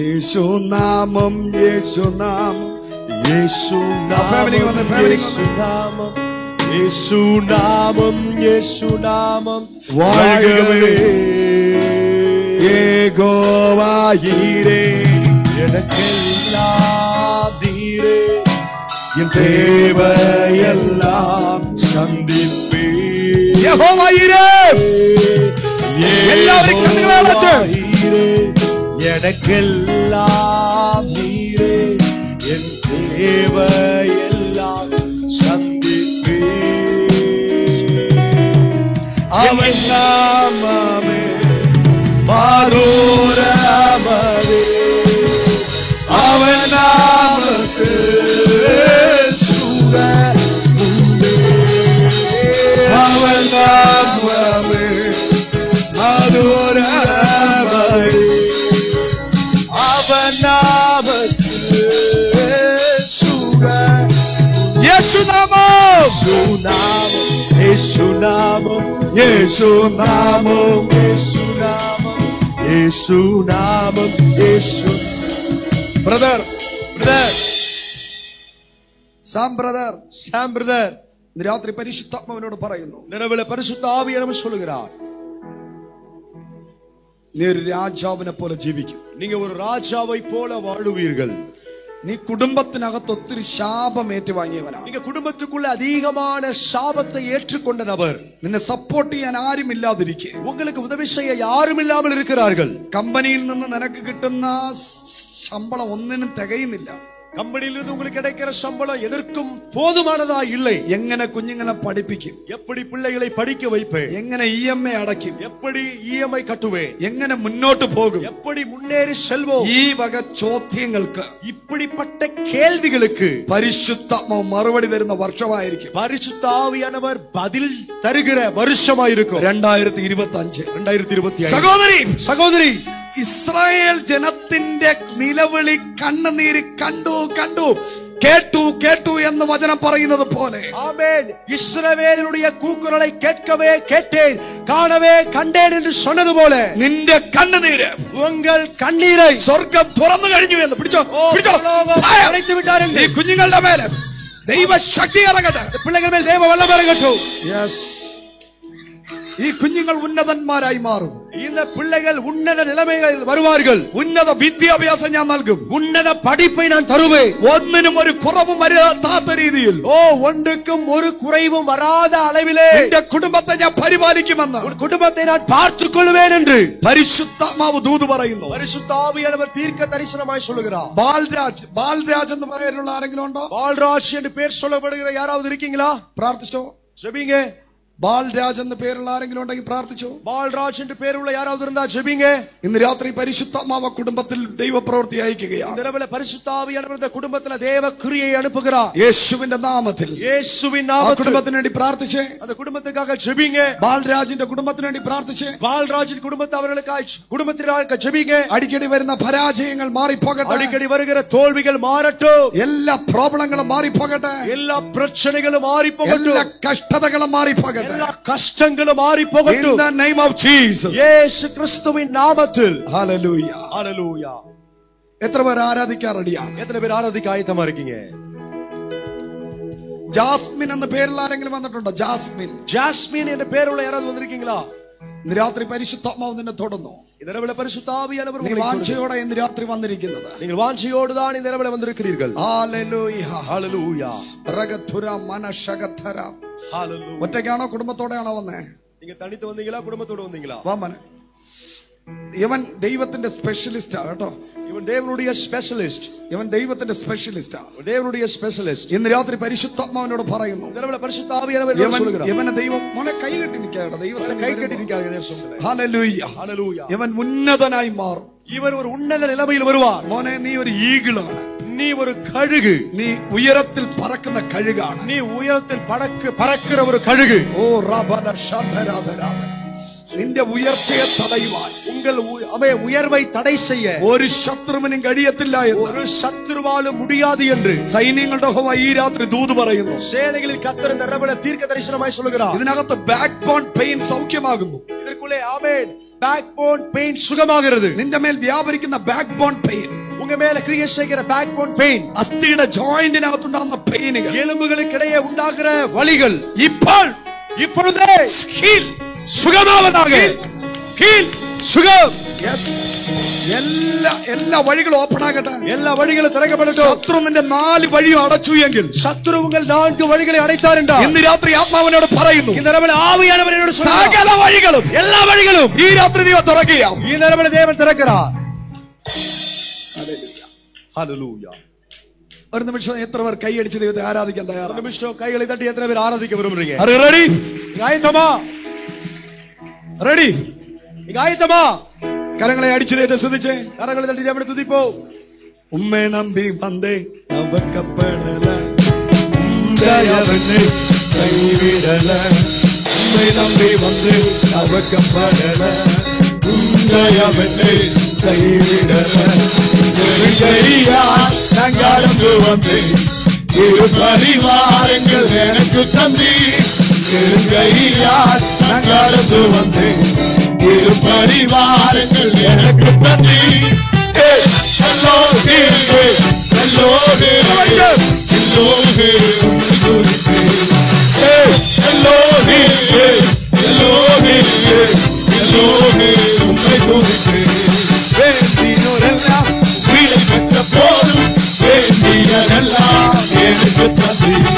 യേശു നാമം, യേശു നാമം, യേശു family വന്ന്, family യേശു നാമം, യേശു നാമം, യേശു നാമം வாழ்கவே. യഹോവായീരേ எனக்கெல்லாம் நீரே, என் தேவையெல்லாம் சந்திப்பே. യഹോവായീരേ. എല്ലാവരും കണ്ണുകളെ അടച്ച്, எனக்கெல்லாம் நீரே, என் தேவையெல்லாம் சந்திப்பே. അവൻ നാമമേ மதுரமதே, അവൻ നാമത്തിൽ சுகமுண்டே. അവൻ നാമമേ മധുരമേ. அவன் நாமத்தில் சுகம். യേശുനാമം, യേശുനാമം, യേശുനാമം, യേശുനാമം, യേശുനാമം, യേശു. Brother, brother, Sam brother, Sam brother, ഇന്ന് രാത്രി പരിശുദ്ധാത്മാവിനോട് പറയുന്നു, നിറവിലെ പരിശുദ്ധ ആവിയെ നമ്മൾ சொல்லுகிறார். നീ ഒരു രാജാവിനെ പോലെ ജീവിക്കും. நீங்க ஒரு ராஜாவை போல வாழுவீர்கள். നീ കുടുംബത്തിനകത്ത് ഒത്തിരി ശാപം ഏറ്റുവാങ്ങിയവനാണ്. நீங்க குடும்பத்துக்குள்ள அதிகமான சாபத்தை ஏற்றுக்கொண்ட நபர். നിന്നെ സപ്പോർട്ട് ചെയ്യാൻ ആരും ഇല്ലാതിരിക്കെ, உங்களுக்கு உதவி செய்ய யாரும் இல்லாமல் இருக்கிறார்கள். കമ്പനിയിൽ നിന്ന് നിനക്ക് കിട്ടുന്ന ശമ്പളം ഒന്നിനും തികയുന്നില്ല. கம்பெனியிலிருந்து உங்களுக்கு கிடைக்கிற சம்பளம் எதற்கும் போதுமானதா இல்லை. എങ്ങനെ കുഞ്ഞുങ്ങളെ പഠിപ്പിക്കും? எப்படி பிள்ளைகளை படிக்க வைப்பேன்? എങ്ങനെ EMI അടയ്ക്കും? எப்படி EMI கட்டுவேன்? എങ്ങനെ മുന്നോട്ട് പോകും? எப்படி முன்னேறி செல்வோம்? ഈ വക ചോദ്യങ്ങൾക്ക്, இப்படிப்பட்ட கேள்விகளுக்கு പരിശുദ്ധാത്മാവ് മറുപടി തരുന്ന വർഷമായിരിക്കും. பரிசுத்த ஆவியானவர் பதில் தருகிற வருஷமாயிருக்கும் 2025. சகோதரி சகோதரி, ഇസ്രായേൽ ജനത്തിന്റെ നിലവിളി കണ്ണുനീര് കണ്ടു കേട്ടു എന്ന് വചനം പറയുന്നത് പോലെ, ആമേൻ, ഇസ്രായേലിനുடைய കൂക്കുരலை കേட்கவே கேட்டேன், കാണவே കണ്ടேன் എന്ന് சொன்னதுപോലെ നിന്റെ കണ്ണുനീര്, உங்கள் കണ്ണീரை സ്വർഗ്ഗം തുറന്നു കഴിഞ്ഞു എന്ന് പിടിച്ചോ. അടച്ചു വിട്ടാരുണ്ട്. ഈ കുഞ്ഞുങ്ങളുടെ മേലെ ദൈവശക്തി ഇറങ്ങട്ടെ. പിള്ളേരുടെ മേൽ ദൈവ വല്ലം ഇറങ്ങട്ടെ. ഈ കുഞ്ഞുങ്ങൾ ഉന്നതന്മാരായി മാറും. இந்த பிள்ளைகள் உன்னத நிலைமைகள் வருவார்கள். ഉന്നത വിദ്യാഭ്യാസം ഞാൻ നൽകും. உன்னத படிப்பை நான் தருவேன். ഒന്നിനും ഒരു കുറവും വരാത്ത രീതിയിൽ, ஒன்றுக்கும் ஒரு குறைவும் வராத அளவிலே എന്റെ കുടുംബത്തെ ഞാൻ പരിപാലിക്കുമെന്ന്, குடும்பத்தை நான் பார்த்துக் கொள்வேன் என்று പരിശുദ്ധാത്മാവ് ദൂത് പറയുന്നു. பரிசுத்த ஆவியானவர் தீர்க்க தரிசனமாய் சொல்லுகிறார். ബാൽരാജ് എന്ന് പേരുള്ള ആരെങ്കിലും ഉണ്ടോ? பால்ராஜ் என்று பேர் சொல்லப்படுகிற யாராவது இருக்கீங்களா? പ്രാർത്ഥിച്ചോ. ஜெபிங்க. ബാൽരാജ് എന്ന് പേരുള്ള ആരെങ്കിലും ഉണ്ടെങ്കിൽ പ്രാർത്ഥിച്ചോ. பால்ராஜ் என்று பேருள்ள யாராவது இருந்தா ஜெபிங்க. ഇന്ന് രാത്രി പരിശുദ്ധാത്മാവ് കുടുംബത്തിൽ ദൈവപ്രവൃത്തി അയക്കുകയാണ്. இரவுல பரிசுத்த ஆவியானவர் இந்த குடும்பத்துல தேவ கிரியையை அனுப்புகிறார். യേശുവിന്റെ നാമത്തിൽ, യേശുവിൻ നാമത്തിൽ കുടുംബത്തിന് വേണ്ടി പ്രാർത്ഥിച്ചേ. அந்த குடும்பத்துக்காக ஜெபிங்க. ബാൽരാജിന്റെ കുടുംബത്തിന് വേണ്ടി പ്രാർത്ഥിച്ചേ. பால்ராஜின் குடும்பத்தை அவர்களுக்காக குடும்பத்திற்காக ஜெபிங்க. അടിക്കടി വരുന്ന പരാജയങ്ങൾ മാറിപ്പോകട്ടെ. அடிக்கடி வருகிற தோல்விகள் மாறட்டும். എല്ലാ പ്രോബ്ലങ്ങളും മാറിപ്പോകട്ടെ. எல்லா பிரச்சனைகளும் மாறிப்போகட்டும். എല്ലാ കഷ്ടതകളും മാറിപ്പോകട്ടെ. எல்லா கஷ்டங்களும் மாறிப்போகட்டும். In the name of Jesus. യേശു ക്രിസ്തുവിൻ നാമത്തിൽ. ഹല്ലേലൂയ. ഹല്ലേലൂയ. എത്ര പേർ ആരാധിക്കാൻ റെഡിയാണ്? എത്ര പേർ ആരാധിക്കാൻ ആയത്തമാ இருக்கீங்க? ജാസ്മിൻ എന്ന പേരുള്ള ആരെങ്കിലും വന്നിട്ടുണ്ടോ? ജാസ്മിൻ എന്ന പേരുള്ള யாராவது വന്നിരിക്കீங்களா? ഇന്ന് രാത്രി പരിശുദ്ധാത്മാവ് നിന്നെ തൊടുന്നു. இதரவள பரிசுத்த ஆவியானவர் നിങ്ങൾ വാഞ്ചയോടെ ഇന്ന് രാത്രി വന്നിരിക്കുന്നത്. നിങ്ങൾ വാഞ്ചയോടെ தான் இந்த இரவுல வந்திருக்கிறீர்கள். ഹല്ലേലൂയ. ഹല്ലേലൂയ. റഗതുര മനശഗതര. ഹല്ലേലൂയ. ഒറ്റയ്ക്കാണോ കുടുംബത്തോടെയാണോ വന്നേ? നിങ്ങൾ തനിത്ത് വന്നീங்களா കുടുംബത്തോടെ വന്നീங்களா? വാ മോനെ. ഇവൻ ദൈവത്തിന്റെ സ്പെഷ്യലിസ്റ്റാ കേട്ടോ. ഇവൻ ദേവനുடைய സ്പെഷ്യലിസ്റ്റ്. ഇവൻ ദൈവത്തിന്റെ സ്പെഷ്യലിസ്റ്റാ. ദേവനുடைய സ്പെഷ്യലിസ്റ്റ്. ഇന്ന് രാത്രി പരിശുദ്ധാത്മാവിനോട് പറയുന്നു. இதரവள பரிசுத்த ஆவியானவர் சொல்லுகிறார். ഇവനെ ദൈവം മോനെ കൈ കെട്ടി നിൽക്കാട്ടോ. ദൈവസന്നിധി കൈ കെട്ടി നിൽക്കാതെ ദേവസന്നിധി. ഹല്ലേലൂയ. ഹല്ലേലൂയ. ഇവൻ ഉന്നതനായി മാറും. ഇവൻ ഒരു ഉന്നത നിലയിൽ വരുവാൻ. മോനെ നീ ഒരു ഈഗിളാണ്. നീ ഒരു കഴുക്. നീ ഉയരത്തിൽ പറക്കുന്ന കഴുകാണ്. നീ ഉയരത്തിൽ പറക്കുന്ന ഒരു കഴുക്. ഓ റബദ ശതരാധരാധ. നിന്റെ ഉയർച്ചയെ തടയുവാൻ, ഉയർവൈ തടൈ ചെയ്യ ഒരു ശത്രുവിനും കഴിയത്തില്ല എന്ന്, ഒരു ശത്രുവാലും മുടിയാതെ എന്ന് സൈന്യങ്ങളുടെ യഹോവ ഈ രാത്രി ദൂത് പറയുന്നു. സേനകളിൽ കർത്തർ இந்த இரவுல தீர்க்க தரிசனமாய் சொல்லுகிறார். ഇതിനകത്ത് ബാക്ക് ബോൺ പെയിൻ സൗഖ്യമാകുന്നു. இதற்குள்ளே ஆமென் ബാക്ക് ബോൺ പെയിൻ സുഖമാകുന്നത്. നിന്റെ മേൽ വ്യാപരിക്കുന്ന ബാക്ക് ബോൺ പെയിൻ, உங்க மேல கிரியை செய்கிற பேக் போன் பெயின், അസ്ഥിയുടെ ജോയിന്റിനകത്തുണ്ടാകുന്ന പെയിനുകൾ, എലുമ്പുകൾക്കിടയെ ഉണ്ടാകുற வலிகள் இப்பொழுதே ஹீல் സുഖമാവதாக. ഹീൽ സുഖം. യെസ്. എല്ലാ വഴികളും ഓപ്പൺ ആകട്ടെ. എല്ലാ വഴികളും തുറക്കപ്പെടട്ടെ. ശത്രു നിന്റെ 4 വഴിയും അടച്ചു എങ്കിൽ, ശത്രു ഉങ്ങൾ 4 വഴികളെ അടച്ചാലുണ്ട്. ഇന്ന് രാത്രി ആത്മാവിനോട് പറയുന്നു. இந்த இரவுல ஆவியானவரோடு സകല വഴികളും, എല്ലാ വഴികളും ഈ രാത്രി ദൈവം തുറക്കുകയാണ്. ഈ இரவுல தேவன் திறக்கிறார். ഹല്ലേലൂയ. ഒരു നിമിഷം എത്ര പേർ കൈയടിച്ച് ദൈവത്തെ ആരാധിക്കാൻ തയ്യാറാണ്? ഒരു നിമിഷം കൈകളെ തട്ടി എത്ര പേർ ആരാധിക്കാൻ വിരുമ്പുறீங்க? റെഡി? ആയത്തമാ? റെഡി? ആയത്തമാ? കരങ്ങളെ അടിച്ച് ദൈവത്തെ സ്തുതിച്ചേ. കരങ്ങളെ തട്ടി ദൈവത്തെ സ്തുതിപ്പോ. ഉമ്മേ നമ്പി വന്നേ നവക്കപ്പെടല, ദയവനെ കൈവിടല. ഉമ്മേ നമ്പി വന്നേ നവക്കപ്പെടല, ദയവനെ കൈവിടല. நான் கடந்து வந்தேன், இரு பரிவாரங்கள் எனக்கு தந்தி. கையால் நான் கடந்து வந்தேன், இரு பரிவாரங்கள் எனக்கு தந்தி. உம்மை துதிப்பேன். வேண்டினோரெல்லாம் விடை பெற்ற போதும் வேண்டியதெல்லாம் எனக்கு தந்தீர்.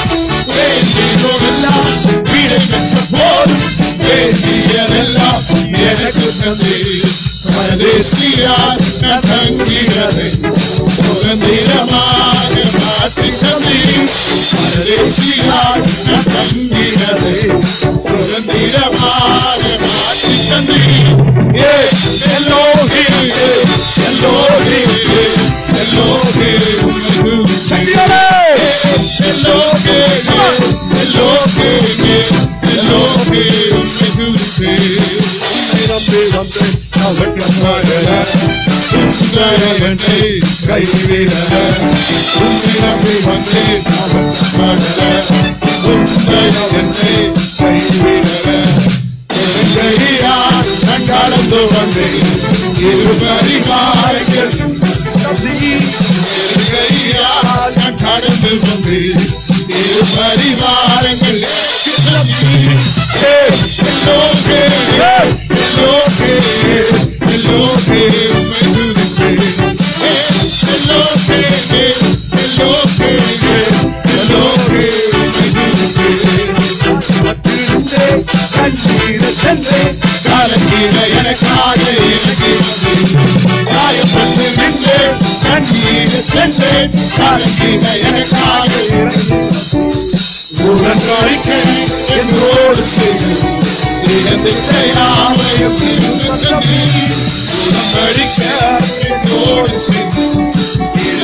வேண்டினோரெல்லாம் விடை பெற்ற போதும் வேண்டியதெல்லாம் எனக்கு தந்தீர். பரதேசியாய் நான் தங்கினதை சுதந்திரமாக மாற்றி தந்தீர். பரதேசியாய் நான் தங்கினதை சுதந்திரமாக மாற்றி தந்தீர். எல்லோஹிம் எல்லோஹிம் எல்லோஹிம் கடந்து வந்தேன் இருபரிவாரங்கள் கடந்து வந்தேன் இருபரிவாரங்கள் கலக்கிற எனக்காக காயப்பட்டு நின்று கண்ணீர் சென்று கலக்கிற எனக்காக உடன்படிக்க என்னோடு செய்யாமையும் உடன்படிக்க என்னோடு செய்யாமையும்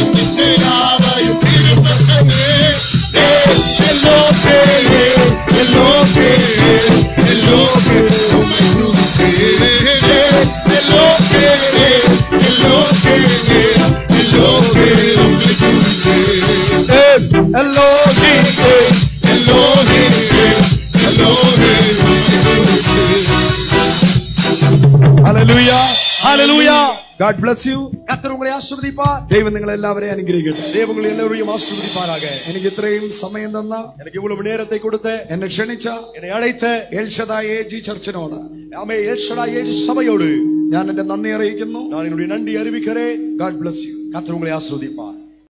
Hallelujah. Hallelujah. God bless you. கர்த்தர் உங்களை ஆசீர்வதிப்பார். ദൈവം നിങ്ങളെ എല്ലാവരെയും അനുഗ്രഹിക്കട്ടെ. ദൈവം നിങ്ങളെ എല്ലാവരെയും ആശീർവദിപ്പാராக. എനിക്ക് ഇത്രയും സമയം തന്ന, എനിക്ക് ഇவ்வளவு നേരത്തെ കൊടുത്ത്, എന്നെ ക്ഷണിച്ച, എന്നെ അழைത്ത് എൽ ഷദായ് AG ചർച്ചിനോട്, ആമേ എൽ ഷദായ് AG സഭയോട് ഞാൻ എന്റെ നന്ദി അറിയിക്കുന്നു. ഞാൻ என்னுடைய நன்றி அறிவிக்கிறேன். God bless you. கர்த்தர் உங்களை ஆசீர்வதிப்பார்.